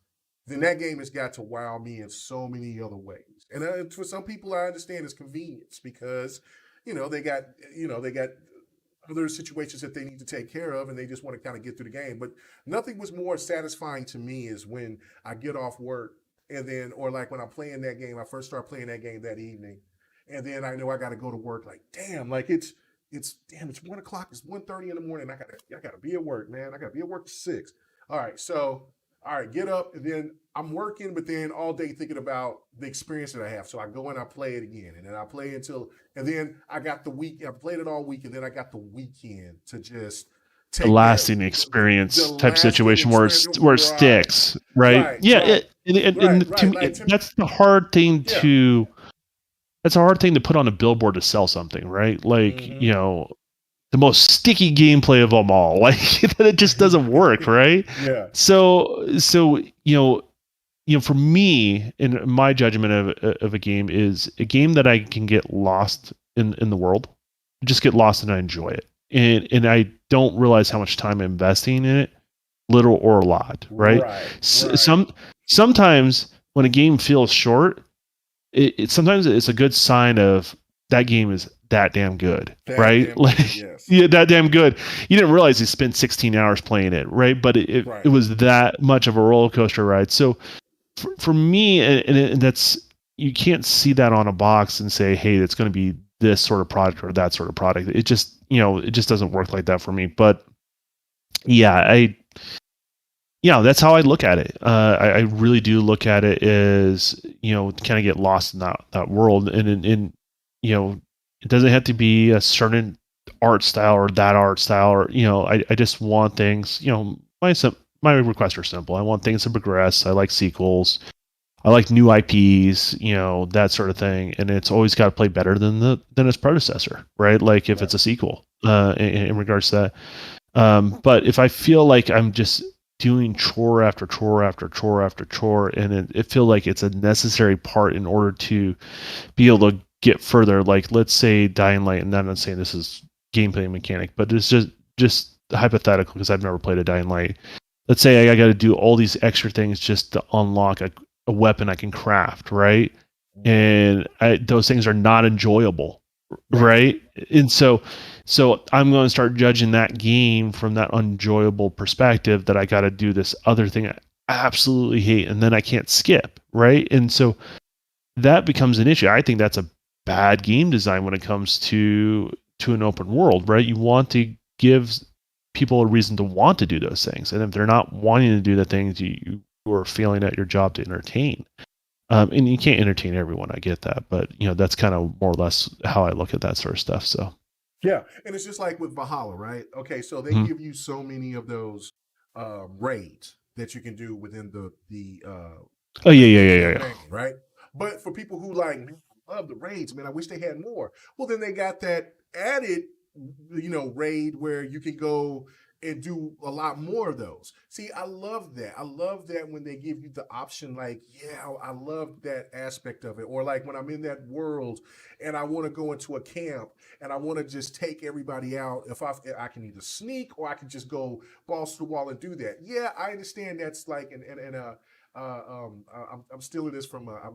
then that game has got to wow me in so many other ways. And for some people, I understand it's convenience because, you know, they got other situations that they need to take care of and they just want to kind of get through the game. But nothing was more satisfying to me is when I get off work and then, or like when I'm playing that game, I first start playing that game that evening, and then I know I got to go to work. Like, damn, like it's damn, it's 1 o'clock, it's 1:30 in the morning. I gotta be at work, man. I gotta be at work at 6. All right, so all right, get up, and then I'm working, but then all day thinking about the experience that I have. So I go and I play it again, and then I play until, and then I got the week. I played it all week, and then I got the weekend to just The take that lasting the experience type lasting situation where experience. where it Right, sticks, right? right, Yeah, right, and to me, Like to me, that's the hard thing yeah. to. That's a hard thing to put on a billboard to sell something, right? Like, Mm-hmm. the most sticky gameplay of them all. Like it just doesn't work, right? Yeah. So for me, in my judgment of a game is a game that I can get lost in the world, just get lost and I enjoy it, and I don't realize how much time I'm investing in it, little or a lot, right? Right. Right. Sometimes when a game feels short, it sometimes it's a good sign of that game is that damn good, That right? damn good. Like, Yes. yeah, that damn good. You didn't realize you spent 16 hours playing it, right? But it Right. was that much of a roller coaster ride. So for me, and that's, you can't see that on a box and say, hey, it's going to be this sort of product or that sort of product. It just, it just doesn't work like that for me. But yeah, that's how I look at it. I really do look at it as, kind of get lost in that world. And it doesn't have to be a certain art style or that art style, or, I just want things, my requests are simple. I want things to progress. I like sequels. I like new IPs, that sort of thing. And it's always got to play better than its predecessor, right? Like if it's a sequel, in regards to that. But if I feel like I'm just doing chore after chore after chore after chore, and it feels like it's a necessary part in order to be able to get further, like let's say Dying Light, and I'm not saying this is gameplay mechanic, but it's just hypothetical because I've never played a Dying Light. Let's say I got to do all these extra things just to unlock a weapon I can craft, right? And those things are not enjoyable, right? And so I'm going to start judging that game from that enjoyable perspective, that I got to do this other thing I absolutely hate, and then I can't skip, right? And so that becomes an issue. I think that's a bad game design when it comes to an open world, right? You want to give people a reason to want to do those things, and if they're not wanting to do the things, you are failing at your job to entertain. And you can't entertain everyone. I get that, but that's kind of more or less how I look at that sort of stuff. So yeah, and it's just like with Valhalla, right? Okay, so they give you so many of those raids that you can do within the oh yeah, right? But for people who like, man, I love the raids, man, I wish they had more. Well, then they got that added, raid where you can go and do a lot more of those. See, I love that. I love that when they give you the option, like, yeah, I love that aspect of it. Or like when I'm in that world and I want to go into a camp and I want to just take everybody out. If I can either sneak or I can just go balls to the wall and do that. Yeah, I understand that's like I'm stealing this from I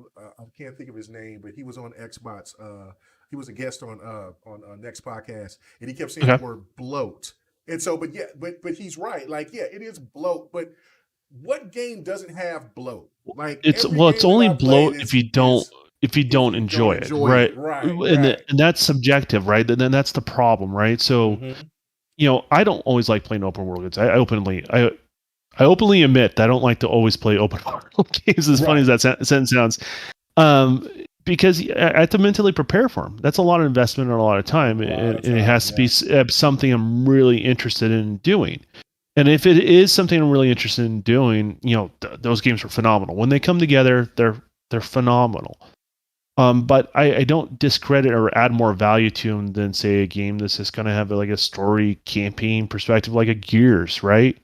can't think of his name, but he was on Xbox. He was a guest on Next Podcast, and he kept saying the word bloat. And so, but he's right. Like, yeah, it is bloat. But what game doesn't have bloat? Like it's only bloat if you don't enjoy it, right? And that's subjective, right? And then that's the problem, right? So, I don't always like playing open world games. I openly admit that I don't like to always play open world games. As funny as that sentence sounds, because I have to mentally prepare for them. That's a lot of investment and a lot of time, and it has to be something I'm really interested in doing. And if it is something I'm really interested in doing, those games are phenomenal. When they come together, they're phenomenal. But I don't discredit or add more value to them than, say, a game that's just going to have like a story campaign perspective, like a Gears, right?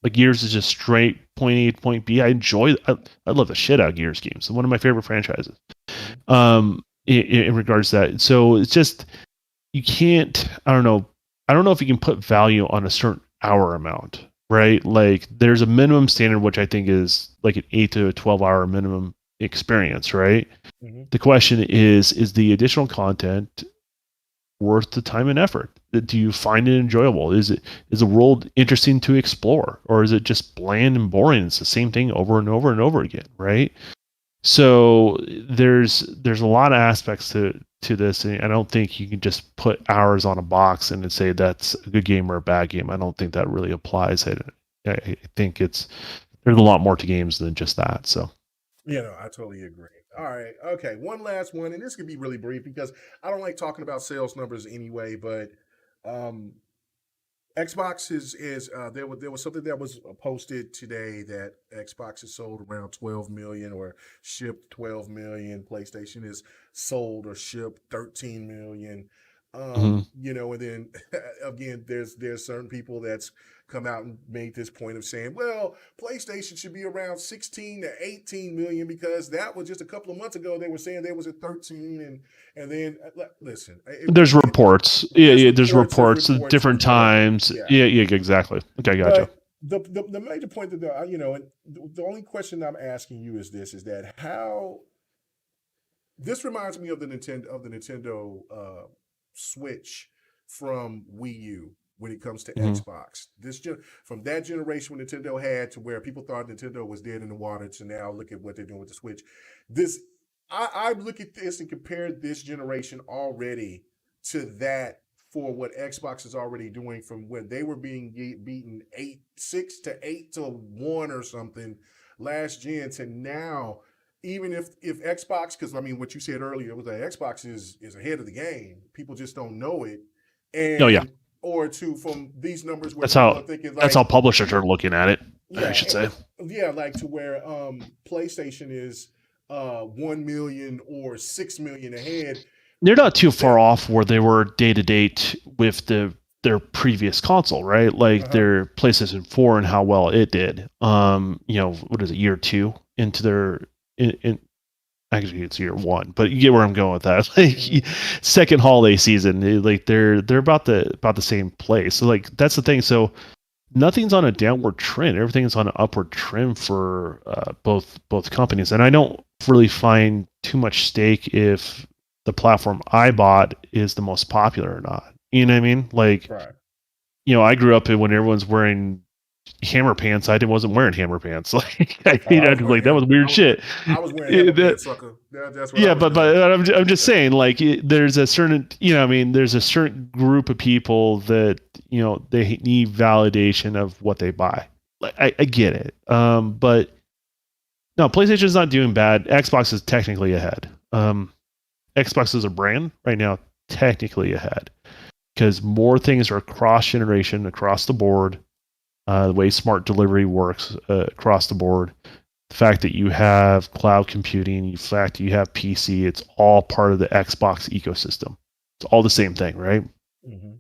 Like Gears is just straight point A to point B. I love the shit out of Gears games. It's one of my favorite franchises. In regards to that, so it's just, you can't. I don't know if you can put value on a certain hour amount, right? Like there's a minimum standard, which I think is like an 8 to 12 hour minimum experience, right? The question is the additional content worth the time and effort? Do you find it enjoyable? Is the world interesting to explore, or is it just bland and boring? It's the same thing over and over and over again, right? So there's a lot of aspects to this, and I don't think you can just put hours on a box and say that's a good game or a bad game. I don't think that really applies. I think it's there's a lot more to games than just that. So I totally agree. All right. Okay. One last one, and this could be really brief because I don't like talking about sales numbers anyway, but um Xbox is there was something that was posted today that Xbox has sold around 12 million or shipped 12 million. PlayStation is sold or shipped 13 million. mhm. And then again, there's certain people that's come out and made this point of saying, well, PlayStation should be around 16 to 18 million because that was just a couple of months ago. They were saying they was at 13, and then listen, There's reports. there's Yeah, there's reports at reports or different whatever. times. Yeah. Yeah, exactly. Okay, gotcha. But the major point that and the only question I'm asking you is this: is that how this reminds me of the Nintendo Switch from Wii U when it comes to Mhm. Xbox. From that generation when Nintendo had to where people thought Nintendo was dead in the water to now look at what they're doing with the Switch. This I look at this and compare this generation already to that for what Xbox is already doing from when they were being beaten 6-8 to 1 or something last gen to now. Even if Xbox, because I mean what you said earlier was that Xbox is ahead of the game. People just don't know it, Oh yeah, and or to from these numbers where that's people are how thinking that's how like publishers are looking at it. I yeah, should say. yeah, like to where PlayStation is 1 million or 6 million ahead. They're not too That far off where they were day to date with their previous console, right? Like uh-huh. their PlayStation 4 and how well it did. What is it, year two into their in actually it's year one, but you get where I'm going with that. Like Mm-hmm. second holiday season, like they're about the same place. So like that's the thing. So nothing's on a downward trend. Everything's on an upward trend for both companies. And I don't really find too much stake if the platform I bought is the most popular or not. You know what I mean? Like, Right. I grew up when everyone's wearing hammer pants. I wasn't wearing hammer pants. Like, Oh, I was like wearing that was weird shit. I was wearing hammer That, pants, sucker. That's what I yeah, was but doing. I'm just saying, like, there's a certain, there's a certain group of people that they need validation of what they buy. Like, I get it, but no, PlayStation's not doing bad. Xbox is technically ahead. Xbox is a brand right now, technically ahead because more things are cross generation, across the board. The way smart delivery works across the board, the fact that you have cloud computing, the fact that you have PC, it's all part of the Xbox ecosystem. It's all the same thing, right? Mm-hmm.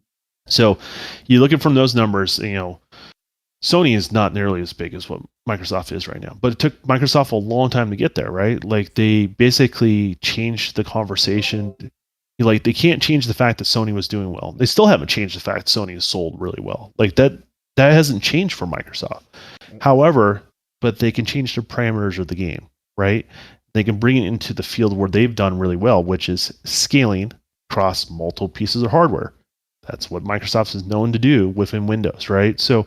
So you look at from those numbers, Sony is not nearly as big as what Microsoft is right now, but it took Microsoft a long time to get there, right? Like they basically changed the conversation. Like they can't change the fact that Sony was doing well. They still haven't changed the fact Sony has sold really well. Like that hasn't changed for Microsoft. However, but they can change the parameters of the game, right? They can bring it into the field where they've done really well, which is scaling across multiple pieces of hardware. That's what Microsoft is known to do within Windows, right? So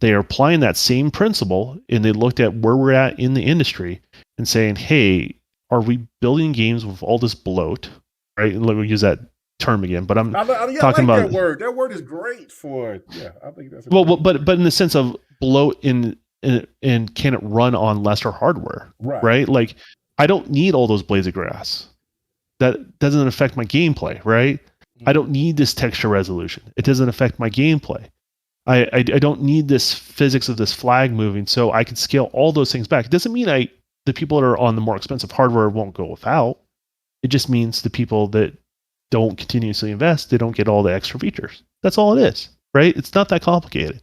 they are applying that same principle and they looked at where we're at in the industry and saying, hey, are we building games with all this bloat, right? And let me use that term again, but I'm I talking like about that word. That word is great for it. Yeah, I think that's a well, great but in the sense of bloat in can it run on lesser hardware, right. right? Like I don't need all those blades of grass. That doesn't affect my gameplay, right? I don't need this texture resolution. It doesn't affect my gameplay. I don't need this physics of this flag moving, so I can scale all those things back. It doesn't mean the people that are on the more expensive hardware won't go without. It just means the people that don't continuously invest, they don't get all the extra features. That's all it is, right? It's not that complicated.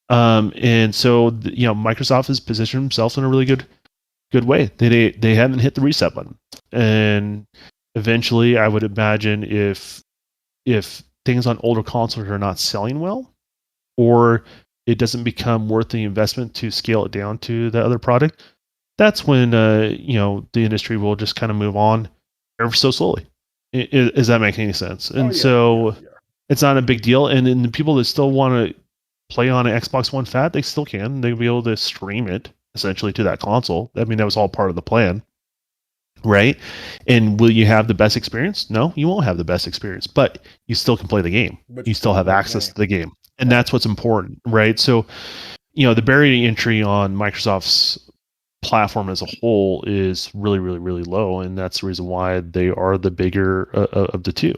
And so Microsoft has positioned themselves in a really good way. They haven't hit the reset button, and eventually, I would imagine if things on older consoles are not selling well, or it doesn't become worth the investment to scale it down to the other product, that's when the industry will just kind of move on ever so slowly. Does that make any sense? Oh And yeah, so yeah. it's not a big deal. And then the people that still want to play on an Xbox One Fat, they still can. They'll be able to stream it essentially to that console. I mean, that was all part of the plan, right? And will you have the best experience? No, you won't have the best experience, but you still can play the game. But You you still still can have play the access game. to the game. And Right. that's what's important, right? So the barrier to entry on Microsoft's platform as a whole is really, really, really low, and that's the reason why they are the bigger of the two.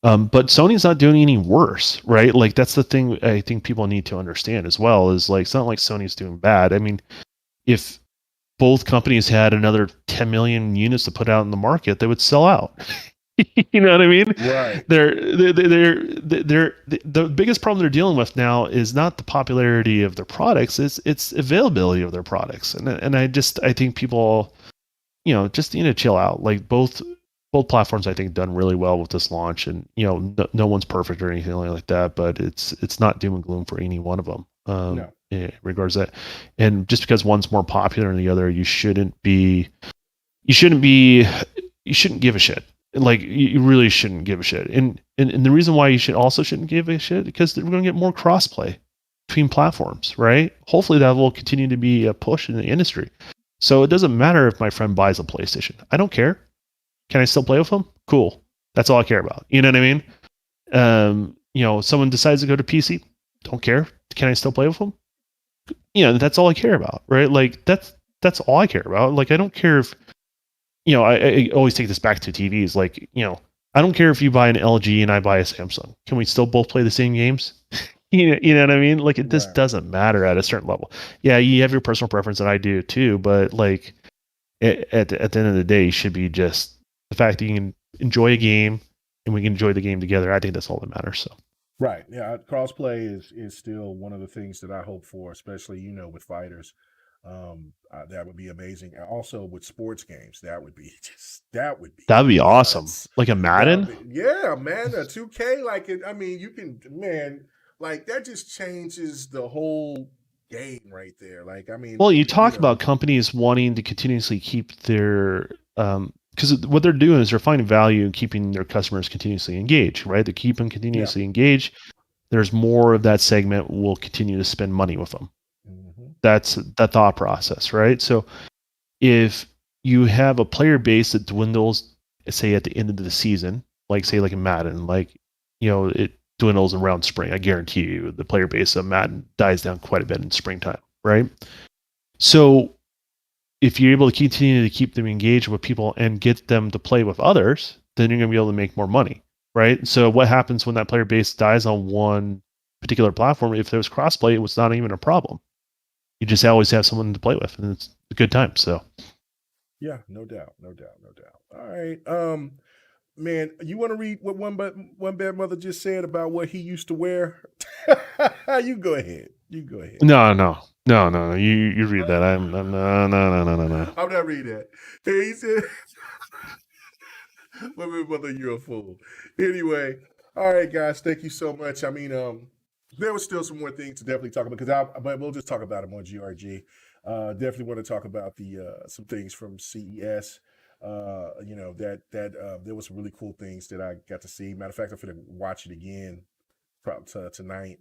But Sony's not doing any worse, right? Like that's the thing I think people need to understand as well. Is like it's not like Sony's doing bad. I mean, if both companies had another 10 million units to put out in the market, they would sell out. You know what I mean? Right. The biggest problem they're dealing with now is not the popularity of their products, it's availability of their products. And I think people, just need to chill out. Like both platforms I think done really well with this launch, and no one's perfect or anything like that, but it's not doom and gloom for any one of them. No. In regards to that. And just because one's more popular than the other, you shouldn't give a shit. Like you really shouldn't give a shit. And the reason why you shouldn't give a shit, because we're going to get more crossplay between platforms, right? Hopefully that will continue to be a push in the industry. So it doesn't matter if my friend buys a PlayStation. I don't care. Can I still play with them? Cool. That's all I care about. You know what I mean? Someone decides to go to PC. Don't care. Can I still play with them? That's all I care about, right? Like that's all I care about. Like I don't care if, I always take this back to TVs. Like, I don't care if you buy an LG and I buy a Samsung. Can we still both play the same games? You know what I mean? Like it just doesn't matter at a certain level. Yeah, you have your personal preference, and I do too. But like at the end of the day, it should be just the fact that you can enjoy a game and we can enjoy the game together. I think that's all that matters. So. Right. Yeah. Crossplay is still one of the things that I hope for, especially, with fighters. That would be amazing. Also with sports games, that would be That'd be awesome. Like a Madden? Yeah, man. A 2K, you can, man, like that just changes the whole game right there. Well, you talk about companies wanting to continuously keep their, because what they're doing is they're finding value in keeping their customers continuously engaged, right? They keep them continuously engaged. There's more of that segment will continue to spend money with them. Mm-hmm. That's the thought process, right? So if you have a player base that dwindles, say at the end of the season, like say like in Madden, it dwindles around spring. I guarantee you the player base of Madden dies down quite a bit in springtime, right? So if you're able to continue to keep them engaged with people and get them to play with others, then you're going to be able to make more money, right? So what happens when that player base dies on one particular platform? If there was crossplay, it was not even a problem. You just always have someone to play with, and it's a good time. So, yeah, no doubt. All right, man, you want to read what one bad mother just said about what he used to wear? You go ahead. No. You read that. I'm no. I'm not reading that. He said, "One bad mother, you're a fool." Anyway, all right, guys, thank you so much. I mean, there was still some more things to definitely talk about but we'll just talk about them on GRG. Definitely want to talk about some things from CES. There was some really cool things that I got to see. Matter of fact, I'm gonna watch it again probably tonight.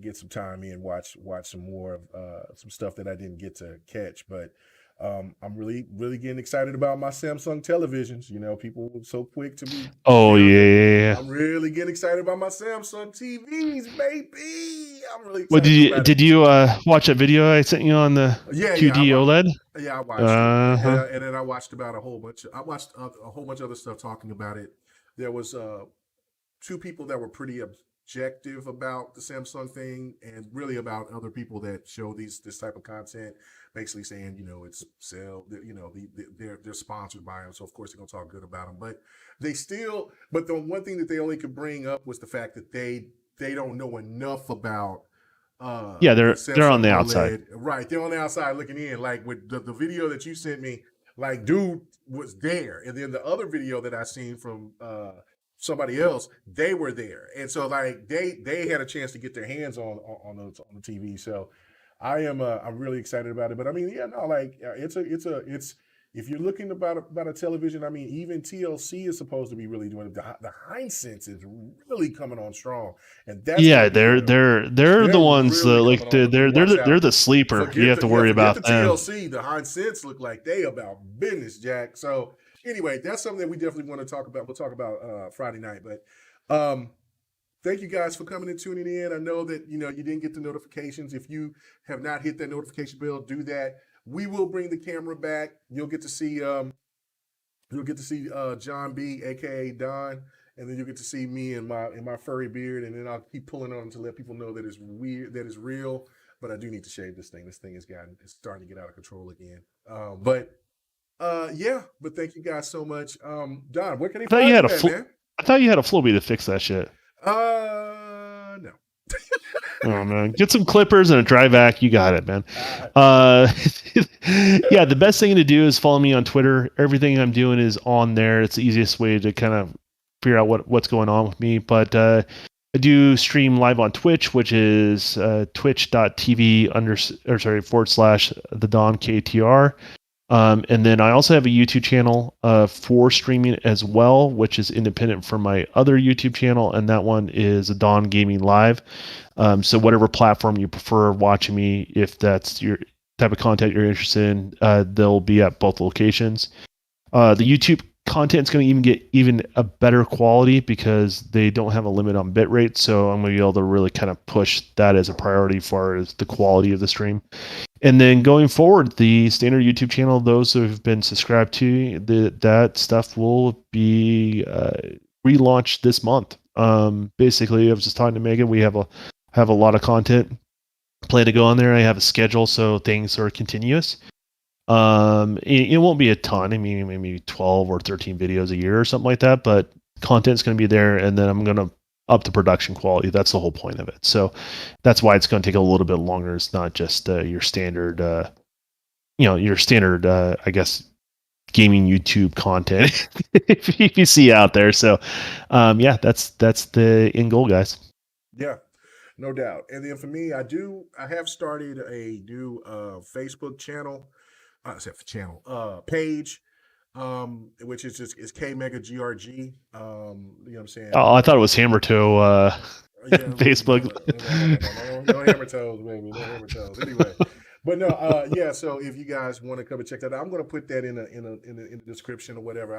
Get some time in, watch some more of some stuff that I didn't get to catch. But I'm really, really getting excited about my Samsung televisions. People were so quick to be. Oh yeah. I'm really getting excited about my Samsung TVs, baby. I'm really excited. Well, did you watch that video I sent you on the QD OLED? Yeah, I watched it, and then I watched about a whole bunch. I watched a whole bunch of other stuff talking about it. There was two people that were pretty objective about the Samsung thing, and really about other people that show this type of content, basically saying, it's sell, they're sponsored by them, so of course they're gonna talk good about them. But the one thing that they only could bring up was the fact that they don't know enough about. They're on the OLED outside, right? They're on the outside looking in. Like with the video that you sent me, like dude was there, and then the other video that I seen from somebody else, they were there, and so like they had a chance to get their hands on the TV. So I'm really excited about it. But I mean, it's if you're looking about a television, I mean, even TLC is supposed to be really doing it. The Hisense is really coming on strong, and that's they're the ones really they're the sleeper. You have to worry about the TLC. The Hisense look like they about business, Jack. So anyway, that's something that we definitely want to talk about. We'll talk about Friday night, but thank you guys for coming and tuning in. I know that you didn't get the notifications. If you have not hit that notification bell, do that. We will bring the camera back. You'll get to see John B, aka Don, and then you'll get to see me in my furry beard, and then I'll keep pulling on him to let people know that it's weird, that it's real. But I do need to shave this thing. This thing it's starting to get out of control again. Yeah. But thank you guys so much. Don, where can they I thought you find had you at, man? I thought you had a Flowbee to fix that shit. No. Oh man, get some clippers and a dry vac. You got it, man. Yeah, the best thing to do is follow me on Twitter. Everything I'm doing is on there. It's the easiest way to kind of figure out what's going on with me. But I do stream live on Twitch, which is twitch.tv / the Don KTR. And then I also have a YouTube channel for streaming as well, which is independent from my other YouTube channel, and that one is Dawn Gaming Live. So whatever platform you prefer watching me, if that's your type of content you're interested in, they'll be at both locations. The YouTube content is going to even get even a better quality because they don't have a limit on bitrate, so I'm going to be able to really kind of push that as a priority as far as the quality of the stream. And then going forward, the standard YouTube channel, those who have been subscribed to, that stuff will be relaunched this month. Basically, I was just talking to Megan. We have a lot of content planned to go on there. I have a schedule, so things are continuous. It won't be a ton. I mean, maybe 12 or 13 videos a year or something like that, but content's going to be there, and then I'm going to up the production quality. That's the whole point of it. So that's why it's going to take a little bit longer. It's not just your standard, I guess, gaming YouTube content if you see out there. So, yeah, that's the end goal, guys. Yeah, no doubt. And then for me, I have started a new Facebook channel, page, which is just K Mega GRG. You know what I'm saying? Oh, I thought it was Hammer Toe Yeah, Facebook. no hammer toes, baby, no hammer toes. Anyway, but no, yeah. So if you guys want to come and check that out, I'm going to put that in the description or whatever.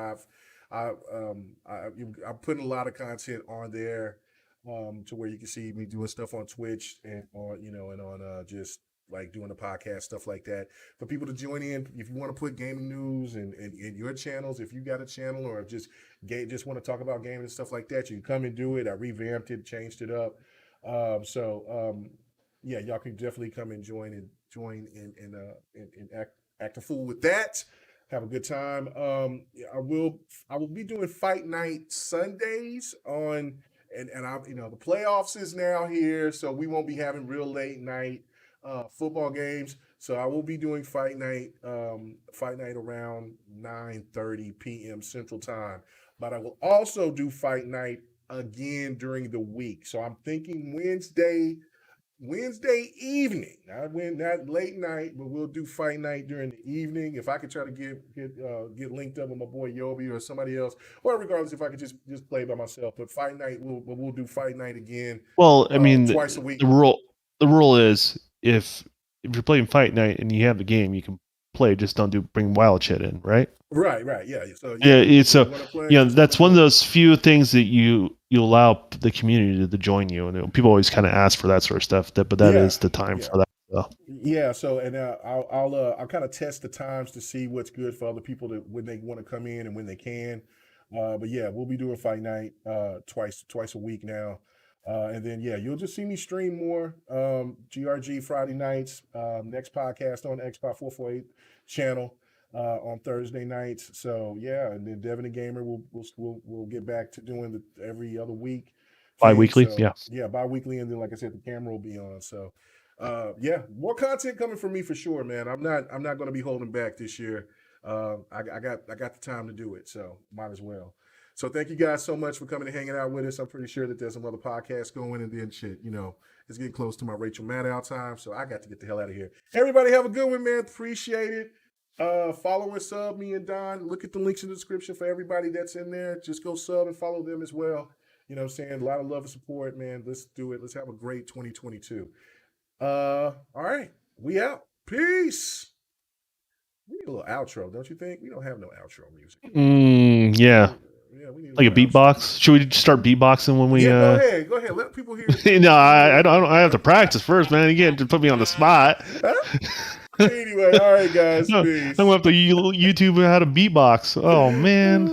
I'm putting a lot of content on there, to where you can see me doing stuff on Twitch and on just like doing the podcast stuff like that for people to join in. If you want to put gaming news and your channels, if you got a channel or just want to talk about gaming and stuff like that, you can come and do it. I revamped it, changed it up. Yeah, y'all can definitely come and join and act a fool with that. Have a good time. I will be doing fight night Sundays on, and I the playoffs is now here, so we won't be having real late night football games. So I will be doing fight night around 9:30 p.m. Central Time. But I will also do fight night again during the week. So I'm thinking Wednesday evening. Not late night, but we'll do fight night during the evening. If I could try to get linked up with my boy Yobi or somebody else, or regardless, if I could just play by myself. But fight night, we'll do fight night again. Well, I mean, twice a week. The rule is if you're playing fight night and you have the game, you can play. Just don't bring wild shit in, right? Right, yeah. So that's one of those few things that you allow the community to join you, and people always kind of ask for that sort of stuff. But that is the time for that. So. Yeah. So and I'll kind of test the times to see what's good for other people when they want to come in and when they can. But yeah, we'll be doing fight night twice a week now. And then you'll just see me stream more GRG Friday nights. Next podcast on the Xbox 448 channel on Thursday nights. So yeah, and then Devin the Gamer will get back to doing every other week. Bi-weekly, so, yeah, bi-weekly, and then like I said, the camera will be on. So yeah, more content coming from me for sure, man. I'm not going to be holding back this year. I got the time to do it, so might as well. So thank you guys so much for coming and hanging out with us. I'm pretty sure that there's some other podcasts going, and then shit, it's getting close to my Rachel Maddow time, so I got to get the hell out of here. Everybody have a good one, man. Appreciate it. Follow and sub me and Don. Look at the links in the description for everybody that's in there. Just go sub and follow them as well. You know what I'm saying? A lot of love and support, man. Let's do it. Let's have a great 2022. All right. We out. Peace. We need a little outro, don't you think? We don't have no outro music. Yeah. Yeah, We need Like a beatbox? Should we start beatboxing when we? Yeah, go ahead. Let people hear. No, I don't. I have to practice first, man. You can't put me on the spot. Anyway, all right, guys. I'm Peace. gonna have to YouTube how to beatbox. Oh man.